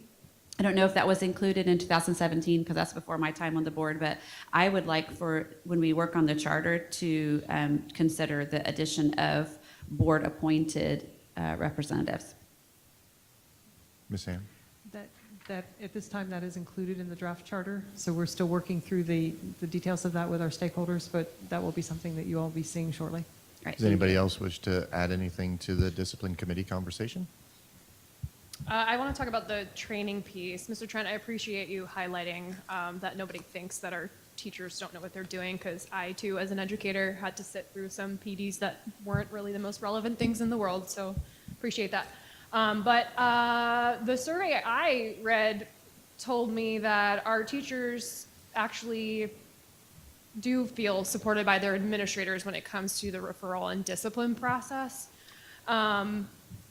I don't know if that was included in 2017 because that's before my time on the board, but I would like for, when we work on the charter, to consider the addition of board-appointed representatives. Ms. Ann? That at this time, that is included in the draft charter. So we're still working through the details of that with our stakeholders, but that will be something that you all will be seeing shortly. Right. Does anybody else wish to add anything to the discipline committee conversation? I want to talk about the training piece. Mr. Trent, I appreciate you highlighting that nobody thinks that our teachers don't know what they're doing, because I, too, as an educator, had to sit through some PDs that weren't really the most relevant things in the world, so appreciate that. But the survey I read told me that our teachers actually do feel supported by their administrators when it comes to the referral and discipline process.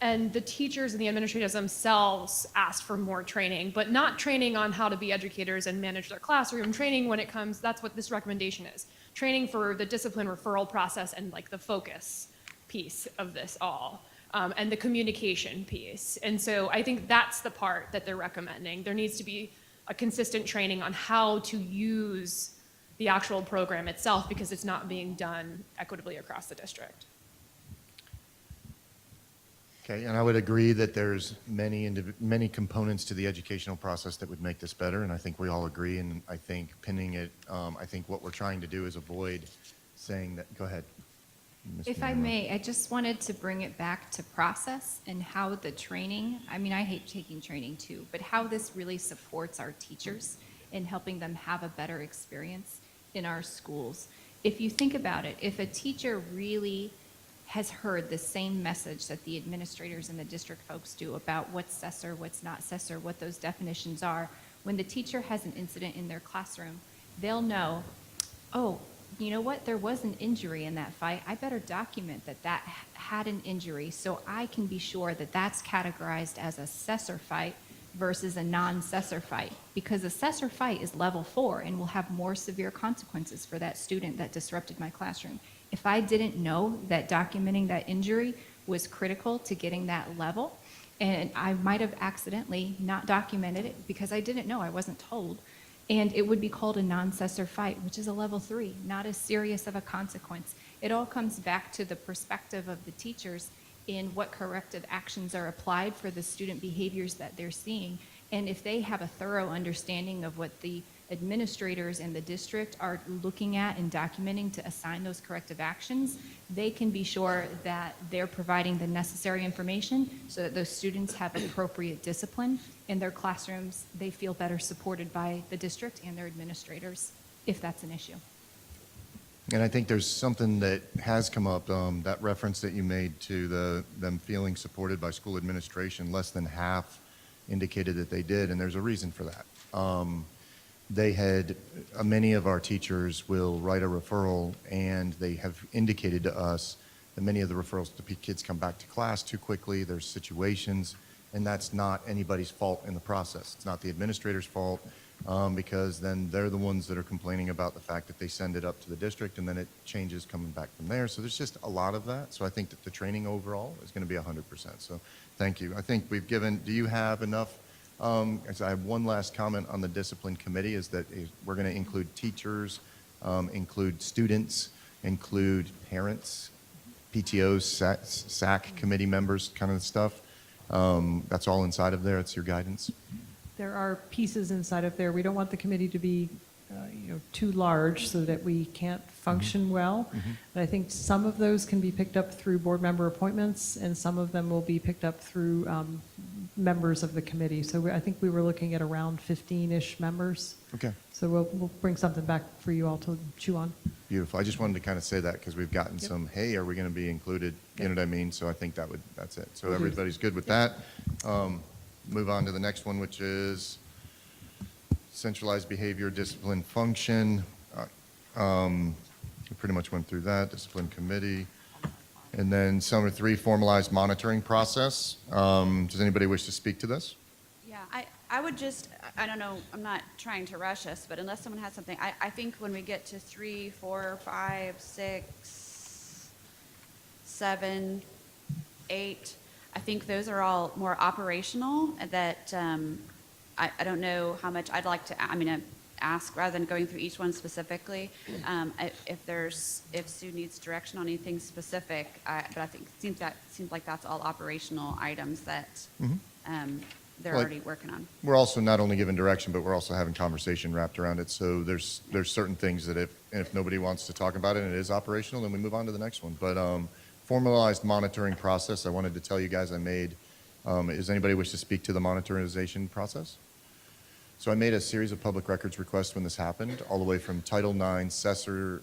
And the teachers and the administrators themselves asked for more training, but not training on how to be educators and manage their classroom. Training when it comes, that's what this recommendation is. Training for the discipline referral process and like the focus piece of this all. and the communication piece. And so I think that's the part that they're recommending. There needs to be a consistent training on how to use the actual program itself because it's not being done equitably across the district. Okay, and I would agree that there's many components to the educational process that would make this better, and I think we all agree, and I think pinning it, I think what we're trying to do is avoid saying that, go ahead. Ms. If I Manley. may, I just wanted to bring it back to process and how the training, I mean, I hate taking training too, but how this really supports our teachers in helping them have a better experience in our schools. If you think about it, if a teacher really has heard the same message that the administrators and the district folks do about what's CESR, what's not CESR, what those definitions are, when the teacher has an incident in their classroom, they'll know, oh, you know what, there was an injury in that fight. I better document that that had an injury so I can be sure that that's categorized as a CESR fight versus a non-CESR fight. Because a CESR fight is level 4 and will have more severe consequences for that student that disrupted my classroom. If I didn't know that documenting that injury was critical to getting that level, and I might have accidentally not documented it because I didn't know, I wasn't told, and it would be called a non-CESR fight, which is a level 3, not as serious of a consequence. It all comes back to the perspective of the teachers in what corrective actions are applied for the student behaviors that they're seeing. And if they have a thorough understanding of what the administrators in the district are looking at and documenting to assign those corrective actions, they can be sure that they're providing the necessary information so that those students have appropriate discipline in their classrooms. They feel better supported by the district and their administrators, if that's an issue. And I think there's something that has come up, that reference that you made to them feeling supported by school administration, less than half indicated that they did, and there's a reason for that. They had, many of our teachers will write a referral, and they have indicated to us that many of the referrals, the kids come back to class too quickly, there's situations, and that's not anybody's fault in the process. It's not the administrator's fault, because then they're the ones that are complaining about the fact that they send it up to the district, and then it changes coming back from there. So there's just a lot of that. So I think that the training overall is going to be 100%. So thank you. I think we've given, do you have enough? I have one last comment on the discipline committee is that we're going to include teachers, include students, include parents, PTOs, SAC committee members, kind of stuff. That's all inside of there. It's your guidance. There are pieces inside of there. We don't want the committee to be too large so that we can't function well. But I think some of those can be picked up through board member appointments, and some of them will be picked up through members of the committee. So I think we were looking at around 15-ish members. Okay. So we'll bring something back for you all to chew on. Beautiful. I just wanted to kind of say that because we've gotten some, hey, are we going to be included? You know what I mean? So I think that's it. So everybody's good with that. Move on to the next one, which is centralized behavior, discipline function. We pretty much went through that, discipline committee. And then number 3, formalized monitoring process. Does anybody wish to speak to this? Yeah, I would just, I don't know, I'm not trying to rush us, but unless someone has something, I think when we get to 3, 4, 5, 6, 7, 8, I think those are all more operational that I don't know how much I'd like to, ask rather than going through each one specifically. If Sue needs direction on anything specific, but I think it seems like that's all operational items that they're already working on. We're also not only giving direction, but we're also having conversation wrapped around it. So there's certain things that if nobody wants to talk about it and it is operational, then we move on to the next one. But formalized monitoring process, I wanted to tell you guys I made. Does anybody wish to speak to the monitorization process? So I made a series of public records requests when this happened, all the way from Title IX, CESR,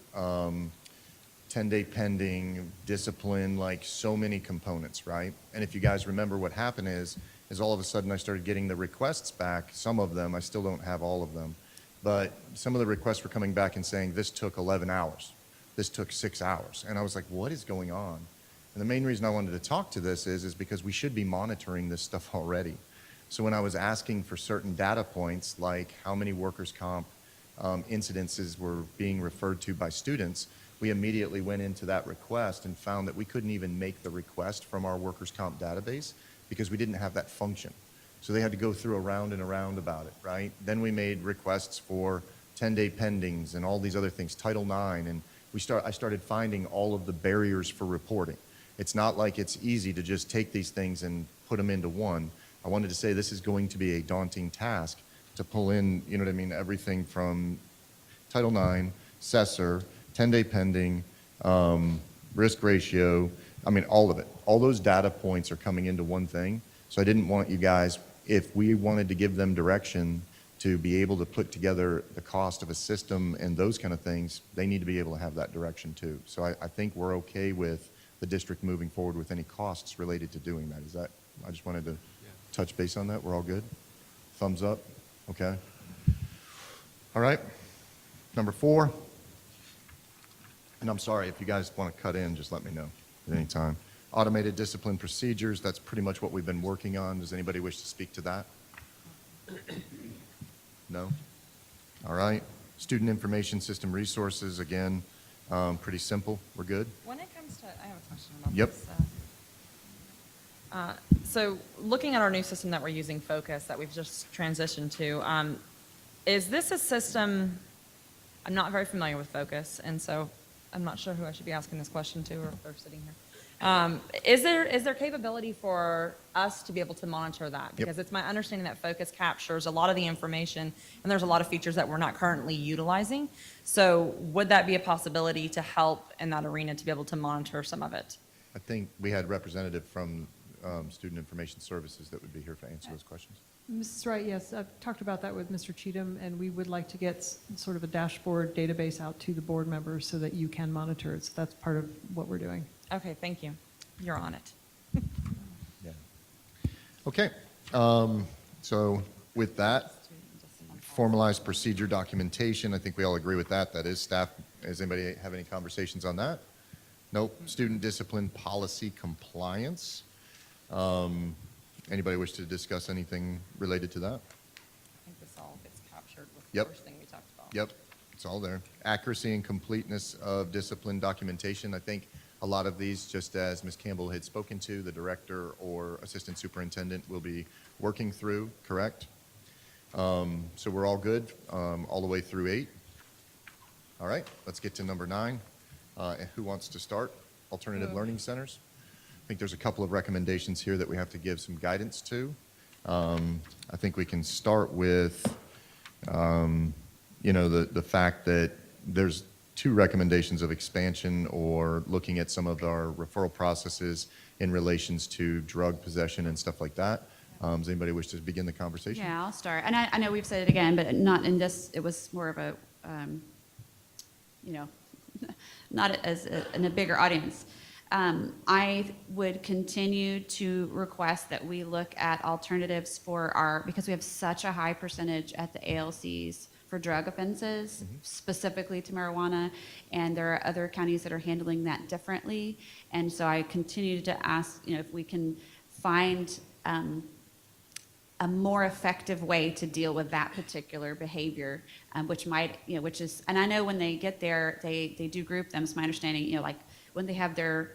10-day pending, discipline, like so many components, right? And if you guys remember what happened is all of a sudden I started getting the requests back, some of them, I still don't have all of them, but some of the requests were coming back and saying this took 11 hours, this took 6 hours. And I was like, what is going on? And the main reason I wanted to talk to this is because we should be monitoring this stuff already. So when I was asking for certain data points, like how many workers' comp incidences were being referred to by students, we immediately went into that request and found that we couldn't even make the request from our workers' comp database because we didn't have that function. So they had to go through a round and around about it, right? Then we made requests for 10-day pendings and all these other things, Title IX, and I started finding all of the barriers for reporting. It's not like it's easy to just take these things and put them into one. I wanted to say this is going to be a daunting task to pull in, you know what I mean, everything from Title IX, Cessor, 10-day pending, risk ratio, I mean, all of it. All those data points are coming into one thing. So I didn't want you guys, if we wanted to give them direction to be able to put together the cost of a system and those kind of things, they need to be able to have that direction too. So I think we're okay with the district moving forward with any costs related to doing that. Is that, I just wanted to touch base on that. We're all good? Thumbs up? Okay. All right. Number 4. And I'm sorry, if you guys want to cut in, just let me know at any time. Automated discipline procedures, that's pretty much what we've been working on. Does anybody wish to speak to that? No? All right. Student information system resources, again, pretty simple. We're good? When it comes to, I have a question about Yep. this. So looking at our new system that we're using, Focus, that we've just transitioned to, is this a system, I'm not very familiar with Focus, and so I'm not sure who I should be asking this question to or if they're sitting here. Is there capability for us to be able to monitor that? Because it's my understanding that Focus captures a lot of the information, and there's a lot of features that we're not currently utilizing. So would that be a possibility to help in that arena to be able to monitor some of it? I think we had representative from Student Information Services that would be here to answer those questions. Mrs. Wright, yes, I've talked about that with Mr. Cheatham, and we would like to get sort of a dashboard database out to the board members so that you can monitor it. So that's part of what we're doing. Okay, thank you. You're on it. Yeah. Okay. So with that, formalized procedure documentation, I think we all agree with that. That is staff. Does anybody have any conversations on that? Nope. Student discipline policy compliance. Anybody wish to discuss anything related to that? I think this all gets captured with Yep. the first thing we talked about. Yep, it's all there. Accuracy and completeness of discipline documentation. I think a lot of these, just as Ms. Campbell had spoken to, the director or assistant superintendent will be working through, correct? So we're all good, all the way through 8. All right, let's get to number 9. Who wants to start? Alternative learning centers. I think there's a couple of recommendations here that we have to give some guidance to. I think we can start with, the fact that there's 2 recommendations of expansion or looking at some of our referral processes in relations to drug possession and stuff like that. Does anybody wish to begin the conversation? Yeah, I'll start. And I know we've said it again, but not in this, it was more of a, not as in a bigger audience. I would continue to request that we look at alternatives for because we have such a high percentage at the ALCs for drug offenses, specifically to marijuana, and there are other counties that are handling that differently. And so I continue to ask, if we can find a more effective way to deal with that particular behavior, which might, which is, and I know when they get there, they do group them. It's my understanding, like when they have their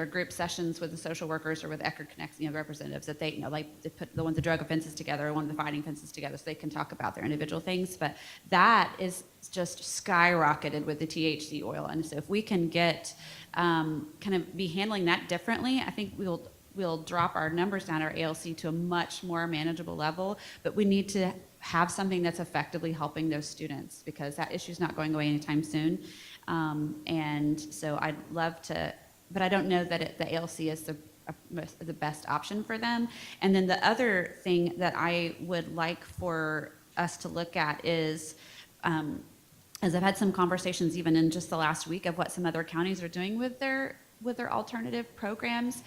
group sessions with the social workers or with ECHR Connect, representatives, that they, they put the ones the drug offenses together, one of the fighting offenses together, so they can talk about their individual things. But that is just skyrocketed with the THC oil, and so if we can get kind of be handling that differently, I think we'll drop our numbers down, our ALC, to a much more manageable level. But we need to have something that's effectively helping those students, because that issue is not going away anytime soon. And so I'd love to, but I don't know that the ALC is the best option for them. And then the other thing that I would like for us to look at is, as I've had some conversations even in just the last week of what some other counties are doing with their alternative programs.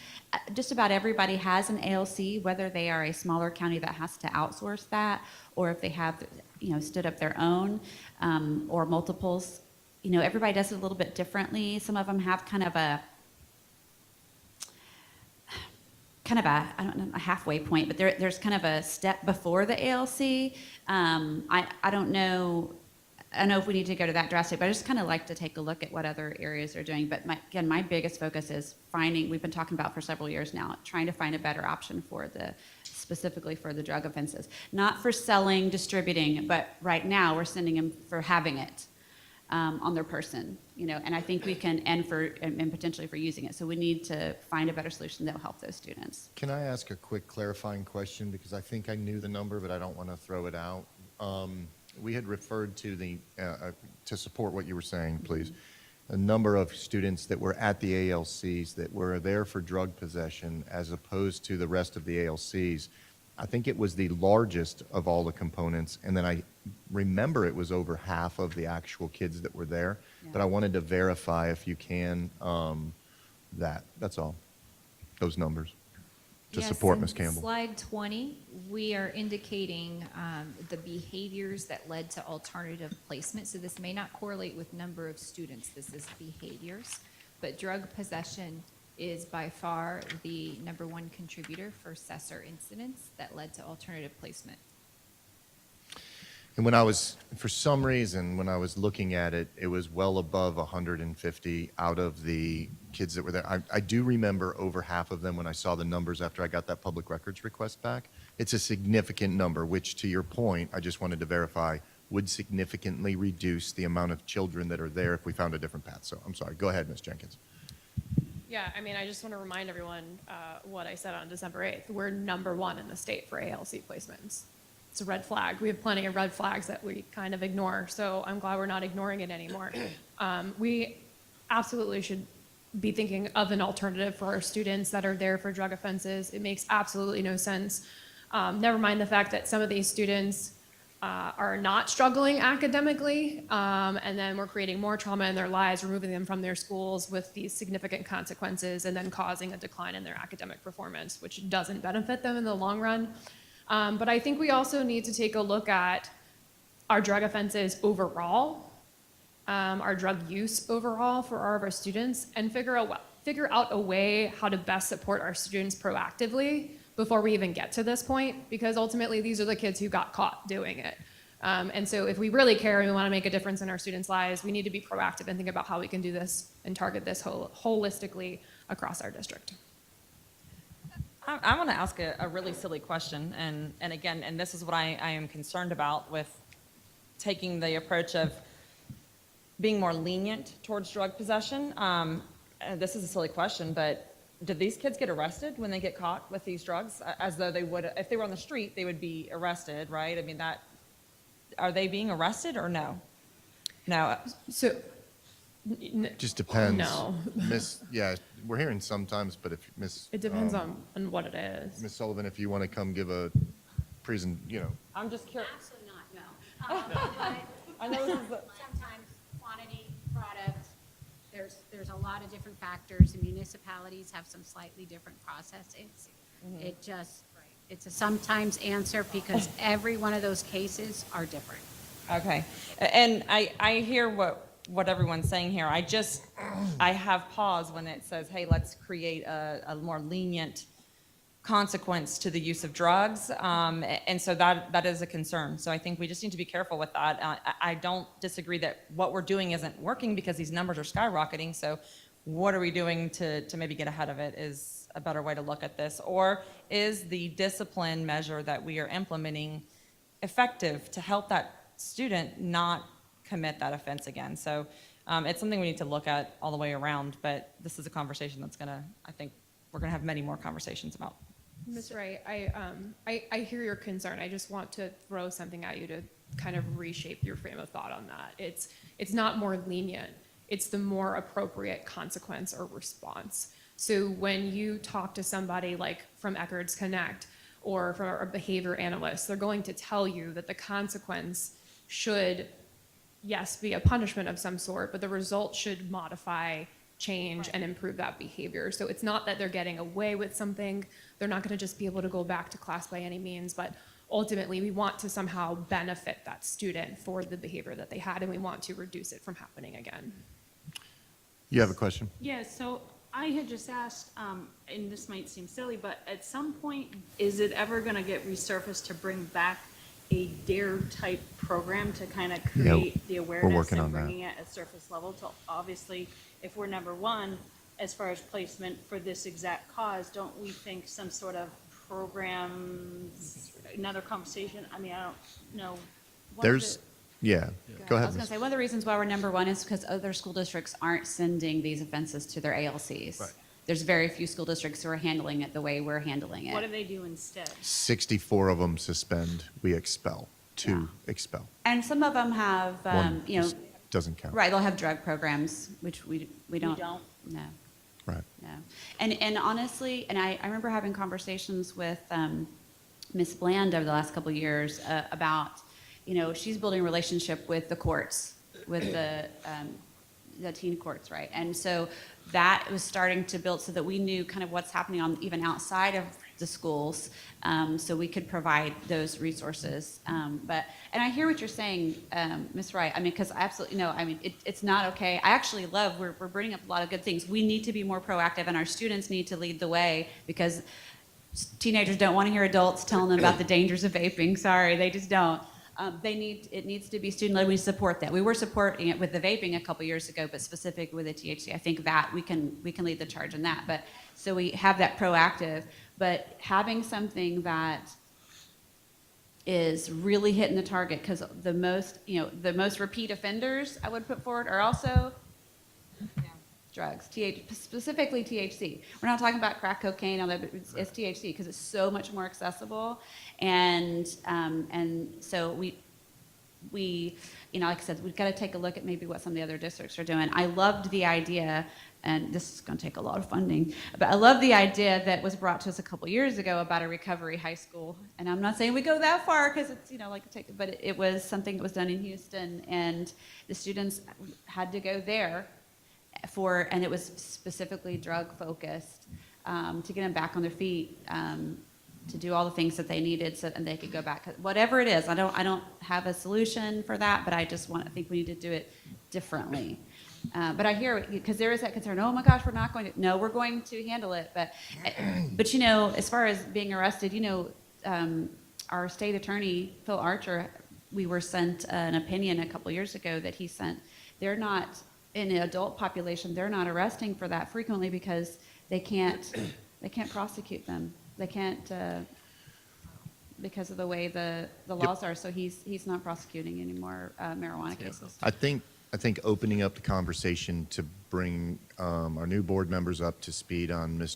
Just about everybody has an ALC, whether they are a smaller county that has to outsource that, or if they have, stood up their own, or multiples. Everybody does it a little bit differently. Some of them have kind of a I don't know, a halfway point, but there's kind of a step before the ALC. I don't know. I don't know if we need to go to that drastic, but I just kind of like to take a look at what other areas are doing. But my biggest focus is finding, we've been talking about for several years now, trying to find a better option specifically for the drug offenses. Not for selling, distributing, but right now we're sending them for having it on their person, and I think we can, and potentially for using it. So we need to find a better solution that will help those students. Can I ask a quick clarifying question? Because I think I knew the number, but I don't want to throw it out. We had referred to to support what you were saying, please, a number of students that were at the ALCs that were there for drug possession as opposed to the rest of the ALCs. I think it was the largest of all the components, and then I remember it was over half of the actual kids that were there, but I wanted to verify, if you can, that's all, those numbers, to support Ms. Campbell. Slide 20, we are indicating the behaviors that led to alternative placement. So this may not correlate with number of students. This is behaviors. But drug possession is by far the #1 contributor for assessor incidents that led to alternative placement. And for some reason, when I was looking at it, it was well above 150 out of the kids that were there. I do remember over half of them when I saw the numbers after I got that public records request back. It's a significant number, which, to your point, I just wanted to verify, would significantly reduce the amount of children that are there if we found a different path. So I'm sorry. Go ahead, Ms. Jenkins. Yeah, I mean, I just want to remind everyone what I said on December 8th. We're #1 in the state for ALC placements. It's a red flag. We have plenty of red flags that we kind of ignore, so I'm glad we're not ignoring it anymore. We absolutely should be thinking of an alternative for our students that are there for drug offenses. It makes absolutely no sense. Never mind the fact that some of these students are not struggling academically, and then we're creating more trauma in their lives, removing them from their schools with these significant consequences, and then causing a decline in their academic performance, which doesn't benefit them in the long run. But I think we also need to take a look at our drug offenses overall, our drug use overall for all of our students, and figure out a way how to best support our students proactively before we even get to this point, because ultimately these are the kids who got caught doing it. And so if we really care and we want to make a difference in our students' lives, we need to be proactive and think about how we can do this and target this holistically across our district. I want to ask a really silly question, and again, and this is what I am concerned about with taking the approach of being more lenient towards drug possession. This is a silly question, but do these kids get arrested when they get caught with these drugs? As though they would, if they were on the street, they would be arrested, right? I mean, are they being arrested or no? No. So, Just depends. No. Yeah, we're hearing sometimes, but if Miss, it depends on what it is. Ms. Sullivan, if you want to come give a I'm just curious. Absolutely not, no. I know this is the, Sometimes quantity, product, there's a lot of different factors, and municipalities have some slightly different processes. It's a sometimes answer because every one of those cases are different. okay, and I hear what everyone's saying here. I have pause when it says, hey, let's create a more lenient consequence to the use of drugs, and so that is a concern. So I think we just need to be careful with that. I don't disagree that what we're doing isn't working because these numbers are skyrocketing. So what are we doing to maybe get ahead of it is a better way to look at this. Or is the discipline measure that we are implementing effective to help that student not commit that offense again? So it's something we need to look at all the way around, but this is a conversation that's I think we're gonna have many more conversations about. Ms. Wright, I hear your concern. I just want to throw something at you to kind of reshape your frame of thought on that. It's not more lenient. It's the more appropriate consequence or response. So when you talk to somebody like from Eckerd's Connect or from a behavior analyst, they're going to tell you that the consequence should, yes, be a punishment of some sort, but the result should modify, change, and improve that behavior. So it's not that they're getting away with something. They're not going to just be able to go back to class by any means, but ultimately we want to somehow benefit that student for the behavior that they had, and we want to reduce it from happening again. You have a question? Yeah, so I had just asked, and this might seem silly, but at some point, is it ever going to get resurfaced to bring back a DARE type program to kind of Yeah, create the awareness working and on that. bringing it at surface level to, obviously, if we're number one, as far as placement for this exact cause, don't we think some sort of programs, another conversation? I mean, I don't know. There's, yeah, go I ahead. was going Ms. to say, one of the reasons why we're number one is because other school districts aren't sending these offenses to their ALCs. Right. There's very few school districts who are handling it the way we're handling it. What do they do instead? 64 of them suspend, we expel, 2 expel. And some of them have, One you know, just doesn't count. right, they'll have drug programs, which we don't. don't? No. Right. No. And honestly, and I remember having conversations with Ms. Bland over the last couple of years about, you know, she's building a relationship with the courts, with the teen courts, right? And so that was starting to build so that we knew kind of what's happening on even outside of the schools, so we could provide those resources. And I hear what you're saying, Ms. Wright. I mean, because I absolutely know. I mean, it's not okay. I actually love. We're bringing up a lot of good things. We need to be more proactive, and our students need to lead the way because teenagers don't want to hear adults telling them about the dangers of vaping. Sorry, they just don't. It needs to be student-led. We support that. We were supporting it with the vaping a couple years ago, but specifically with the THC, I think that we can lead the charge in that. But so we have that proactive, but having something that is really hitting the target, because the most repeat offenders I would put forward are also drugs, specifically THC. We're not talking about crack cocaine, although it's THC because it's so much more accessible. And so we, you know, like I said, we've got to take a look at maybe what some of the other districts are doing. I loved the idea, and this is going to take a lot of funding, but I love the idea that was brought to us a couple years ago about a recovery high school. And I'm not saying we go that far because it's, you know, like but it was something that was done in Houston, and the students had to go there and it was specifically drug focused, to get them back on their feet, to do all the things that they needed and they could go back. Whatever it is, I don't have a solution for that, but I think we need to do it differently. But I hear, because there is that concern, oh my gosh, we're not going to, no, we're going to handle it. But you know, as far as being arrested, you know, our state attorney, Phil Archer, we were sent an opinion a couple years ago that he sent. They're not, in the adult population, they're not arresting for that frequently because they can't prosecute them. They can't, because of the way the laws are. So he's not prosecuting any more marijuana cases. I think opening up the conversation to bring our new board members up to speed on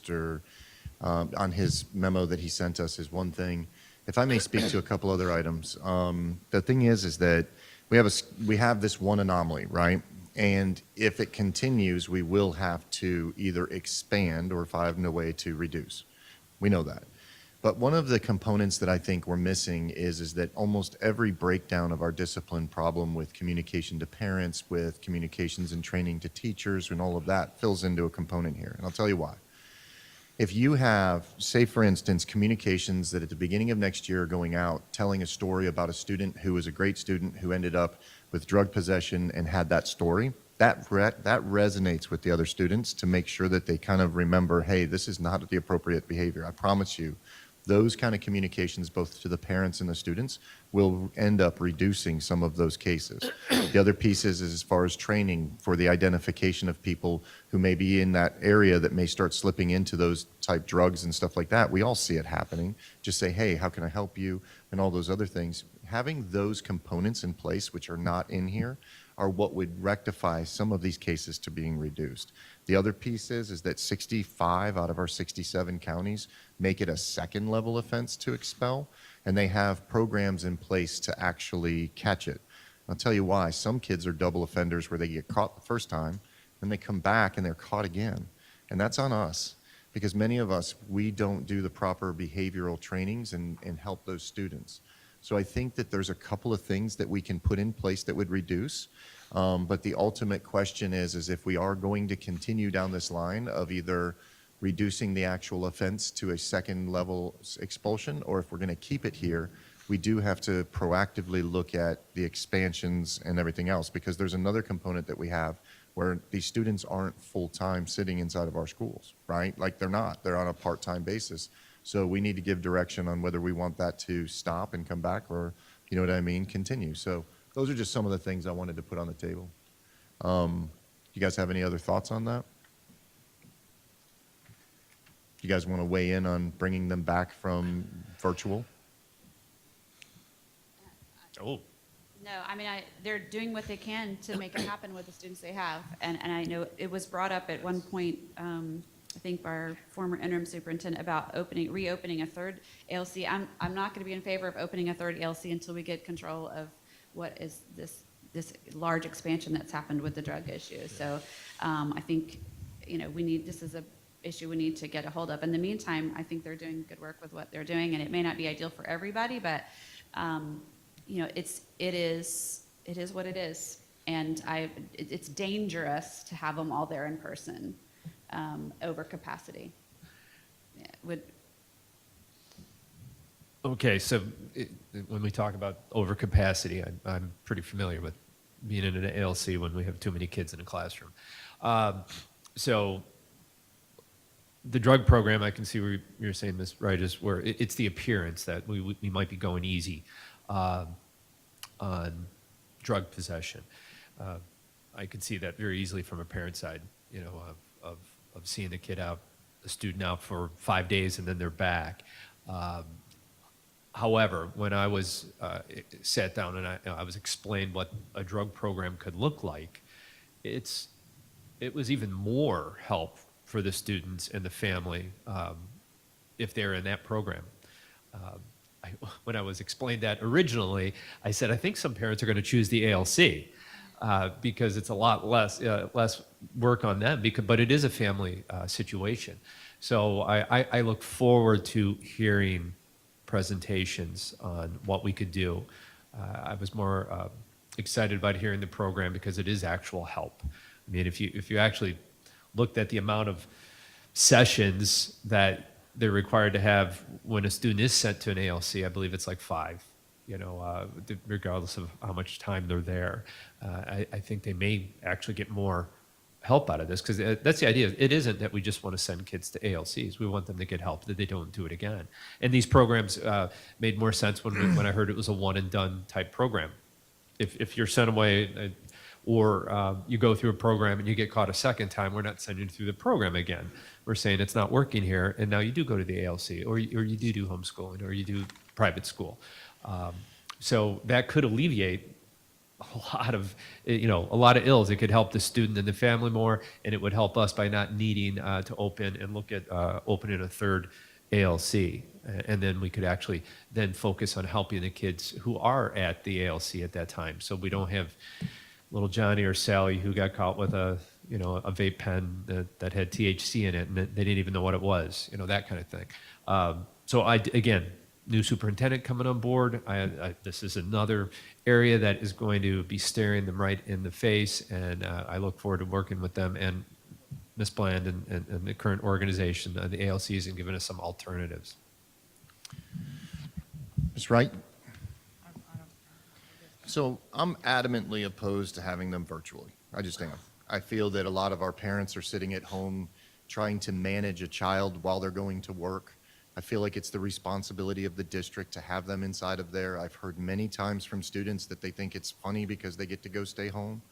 on his memo that he sent us is one thing. If I may speak to a couple other items, the thing is that we have this one anomaly, right? And if it continues, we will have to either expand or find a way to reduce. We know that. But one of the components that I think we're missing is that almost every breakdown of our discipline problem with communication to parents, with communications and training to teachers and all of that fills into a component here. And I'll tell you why. If you have, say for instance, communications that at the beginning of next year are going out telling a story about a student who was a great student who ended up with drug possession and had that story, that resonates with the other students to make sure that they kind of remember, hey, this is not the appropriate behavior. I promise you, those kind of communications, both to the parents and the students, will end up reducing some of those cases. The other piece is as far as training for the identification of people who may be in that area that may start slipping into those type drugs and stuff like that. We all see it happening. Just say, hey, how can I help you? And all those other things. Having those components in place, which are not in here, are what would rectify some of these cases to being reduced. The other piece is that 65 out of our 67 counties make it a second level offense to expel, and they have programs in place to actually catch it. I'll tell you why. Some kids are double offenders where they get caught the first time, then they come back and they're caught again. And that's on us, because many of us, we don't do the proper behavioral trainings and help those students. So I think that there's a couple of things that we can put in place that would reduce. But the ultimate question is if we are going to continue down this line of either reducing the actual offense to a second level expulsion, or if we're going to keep it here, we do have to proactively look at the expansions and everything else, because there's another component that we have where these students aren't full-time sitting inside of our schools, right? Like they're not. They're on a part-time basis. So we need to give direction on whether we want that to stop and come back or you know what I mean, continue. So those are just some of the things I wanted to put on the table. You guys have any other thoughts on that? You guys want to weigh in on bringing them back from virtual? Oh. No, I mean, they're doing what they can to make it happen with the students they have. And I know it was brought up at one point, I think by our former interim superintendent, about reopening a third ALC. I'm not going to be in favor of opening a third ALC until we get control of what is this large expansion that's happened with the drug issue. So I think, this is a issue we need to get a hold of. In the meantime, I think they're doing good work with what they're doing, and it may not be ideal for everybody, but it is what it is. And it's dangerous to have them all there in person over capacity. Okay, so when we talk about overcapacity, I'm pretty familiar with being in an ALC when we have too many kids in a classroom. So the drug program, I can see where you're saying this, right, is where it's the appearance that we might be going easy on drug possession. I could see that very easily from a parent side, of seeing a student out for 5 days and then they're back. However, when I was sat down and I was explained what a drug program could look like, it was even more help for the students and the family if they're in that program. When I was explained that originally, I said, I think some parents are going to choose the ALC because it's a lot less work on them, but it is a family situation. So I look forward to hearing presentations on what we could do. I was more excited about hearing the program because it is actual help. I mean, if you actually looked at the amount of sessions that they're required to have when a student is sent to an ALC, I believe it's like 5, regardless of how much time they're there. I think they may actually get more help out of this, because that's the idea. It isn't that we just want to send kids to ALCs. We want them to get help, that they don't do it again. And these programs made more sense when I heard it was a one and done type program. If you're sent away or you go through a program and you get caught a second time, we're not sending you through the program again. We're saying it's not working here, and now you do go to the ALC, or you do homeschooling, or you do private school. So that could alleviate a lot of ills. It could help the student and the family more, and it would help us by not needing to open and look at opening a third ALC. And then we could actually then focus on helping the kids who are at the ALC at that time. So we don't have little Johnny or Sally who got caught with a vape pen that had THC in it, and they didn't even know what it was, that kind of thing. So again, new superintendent coming on board. This is another area that is going to be staring them right in the face, and I look forward to working with them and Ms. Bland and the current organization, the ALCs, and giving us some alternatives. Ms. Wright? So I'm adamantly opposed to having them virtually. I just am. I feel that a lot of our parents are sitting at home trying to manage a child while they're going to work. I feel like it's the responsibility of the district to have them inside of there. I've heard many times from students that they think it's funny because they get to go stay home.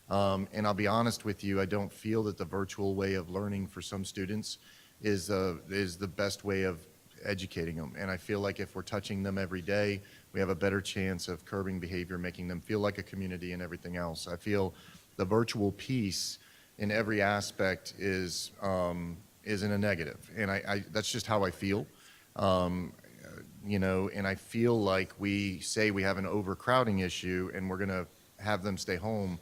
And I'll be honest with you, I don't feel that the virtual way of learning for some students is the best way of educating them. And I feel like if we're touching them every day, we have a better chance of curbing behavior, making them feel like a community and everything else. I feel the virtual piece in every aspect is in a negative. And that's just how I feel. And I feel like we say we have an overcrowding issue and we're going to have them stay home.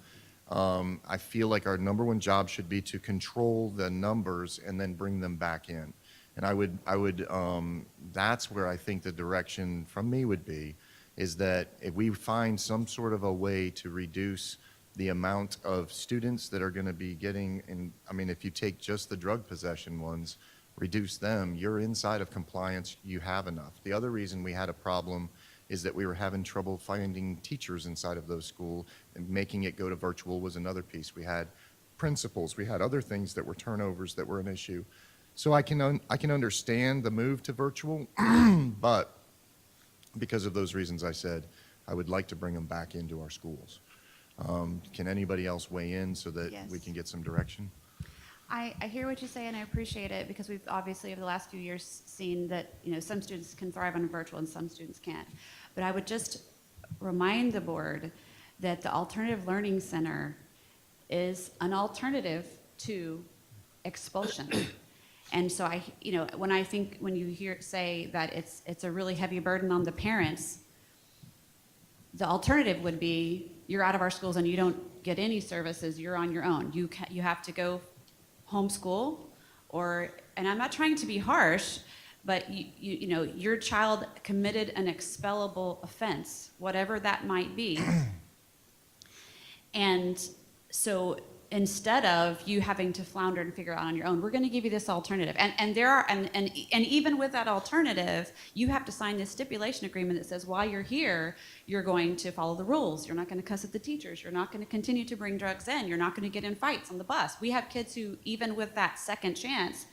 I feel like our number one job should be to control the numbers and then bring them back in. And I would that's where I think the direction from me would be, is that if we find some sort of a way to reduce the amount of students that are going to be getting, if you take just the drug possession ones, reduce them, you're inside of compliance, you have enough. The other reason we had a problem is that we were having trouble finding teachers inside of those schools, and making it go to virtual was another piece. We had principals, we had other things that were turnovers that were an issue. So I can understand the move to virtual, but because of those reasons I said, I would like to bring them back into our schools. Can anybody else weigh in so that we Yes. can get some direction? I hear what you say and I appreciate it because we've obviously over the last few years seen that, you know, some students can thrive on virtual and some students can't. But I would just remind the board that the Alternative Learning Center is an alternative to expulsion. And so you know, when you say that it's a really heavy burden on the parents, the alternative would be you're out of our schools and you don't get any services, you're on your own. You have to go homeschool, and I'm not trying to be harsh, but you know, your child committed an expellable offense, whatever that might be. And so instead of you having to flounder and figure it out on your own, we're going to give you this alternative. And even with that alternative, you have to sign this stipulation agreement that says while you're here, you're going to follow the rules. You're not going to cuss at the teachers. You're not going to continue to bring drugs in. You're not going to get in fights on the bus. We have kids who, even with that second chance,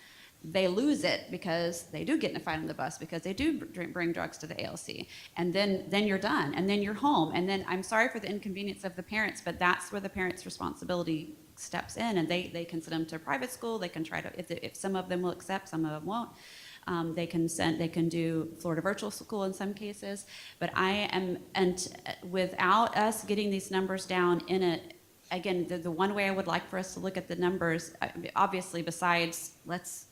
they lose it because they do get in a fight on the bus because they do bring drugs to the ALC. And then you're done. And then you're home. And then I'm sorry for the inconvenience of the parents, but that's where the parents' responsibility steps in, and they can send them to private school. They can try to, if some of them will accept, some of them won't. They can do Florida virtual school in some cases. But without us getting these numbers down again, the one way I would like for us to look at the numbers, obviously besides let's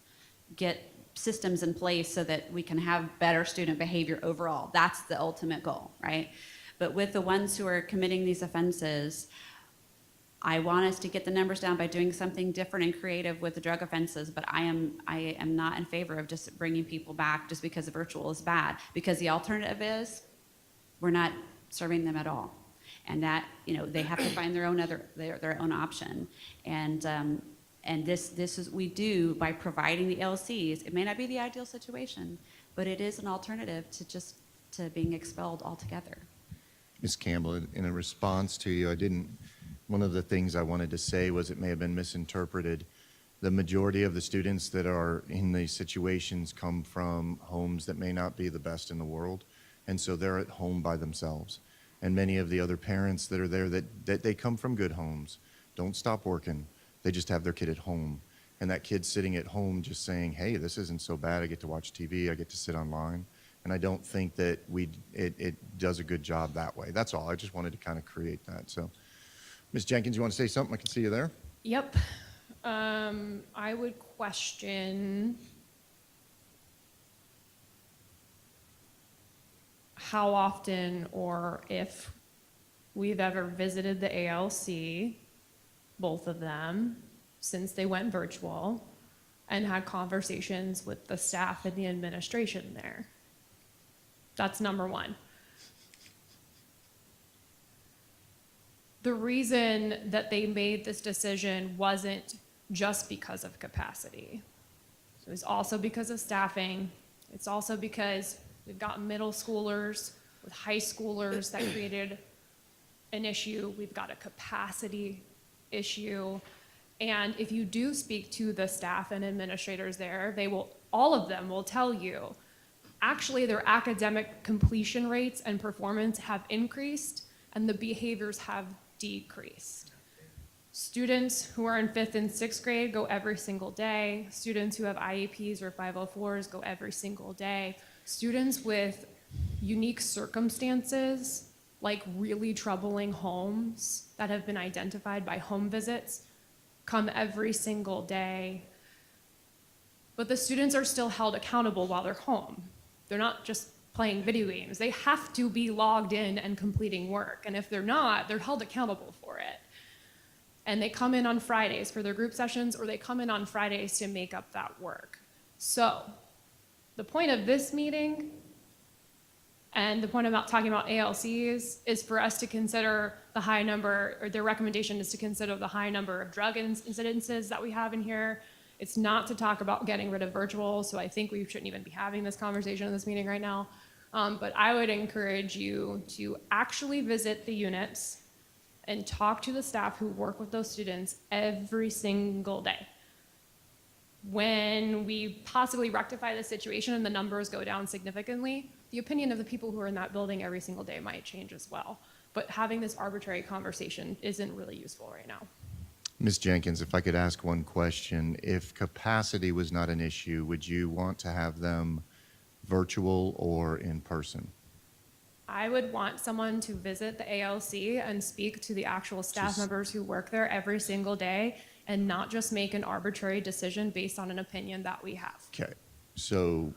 get systems in place so that we can have better student behavior overall. That's the ultimate goal, right? But with the ones who are committing these offenses, I want us to get the numbers down by doing something different and creative with the drug offenses, but I am not in favor of just bringing people back just because the virtual is bad, because the alternative is we're not serving them at all. And that, you know, they have to find their own option. And this is we do by providing the LCs. It may not be the ideal situation, but it is an alternative to being expelled altogether. Ms. Campbell, in a response to you, one of the things I wanted to say was it may have been misinterpreted. The majority of the students that are in these situations come from homes that may not be the best in the world, and so they're at home by themselves. And many of the other parents that are there, that they come from good homes, don't stop working. They just have their kid at home. And that kid sitting at home just saying, hey, this isn't so bad. I get to watch TV. I get to sit online. And I don't think that it does a good job that way. That's all. I just wanted to kind of create that. So, Ms. Jenkins, you want to say something? I can see you there. Yep. I would question how often or if we've ever visited the ALC, both of them, since they went virtual, and had conversations with the staff and the administration there. That's number one. The reason that they made this decision wasn't just because of capacity. It was also because of staffing. It's also because we've got middle schoolers with high schoolers that created an issue. We've got a capacity issue. And if you do speak to the staff and administrators there, all of them will tell you, actually their academic completion rates and performance have increased and the behaviors have decreased. Students who are in 5th and 6th grade go every single day. Students who have IEPs or 504s go every single day. Students with unique circumstances, like really troubling homes that have been identified by home visits, come every single day. But the students are still held accountable while they're home. They're not just playing video games. They have to be logged in and completing work. And if they're not, they're held accountable for it. And they come in on Fridays for their group sessions, or they come in on Fridays to make up that work. So the point of this meeting and the point about talking about ALCs is for us to consider the high number, or their recommendation is to consider the high number of drug incidences that we have in here. It's not to talk about getting rid of virtual, so I think we shouldn't even be having this conversation in this meeting right now. But I would encourage you to actually visit the units and talk to the staff who work with those students every single day. When we possibly rectify the situation and the numbers go down significantly, the opinion of the people who are in that building every single day might change as well. But having this arbitrary conversation isn't really useful right now. Ms. Jenkins, if I could ask one question. If capacity was not an issue, would you want to have them virtual or in person? I would want someone to visit the ALC and speak to the actual staff members who work there every single day and not just make an arbitrary decision based on an opinion that we have. Okay, so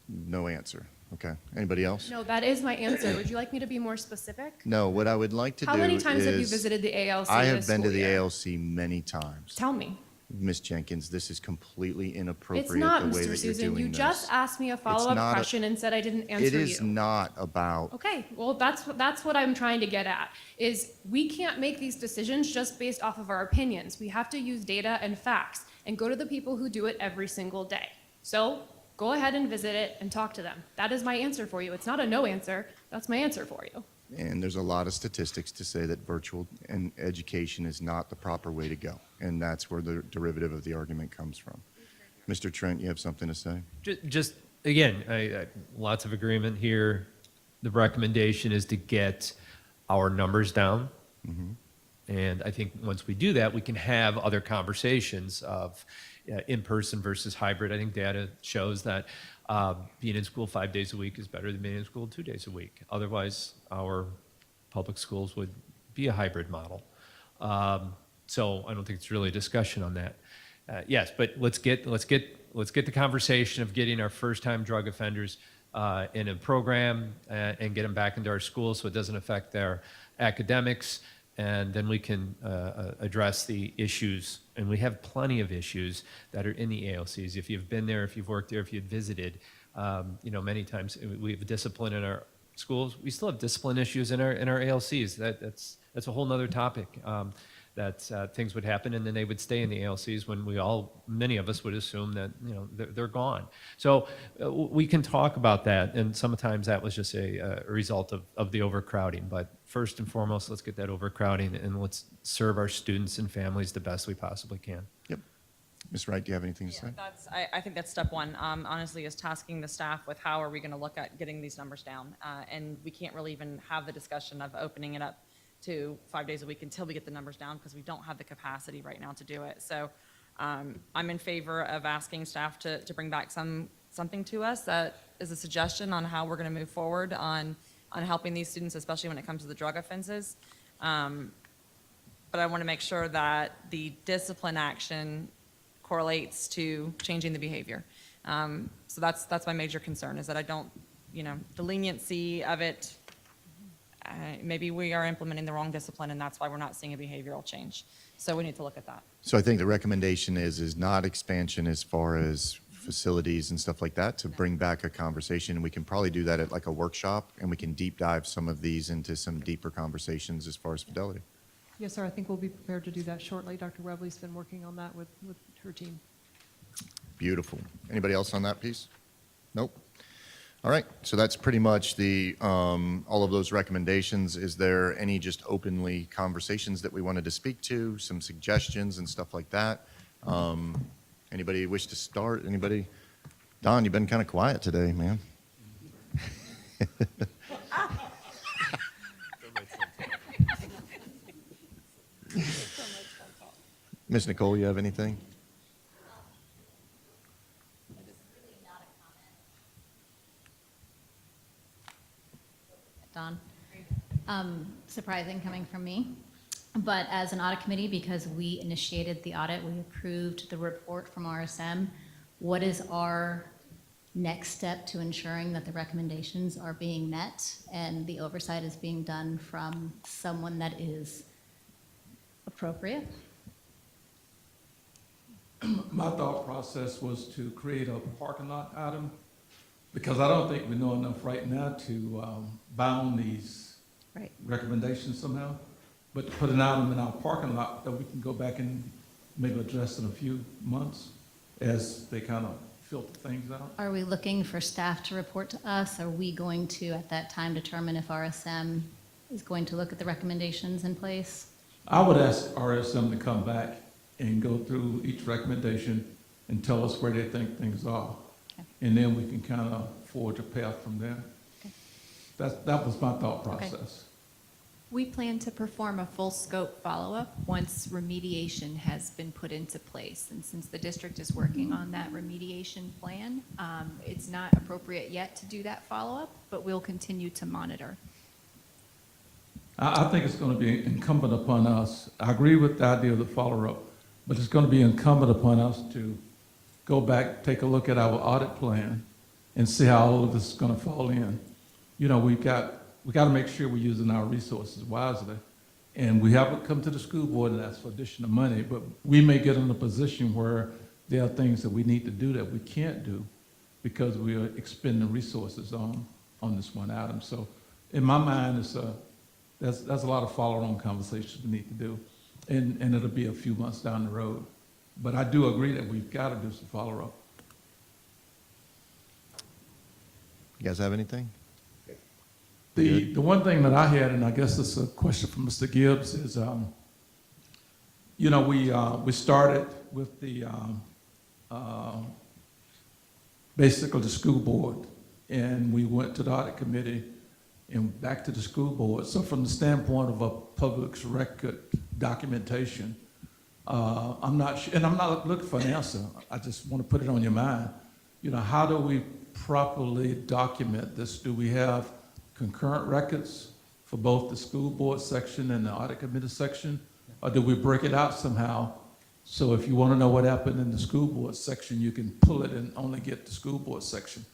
no answer. Okay, anybody else? No, that is my answer. Would you like me to be more specific? No, what I would like to do is... How many times have you visited the ALC I have this been to school the year? ALC many times. Tell me. Ms. Jenkins, this is completely inappropriate It's not, the way Mr. that you're Susan. doing You this. just asked me a follow-up not a- question and said I didn't answer you. It is not about... Okay, well, that's what I'm trying to get at, is we can't make these decisions just based off of our opinions. We have to use data and facts and go to the people who do it every single day. So go ahead and visit it and talk to them. That is my answer for you. It's not a no answer. That's my answer for you. And there's a lot of statistics to say that virtual and education is not the proper way to go. And that's where the derivative of the argument comes from. Mr. Trent, you have something to say? Just again, lots of agreement here. The recommendation is to get our numbers down. And I think once we do that, we can have other conversations of in-person versus hybrid. I think data shows that being in school 5 days a week is better than being in school 2 days a week. Otherwise, our public schools would be a hybrid model. So I don't think it's really a discussion on that. Yes, but let's get the conversation of getting our first-time drug offenders in a program and get them back into our schools so it doesn't affect their academics, and then we can address the issues. And we have plenty of issues that are in the ALCs. If you've been there, if you've worked there, if you've visited, many times we have discipline in our schools. We still have discipline issues in our ALCs. That's a whole nother topic. That things would happen and then they would stay in the ALCs when many of us would assume that they're gone. So we can talk about that, and sometimes that was just a result of the overcrowding. But first and foremost, let's get that overcrowding and let's serve our students and families the best we possibly can. Yep. Ms. Wright, do you have anything to say? I think that's step one, honestly, is tasking the staff with how are we going to look at getting these numbers down. And we can't really even have the discussion of opening it up to 5 days a week until we get the numbers down because we don't have the capacity right now to do it. So I'm in favor of asking staff to bring back something to us that is a suggestion on how we're going to move forward on helping these students, especially when it comes to the drug offenses. But I want to make sure that the discipline action correlates to changing the behavior. So that's my major concern, is that I don't, the leniency of it, maybe we are implementing the wrong discipline and that's why we're not seeing a behavioral change. So we need to look at that. So I think the recommendation is not expansion as far as facilities and stuff like that, to bring back a conversation. And we can probably do that at like a workshop, and we can deep dive some of these into some deeper conversations as far as fidelity. Yes, sir, I think we'll be prepared to do that shortly. Dr. Webley's been working on that with her team. Beautiful. Anybody else on that piece? Nope. All right, so that's pretty much all of those recommendations. Is there any just openly conversations that we wanted to speak to, some suggestions and stuff like that? Anybody wish to start? Anybody? Don, you've been kind of quiet today, man. Miss Nicole, you have anything? Don. Surprising coming from me. But as an audit committee, because we initiated the audit, we approved the report from RSM, what is our next step to ensuring that the recommendations are being met and the oversight is being done from someone that is appropriate? My thought process was to create a parking lot item, because I don't think we know enough right now to bound these Right. recommendations somehow. But to put an item in our parking lot that we can go back and maybe address in a few months as they kind of filter things out. Are we looking for staff to report to us? Are we going to, at that time, determine if RSM is going to look at the recommendations in place? I would ask RSM to come back and go through each recommendation and tell us where they think things are. and then we can kind of forge a path from there. That was my thought process. We plan to perform a full scope follow-up once remediation has been put into place. And since the district is working on that remediation plan, it's not appropriate yet to do that follow-up, but we'll continue to monitor. I think it's going to be incumbent upon us. I agree with the idea of the follow-up, but it's going to be incumbent upon us to go back, take a look at our audit plan, and see how all of this is going to fall in. You know, we got to make sure we're using our resources wisely. And we haven't come to the school board and asked for additional money, but we may get in a position where there are things that we need to do that we can't do because we are expending resources on this one item. So in my mind, there's a lot of follow-on conversations we need to do, and it'll be a few months down the road. But I do agree that we've got to do some follow-up. You guys have anything? The one thing that I had, and I guess it's a question from Mr. Gibbs, is, you know, we started with the basically the school board, and we went to the audit committee and back to the school board. So from the standpoint of a public's record documentation, I'm not sure, and I'm not looking for an answer. I just want to put it on your mind. You know, how do we properly document this? Do we have concurrent records for both the school board section and the audit committee section? Or do we break it out somehow? So if you want to know what happened in the school board section, you can pull it and only get the school board section.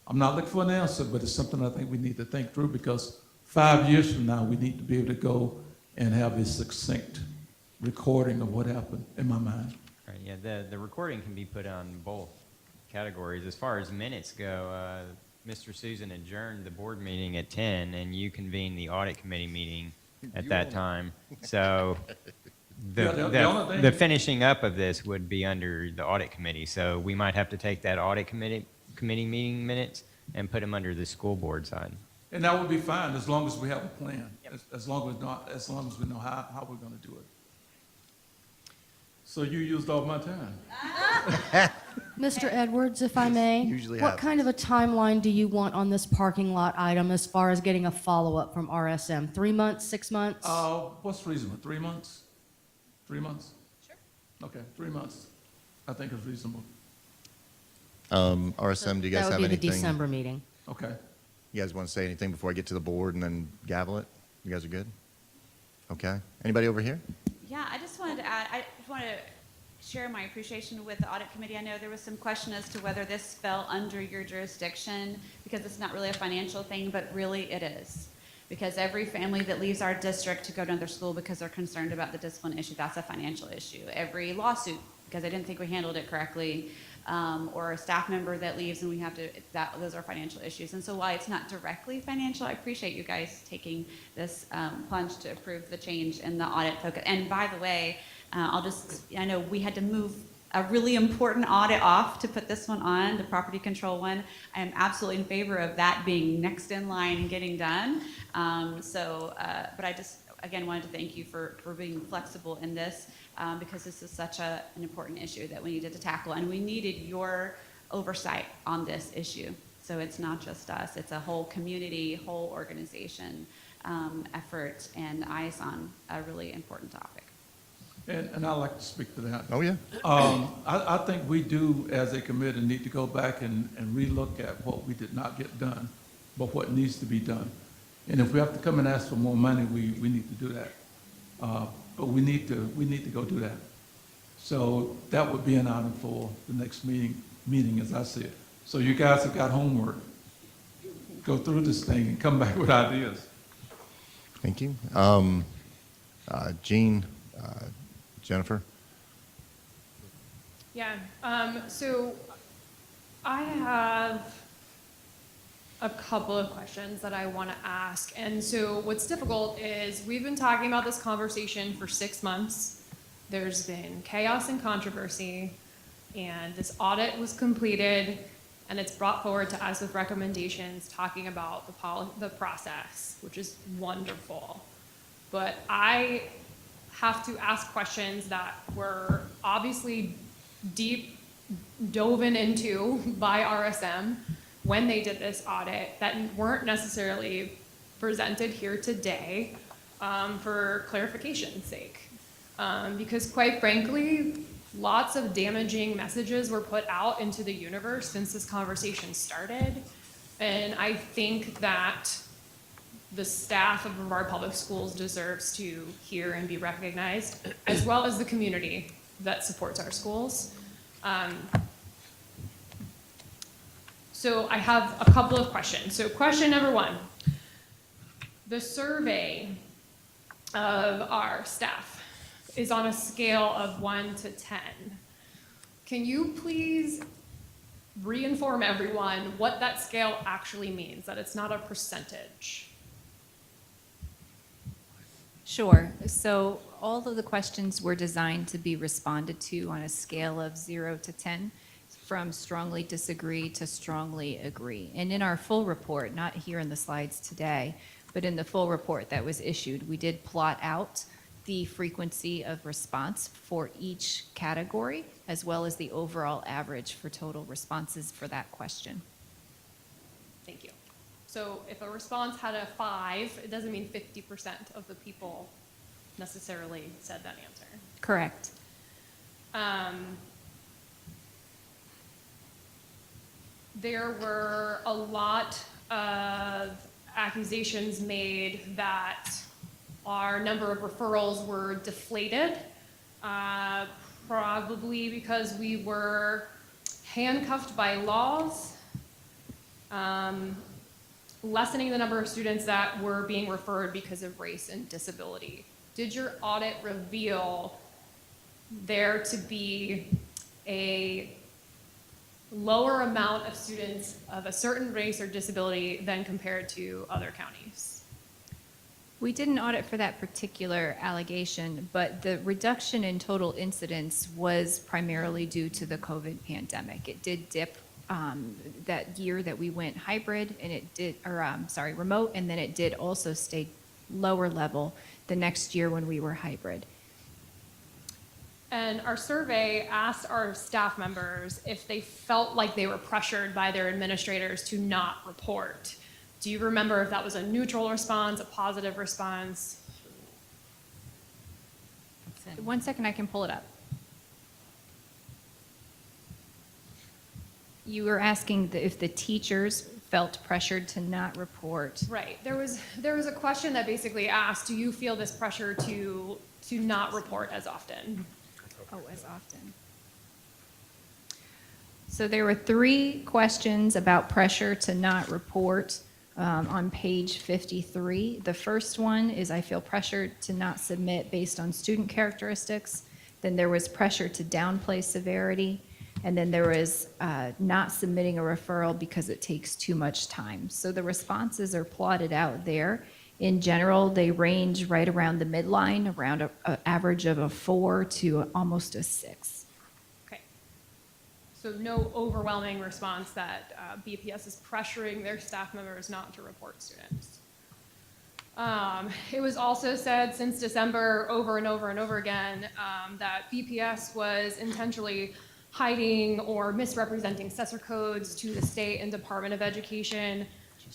I'm not looking for an answer, but it's something I think we need to think through, because 5 years from now, we need to be able to go and have a succinct recording of what happened, in my mind. Right, yeah, the recording can be put on both categories. As far as minutes go, Mr. Susan adjourned the board meeting at 10, and you convened the audit committee meeting at that time. So the finishing up of this would be under the audit committee. So we might have to take that audit committee meeting minutes and put them under the school board side. And that would be fine, as long as we have a plan, as long as we know how we're going to do it. So you used all my time. Mr. Edwards, if I may, Usually what kind of a timeline do you want on this parking lot item as far as getting a follow-up from RSM? 3 months, 6 months? What's reasonable? 3 months? 3 months? Sure. Okay, 3 months, I think is reasonable. RSM, do you guys have anything? That would be the December meeting. Okay. You guys want to say anything before I get to the board and then gavel it? You guys are good? Okay. Anybody over here? Yeah, I just wanted to add, I just want to share my appreciation with the audit committee. I know there was some question as to whether this fell under your jurisdiction, because it's not really a financial thing, but really it is. Because every family that leaves our district to go to another school because they're concerned about the discipline issue, that's a financial issue. Every lawsuit, because they didn't think we handled it correctly, or a staff member that leaves and we have to, those are financial issues. And so while it's not directly financial, I appreciate you guys taking this plunge to approve the change in the audit focus. And by the way, I know we had to move a really important audit off to put this one on, the property control one. I am absolutely in favor of that being next in line and getting done. But I just, again, wanted to thank you for being flexible in this, because this is such an important issue that we needed to tackle, and we needed your oversight on this issue. So it's not just us, it's a whole community, whole organization effort and eyes on a really important topic. And I'd like to speak to that. Oh, yeah. I think we do, as a committee, need to go back and relook at what we did not get done, but what needs to be done. And if we have to come and ask for more money, we need to do that. But we need to go do that. So that would be an item for the next meeting, as I see it. So you guys have got homework. Go through this thing and come back with ideas. Thank you. Jean, Jennifer? Yeah, so I have a couple of questions that I want to ask. And so what's difficult is we've been talking about this conversation for 6 months. There's been chaos and controversy, and this audit was completed, and it's brought forward to us with recommendations talking about the process, which is wonderful. But I have to ask questions that were obviously deep dove into by RSM when they did this audit that weren't necessarily presented here today for clarification's sake. Because quite frankly, lots of damaging messages were put out into the universe since this conversation started. And I think that the staff of our public schools deserves to hear and be recognized, as well as the community that supports our schools. So I have a couple of questions. So question number one, the survey of our staff is on a scale of 1 to 10. Can you please re-inform everyone what that scale actually means, that it's not a percentage? Sure. So all of the questions were designed to be responded to on a scale of 0 to 10, from strongly disagree to strongly agree. And in our full report, not here in the slides today, but in the full report that was issued, we did plot out the frequency of response for each category, as well as the overall average for total responses for that question. Thank you. So if a response had a 5, it doesn't mean 50% of the people necessarily said that answer. Correct. There were a lot of accusations made that our number of referrals were deflated, probably because we were handcuffed by laws, lessening the number of students that were being referred because of race and disability. Did your audit reveal there to be a lower amount of students of a certain race or disability than compared to other counties? We didn't audit for that particular allegation, but the reduction in total incidence was primarily due to the COVID pandemic. It did dip that year that we went hybrid, and it did, remote, and then it did also stay lower level the next year when we were hybrid. And our survey asked our staff members if they felt like they were pressured by their administrators to not report. Do you remember if that was a neutral response, a positive response? 1 second, I can pull it up. You were asking if the teachers felt pressured to not report. Right. There was a question that basically asked, do you feel this pressure to not report as often? Oh, as often. So there were 3 questions about pressure to not report on page 53. The first one is, I feel pressured to not submit based on student characteristics. Then there was pressure to downplay severity. And then there was not submitting a referral because it takes too much time. So the responses are plotted out there. In general, they range right around the midline, around an average of a 4 to almost a 6. Okay. So no overwhelming response that BPS is pressuring their staff members not to report students. It was also said since December over and over and over again that BPS was intentionally hiding or misrepresenting assessor codes to the state and Department of Education.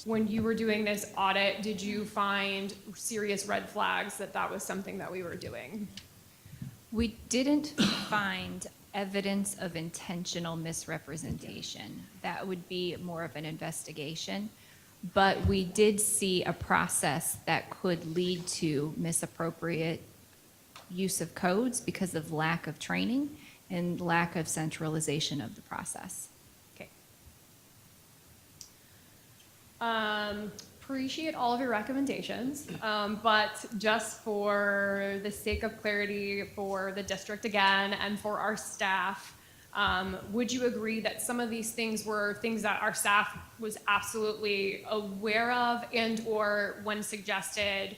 When you were doing this audit, did you find serious red flags that that was something that we were doing? We didn't find evidence of intentional misrepresentation. That would be more of an investigation. But we did see a process that could lead to misappropriate use of codes because of lack of training and lack of centralization of the process. Okay. Appreciate all of your recommendations, but just for the sake of clarity for the district again and for our staff, would you agree that some of these things were things that our staff was absolutely aware of and or when suggested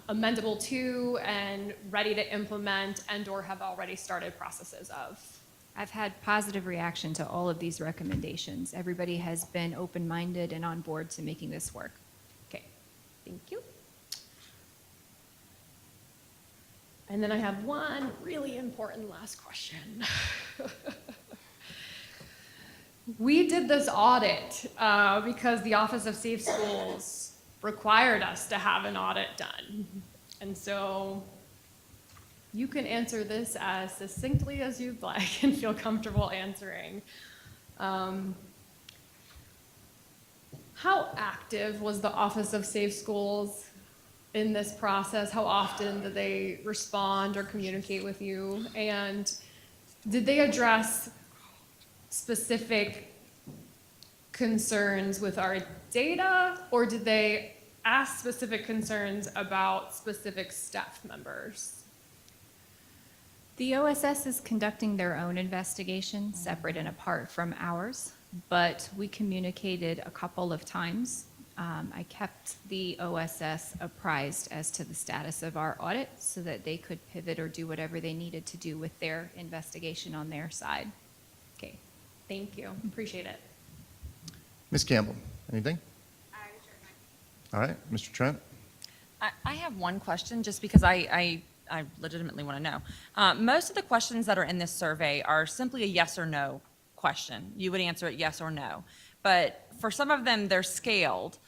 amendable to and ready to implement and or have already started processes of? I've had positive reaction to all of these recommendations. Everybody has been open-minded and on board to making this work. Okay, thank you. And then I have one really important last question. we did this audit because the Office of Safe Schools required us to have an audit done. And so you can answer this as succinctly as you'd like and feel comfortable answering. How active was the Office of Safe Schools in this process? How often did they respond or communicate with you? And did they address specific concerns with our data, or did they ask specific concerns about specific staff members? The OSS is conducting their own investigation, separate and apart from ours, but we communicated a couple of times. I kept the OSS apprised as to the status of our audit so that they could pivot or do whatever they needed to do with their investigation on their side. Okay, thank you, appreciate it. Ms. Campbell, anything? All right, Mr. Trent? I have one question, just because I legitimately want to know. Most of the questions that are in this survey are simply a yes or no question. You would answer it yes or no. But for some of them, they're scaled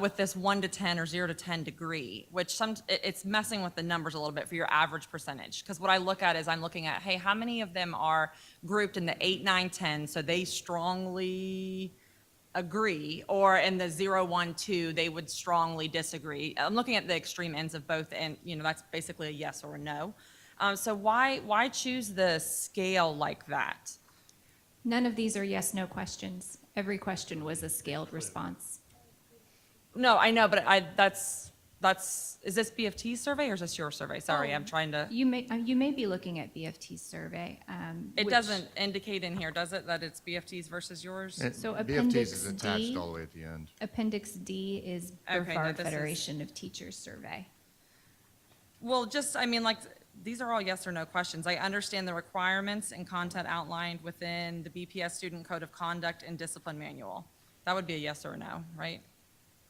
with this 1 to 10 or 0 to 10 degree, which it's messing with the numbers a little bit for your average percentage. Because what I look at is I'm looking at, hey, how many of them are grouped in the 8, 9, 10, so they strongly agree, or in the 0, 1, 2, they would strongly disagree. I'm looking at the extreme ends of both, and that's basically a yes or a no. So why choose the scale like that? None of these are yes/no questions. Every question was a scaled response. No, I know, but is this BFT's survey or is this your survey? Sorry, I'm trying to. You may be looking at BFT's survey. It doesn't indicate in here, does it, that it's BFT's versus yours? So BFT's Appendix is attached D, all the way at the end. Appendix D is Okay, no, Burford this is- Federation of Teachers survey. Well, these are all yes or no questions. I understand the requirements and content outlined within the BPS Student Code of Conduct and Discipline Manual. That would be a yes or a no, right?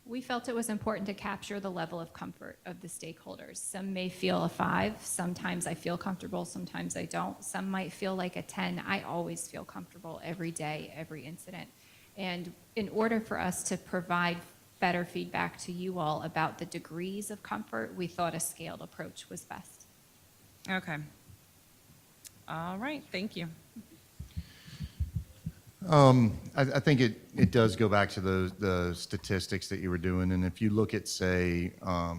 We felt it was important to capture the level of comfort of the stakeholders. Some may feel a 5, sometimes I feel comfortable, sometimes I don't. Some might feel like a 10. I always feel comfortable every day, every incident. And in order for us to provide better feedback to you all about the degrees of comfort, we thought a scaled approach was best. Okay. All right, thank you. I think it does go back to the statistics that you were doing. And if you look at, say,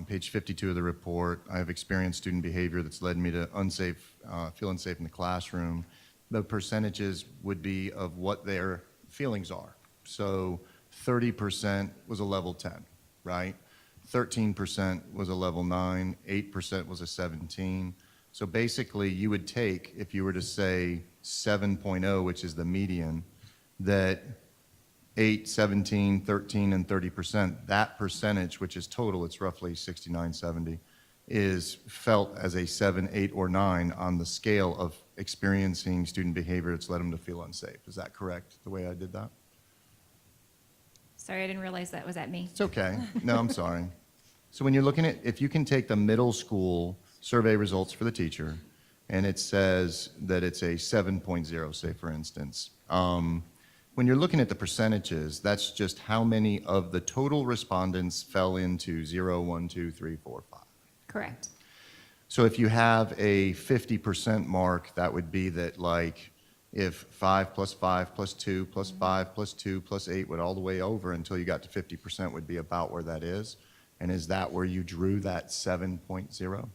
page 52 of the report, I have experienced student behavior that's led me to feel unsafe in the classroom. The percentages would be of what their feelings are. So 30% was a level 10, right? 13% was a level 9, 8% was a 17. So basically, you would take, if you were to say 7.0, which is the median, that 8, 17, 13, and 30%, that percentage, which is total, it's roughly 69, 70, is felt as a 7, 8, or 9 on the scale of experiencing student behavior that's led them to feel unsafe. Is that correct, the way I did that? Sorry, I didn't realize that was at me. It's okay. No, I'm sorry. So when you're looking at, if you can take the middle school survey results for the teacher, and it says that it's a 7.0, say, for instance, when you're looking at the percentages, that's just how many of the total respondents fell into 0, 1, 2, 3, 4, 5. Correct. So if you have a 50% mark, that would be that, like, if 5 plus 5 plus 2 plus 5 plus 2 plus 8 went all the way over until you got to 50% would be about where that is. And is that where you drew that 7.0?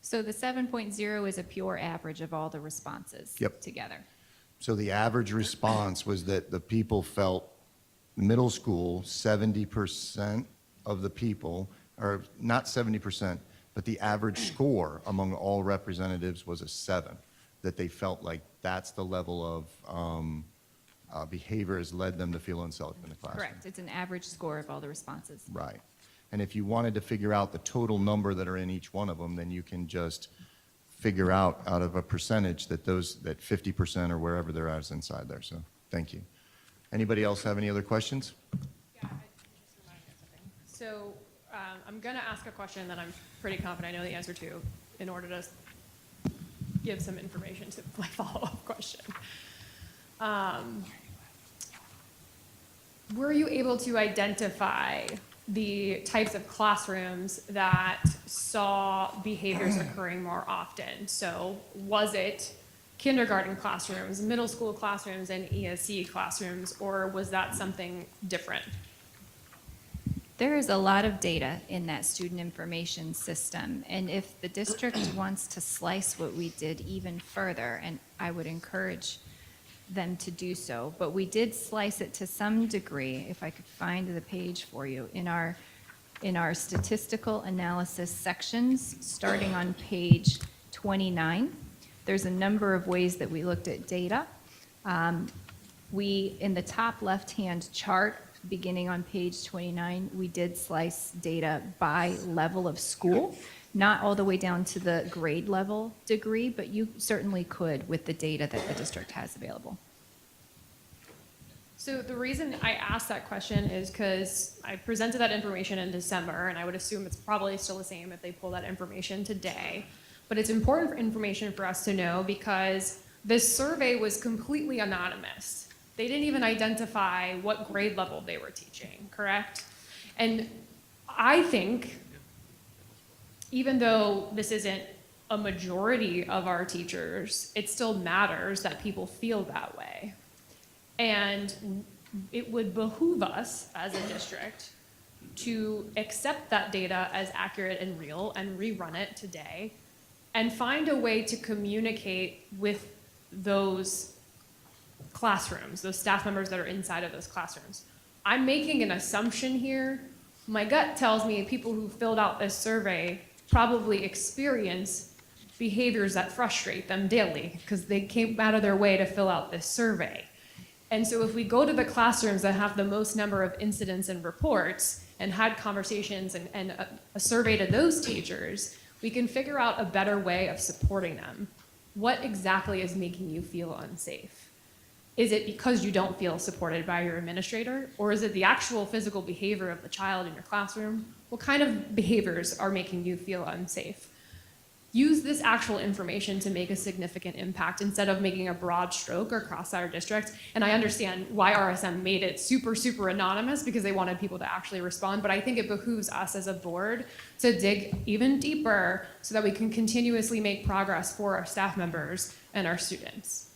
So the 7.0 is a pure average of all the responses together. So the average response was that the people felt, middle school, 70% of the people, or not 70%, but the average score among all representatives was a 7, that they felt like that's the level of behavior has led them to feel unsafe in the classroom. Correct. It's an average score of all the responses. Right. And if you wanted to figure out the total number that are in each one of them, then you can just figure out of a percentage that 50% or wherever they're at is inside there. So thank you. Anybody else have any other questions? Yeah, just remind me of something. So I'm going to ask a question that I'm pretty confident I know the answer to in order to give some information to my follow-up question. were you able to identify the types of classrooms that saw behaviors occurring more often? So was it kindergarten classrooms, middle school classrooms, and ESC classrooms, or was that something different? There is a lot of data in that student information system, and if the district wants to slice what we did even further, and I would encourage them to do so, but we did slice it to some degree, if I could find the page for you, in our statistical analysis sections, starting on page 29. There's a number of ways that we looked at data. In the top left-hand chart, beginning on page 29, we did slice data by level of school, not all the way down to the grade level degree, but you certainly could with the data that the district has available. So the reason I asked that question is because I presented that information in December, and I would assume it's probably still the same if they pull that information today. But it's important information for us to know because this survey was completely anonymous. They didn't even identify what grade level they were teaching, correct? And I think, even though this isn't a majority of our teachers, it still matters that people feel that way. And it would behoove us as a district to accept that data as accurate and real and rerun it today and find a way to communicate with those classrooms, those staff members that are inside of those classrooms. I'm making an assumption here. My gut tells me people who filled out this survey probably experience behaviors that frustrate them daily because they came out of their way to fill out this survey. And so if we go to the classrooms that have the most number of incidents and reports and had conversations and a survey to those teachers, we can figure out a better way of supporting them. What exactly is making you feel unsafe? Is it because you don't feel supported by your administrator? Or is it the actual physical behavior of the child in your classroom? What kind of behaviors are making you feel unsafe? Use this actual information to make a significant impact instead of making a broad stroke across our district. And I understand why RSM made it super, super anonymous because they wanted people to actually respond. But I think it behooves us as a board to dig even deeper so that we can continuously make progress for our staff members and our students.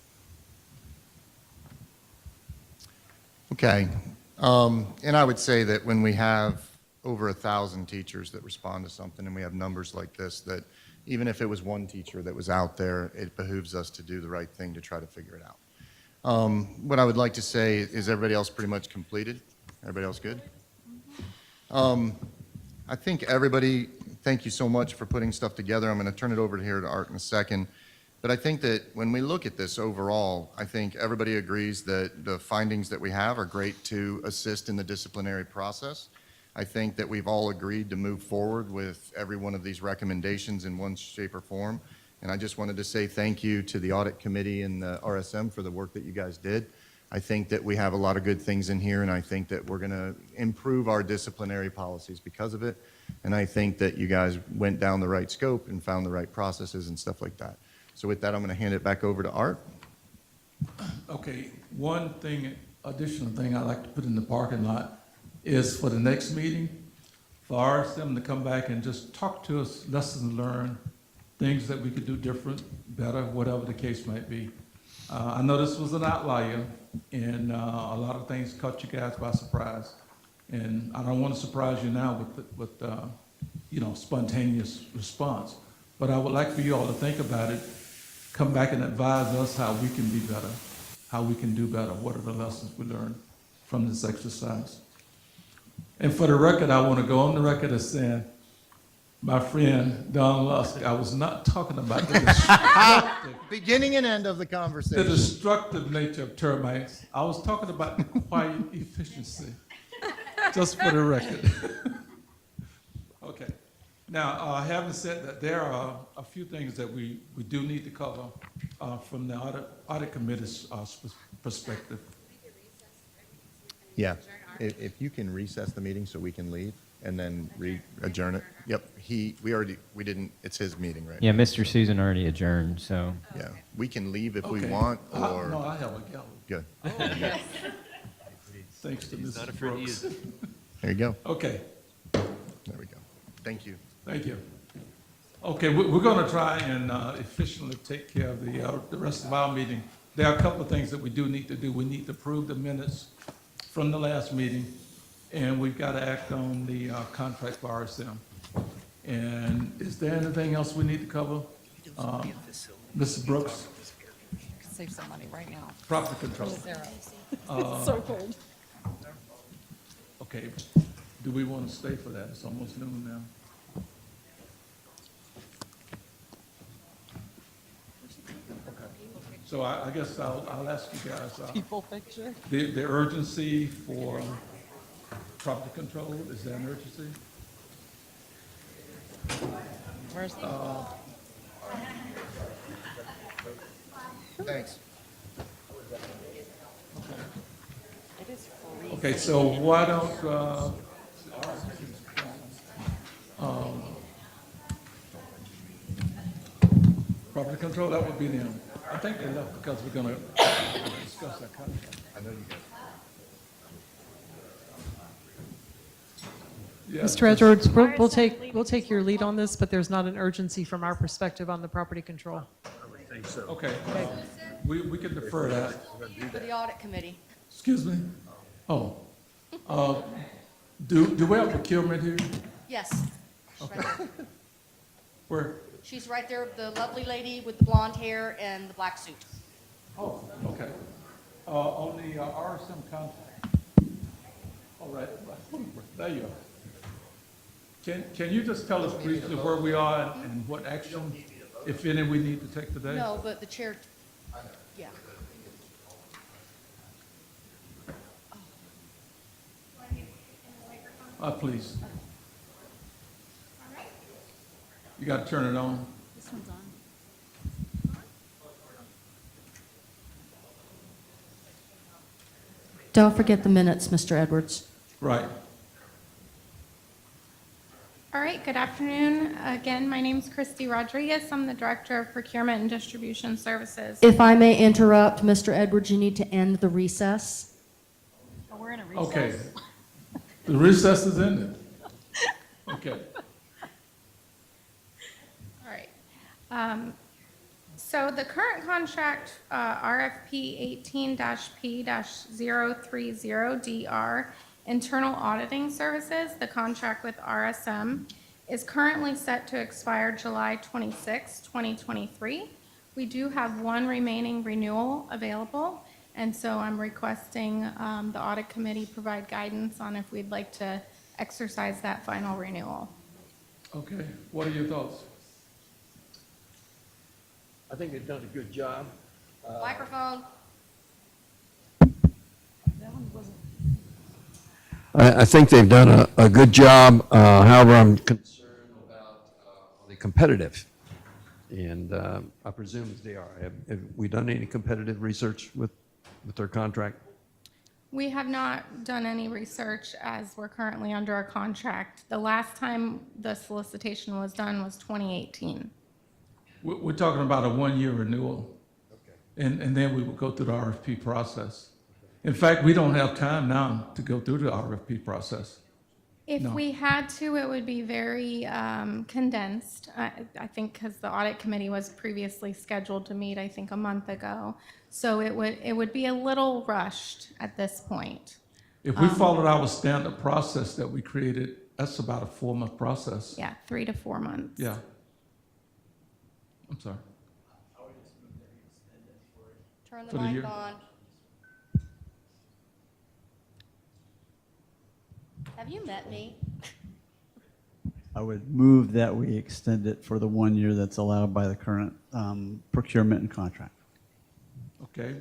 Okay. And I would say that when we have over 1,000 teachers that respond to something and we have numbers like this, that even if it was one teacher that was out there, it behooves us to do the right thing to try to figure it out. What I would like to say is everybody else pretty much completed? Everybody else good? I think everybody, thank you so much for putting stuff together. I'm going to turn it over here to Art in a second. But I think that when we look at this overall, I think everybody agrees that the findings that we have are great to assist in the disciplinary process. I think that we've all agreed to move forward with every one of these recommendations in one shape or form. And I just wanted to say thank you to the Audit Committee and the RSM for the work that you guys did. I think that we have a lot of good things in here, and I think that we're going to improve our disciplinary policies because of it. And I think that you guys went down the right scope and found the right processes and stuff like that. So with that, I'm going to hand it back over to Art. Okay, one thing, additional thing I'd like to put in the parking lot is for the next meeting, for RSM to come back and just talk to us, lessons learned, things that we could do different, better, whatever the case might be. I know this was an outlier, and a lot of things caught you guys by surprise. And I don't want to surprise you now with spontaneous response. But I would like for you all to think about it, come back and advise us how we can be better, how we can do better, what are the lessons we learned from this exercise. And for the record, I want to go on the record as saying, my friend Don Lusk, I was not talking about the destructive, beginning and end of the conversation. the destructive nature of termites. I was talking about the quiet efficiency, just for the record. Okay. Now, having said that, there are a few things that we do need to cover from the audit committee's perspective. Yeah, if you can recess the meeting so we can leave and then adjourn it. Yep, we didn't, it's his meeting, right? Yeah, Mr. Susan already adjourned, so. Yeah, we can leave if we Okay. want, or. No, I have a gavel. Good. thanks to He's not Mrs. afraid to Brooks. use it. There you go. Okay, There we go. Thank you. thank you. Okay, we're going to try and efficiently take care of the rest of our meeting. There are a couple of things that we do need to do. We need to approve the minutes from the last meeting, and we've got to act on the contract for RSM. And is there anything else we need to cover? Mrs. Brooks, Save some money right now. property control. So cold. Okay, do we want to stay for that? It's almost noon now. Okay. So I guess I'll ask you guys, People picture. the urgency for property control, is there an urgency? Where's the? Thanks. It is freezing. Okay, so why don't, property control, that would be them. I think they left because we're gonna discuss that contract. I know you guys. Yeah, Mr. Edwards, we'll take your lead on this, but there's not an urgency from our perspective on the property control. Okay, we can defer that. For the audit committee. Excuse me? Oh. Do we have procurement here? Yes. She's right there. Where? She's right there, the lovely lady with the blonde hair and the black suit. Oh, okay. On the RSM contract. All right, there you are. Can you just tell us briefly where we are and what action, if any, we need to take today? No, but the chair, yeah. Please. You got to turn it on. This one's on. Don't forget the minutes, Mr. Edwards. Right. All right, good afternoon. Again, my name's Christy Rodriguez. I'm the Director of Procurement and Distribution Services. If I may interrupt, Mr. Edwards, you need to end the recess. Oh, we're in a recess. Okay. The recess is ended. Okay. All right. So the current contract, RFP 18-P-030DR, Internal Auditing Services, the contract with RSM, is currently set to expire July 26, 2023. We do have one remaining renewal available, and so I'm requesting the Audit Committee provide guidance on if we'd like to exercise that final renewal. Okay. What are your thoughts? I think they've done a good job. Microphone. I think they've done a good job. However, I'm concerned about the competitive. And I presume as they are. Have we done any competitive research with their contract? We have not done any research as we're currently under a contract. The last time the solicitation was done was 2018. We're talking about a one-year renewal. Okay. And then we will go through the RFP process. In fact, we don't have time now to go through the RFP process. If No. we had to, it would be very condensed. I think because the audit committee was previously scheduled to meet, I think, a month ago. So it would be a little rushed at this point. If we followed our standard process that we created, that's about a 4-month process. Yeah, 3 to 4 months. Yeah. I'm sorry. Turn For the the mic year. on. Have you met me? I would move that we extend it for the 1 year that's allowed by the current procurement and contract. Okay.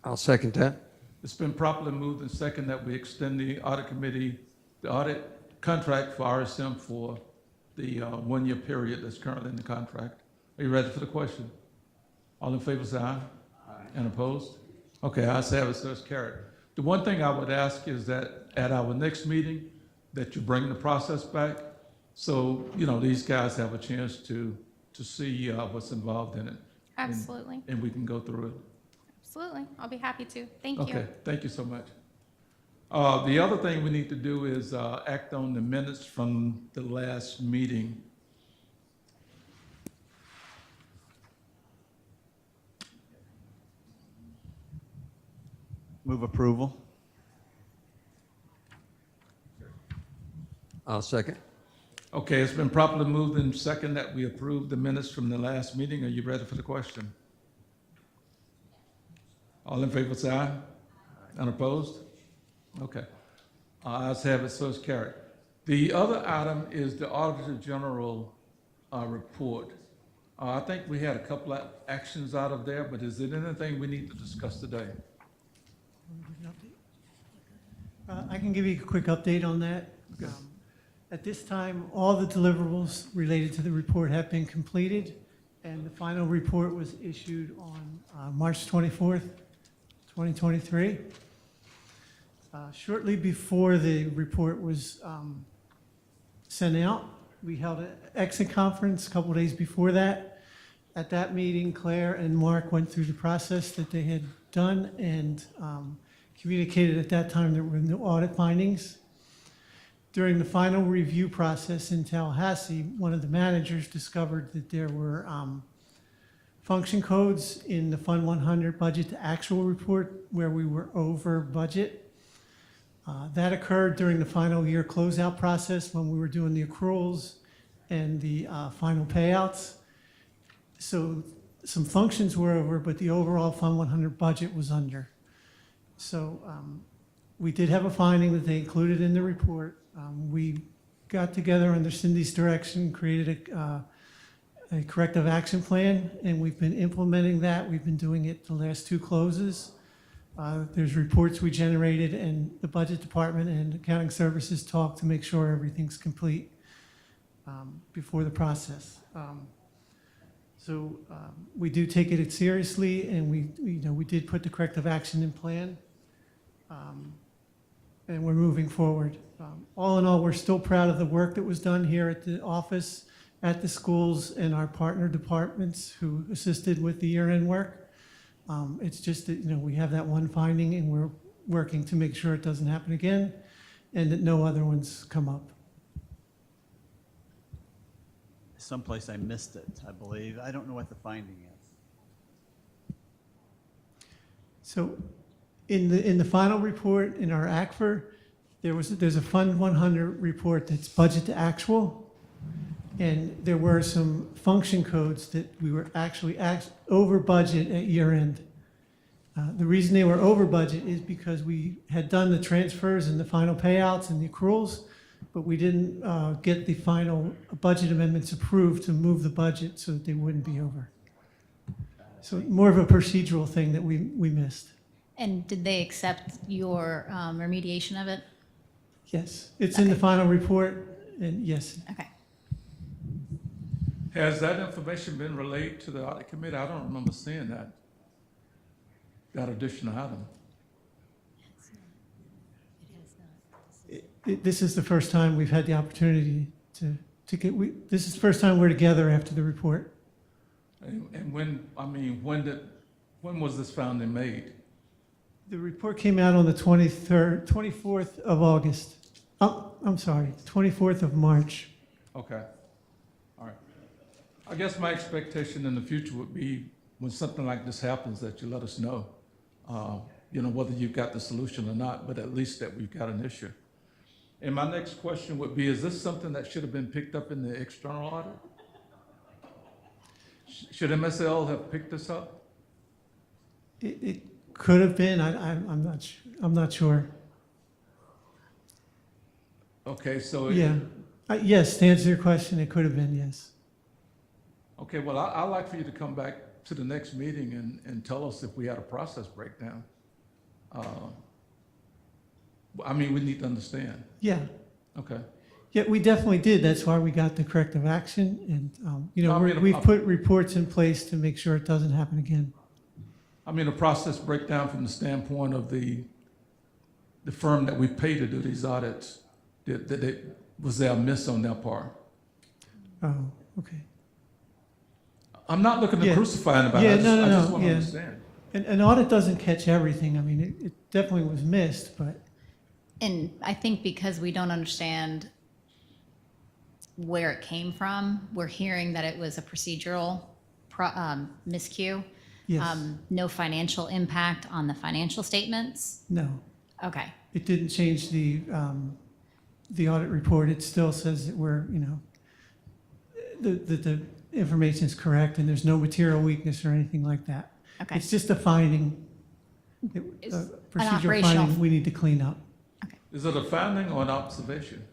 I'll second that. It's been properly moved and second that we extend the audit committee, the audit contract for RSM for the 1-year period that's currently in the contract. Are you ready for the question? All in favor, say aye. Aye. And opposed? Okay, ayes have it, so it's carried. The one thing I would ask is that at our next meeting, that you bring the process back, so, these guys have a chance to see what's involved in it. Absolutely. And we can go through it. Absolutely. I'll be happy to. Thank you. Okay, thank you so much. The other thing we need to do is act on the minutes from the last meeting. Move approval. I'll second. Okay, it's been properly moved and second that we approve the minutes from the last meeting. Are you ready for the question? All in favor, say aye. Unopposed? Okay. Ayes have it, so it's carried. The other item is the Auditor General report. I think we had a couple of actions out of there, but is there anything we need to discuss today? I can give you a quick update on that. Okay. At this time, all the deliverables related to the report have been completed, and the final report was issued on March 24th, 2023. Shortly before the report was sent out, we held an exit conference a couple days before that. At that meeting, Claire and Mark went through the process that they had done and communicated at that time there were no audit findings. During the final review process in Tallahassee, one of the managers discovered that there were function codes in the Fund 100 budget to actual report where we were over budget. That occurred during the final year closeout process when we were doing the accruals and the final payouts. So some functions were over, but the overall Fund 100 budget was under. So we did have a finding that they included in the report. We got together under Cindy's direction, created a corrective action plan, and we've been implementing that. We've been doing it the last two closes. There's reports we generated, and the budget department and accounting services talked to make sure everything's complete before the process. So we do take it seriously, and we did put the corrective action in plan, and we're moving forward. All in all, we're still proud of the work that was done here at the office, at the schools, and our partner departments who assisted with the year-end work. It's just that, we have that one finding, and we're working to make sure it doesn't happen again and that no other ones come up. Someplace I missed it, I believe. I don't know what the finding is. So in the final report in our ACFR, there's a Fund 100 report that's budget to actual, and there were some function codes that we were actually over budget at year end. The reason they were over budget is because we had done the transfers and the final payouts and the accruals, but we didn't get the final budget amendments approved to move the budget so that they wouldn't be over. So more of a procedural thing that we missed. And did they accept your remediation of it? Yes, it's in the final report, and yes. Okay. Has that information been relayed to the audit committee? I don't remember seeing that additional item. This is the first time we've had the opportunity to get, this is the first time we're together after the report. And when was this finding made? The report came out on the 24th of August. Oh, I'm sorry, 24th of March. Okay. All right. I guess my expectation in the future would be when something like this happens that you let us know, whether you've got the solution or not, but at least that we've got an issue. And my next question would be, is this something that should have been picked up in the external audit? Should MSL have picked this up? It could have been, I'm not sure. Okay, so. Yeah, yes, to answer your question, it could have been, yes. Okay, well, I'd like for you to come back to the next meeting and tell us if we had a process breakdown. We need to understand. Yeah. Okay. Yeah, we definitely did. That's why we got the corrective action. And, we've put reports in place to make sure it doesn't happen again. A process breakdown from the standpoint of the firm that we pay to do these audits. Was there a miss on their part? Oh, okay. I'm not looking to crucify anybody. Yeah, I just want to yeah. understand. An audit doesn't catch everything. It definitely was missed, but And I think because we don't understand where it came from, we're hearing that it was a procedural miscue. Yes. No financial impact on the financial statements. No, Okay. it didn't change the audit report. It still says that we're, the information is correct and there's no material weakness or anything like that. Okay. It's just a finding, It's a an procedural operational- finding we need to clean up. Is it a finding or an observation?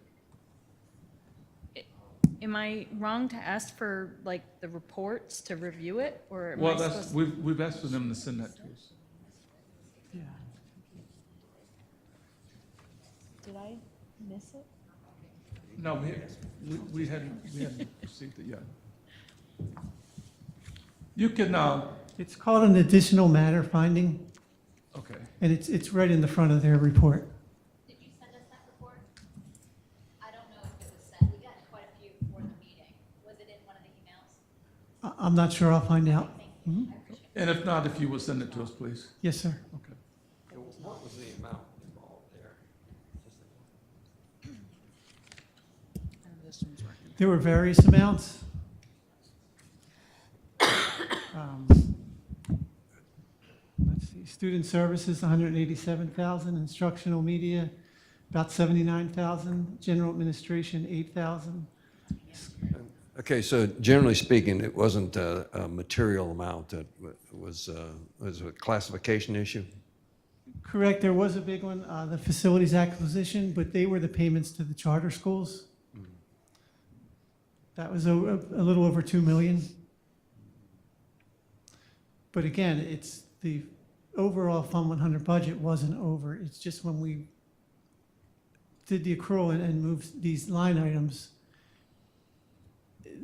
Am I wrong to ask for like the reports to review it, or am I Well, supposed to? we've asked for them to send that to us. Yeah. Did I miss it? No, we hadn't received it yet. You can, It's called an additional matter finding, okay. and it's right in the front of their report. Did you send us that report? I don't know if it was sent. We got quite a few before the meeting. Was it in one of the emails? I'm not sure. I'll find out. Mhm. And if not, if you would send it to us, please. Yes, sir. Okay. What was the amount involved there? There were various amounts. Let's see, student services, 187,000, instructional media, about 79,000, general administration, 8,000. Okay, so generally speaking, it wasn't a material amount that was a classification issue? Correct, there was a big one, the facilities acquisition, but they were the payments to the charter schools. That was a little over 2 million. But again, it's the overall Fund 100 budget wasn't over. It's just when we did the accrual and moved these line items,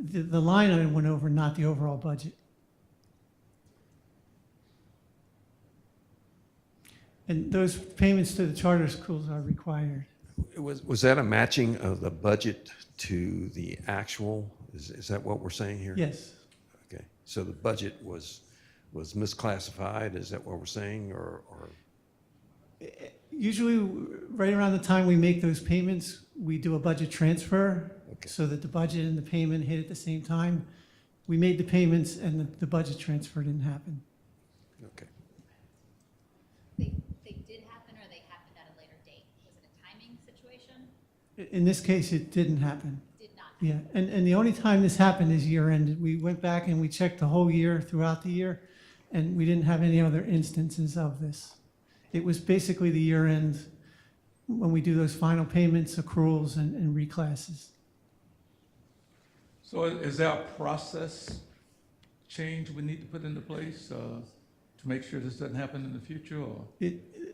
the line item went over, not the overall budget. And those payments to the charter schools are required. Was that a matching of the budget to the actual? Is that what we're saying here? Yes. Okay, so the budget was misclassified, is that what we're saying, or? Usually, right around the time we make those payments, we do a budget transfer so that the budget and the payment hit at the same time. We made the payments and the budget transfer didn't happen. Okay. They did happen, or they happened at a later date? Was it a timing situation? In this case, it didn't happen. Did not. Yeah, and the only time this happened is year end. We went back and we checked the whole year throughout the year, and we didn't have any other instances of this. It was basically the year end when we do those final payments, accruals, and reclasses. So is there a process change we need to put into place to make sure this doesn't happen in the future, or?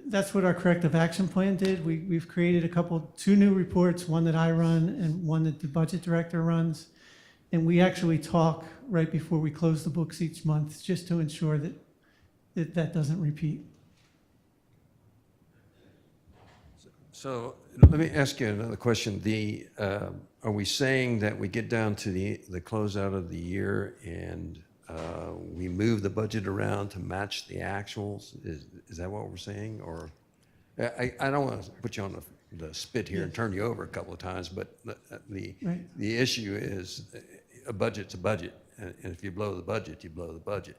That's what our corrective action plan did. We've created two new reports, one that I run and one that the budget director runs. And we actually talk right before we close the books each month, just to ensure that doesn't repeat. So let me ask you another question. Are we saying that we get down to the closeout of the year and we move the budget around to match the actuals? Is that what we're saying? Or I don't want to put you on the spit here and turn you over a couple of times, but the issue is a budget's a budget, and if you blow the budget, you blow the budget.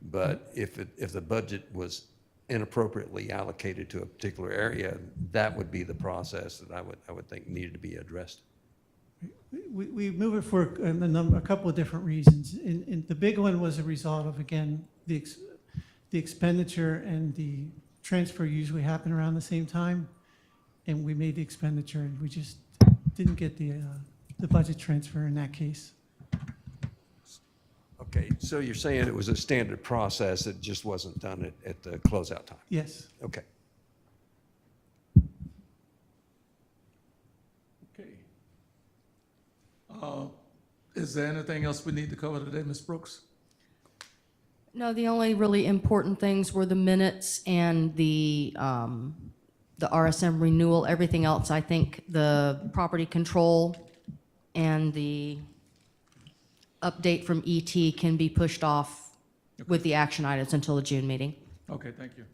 But if the budget was inappropriately allocated to a particular area, that would be the process that I would think needed to be addressed. We move it for a couple of different reasons. And the big one was a result of, again, the expenditure and the transfer usually happen around the same time. And we made the expenditure, and we just didn't get the budget transfer in that case. Okay, so you're saying it was a standard process, it just wasn't done at the closeout time? Yes. Okay. Okay. Is there anything else we need to cover today, Ms. Brooks? No, the only really important things were the minutes and the RSM renewal. Everything else, I think the property control and the update from ET can be pushed off with the action items until the June meeting. Okay, thank you.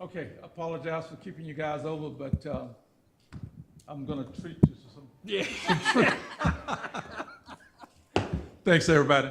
Okay, apologize for keeping you guys over, but I'm gonna treat you to some. Yeah. Thanks, everybody.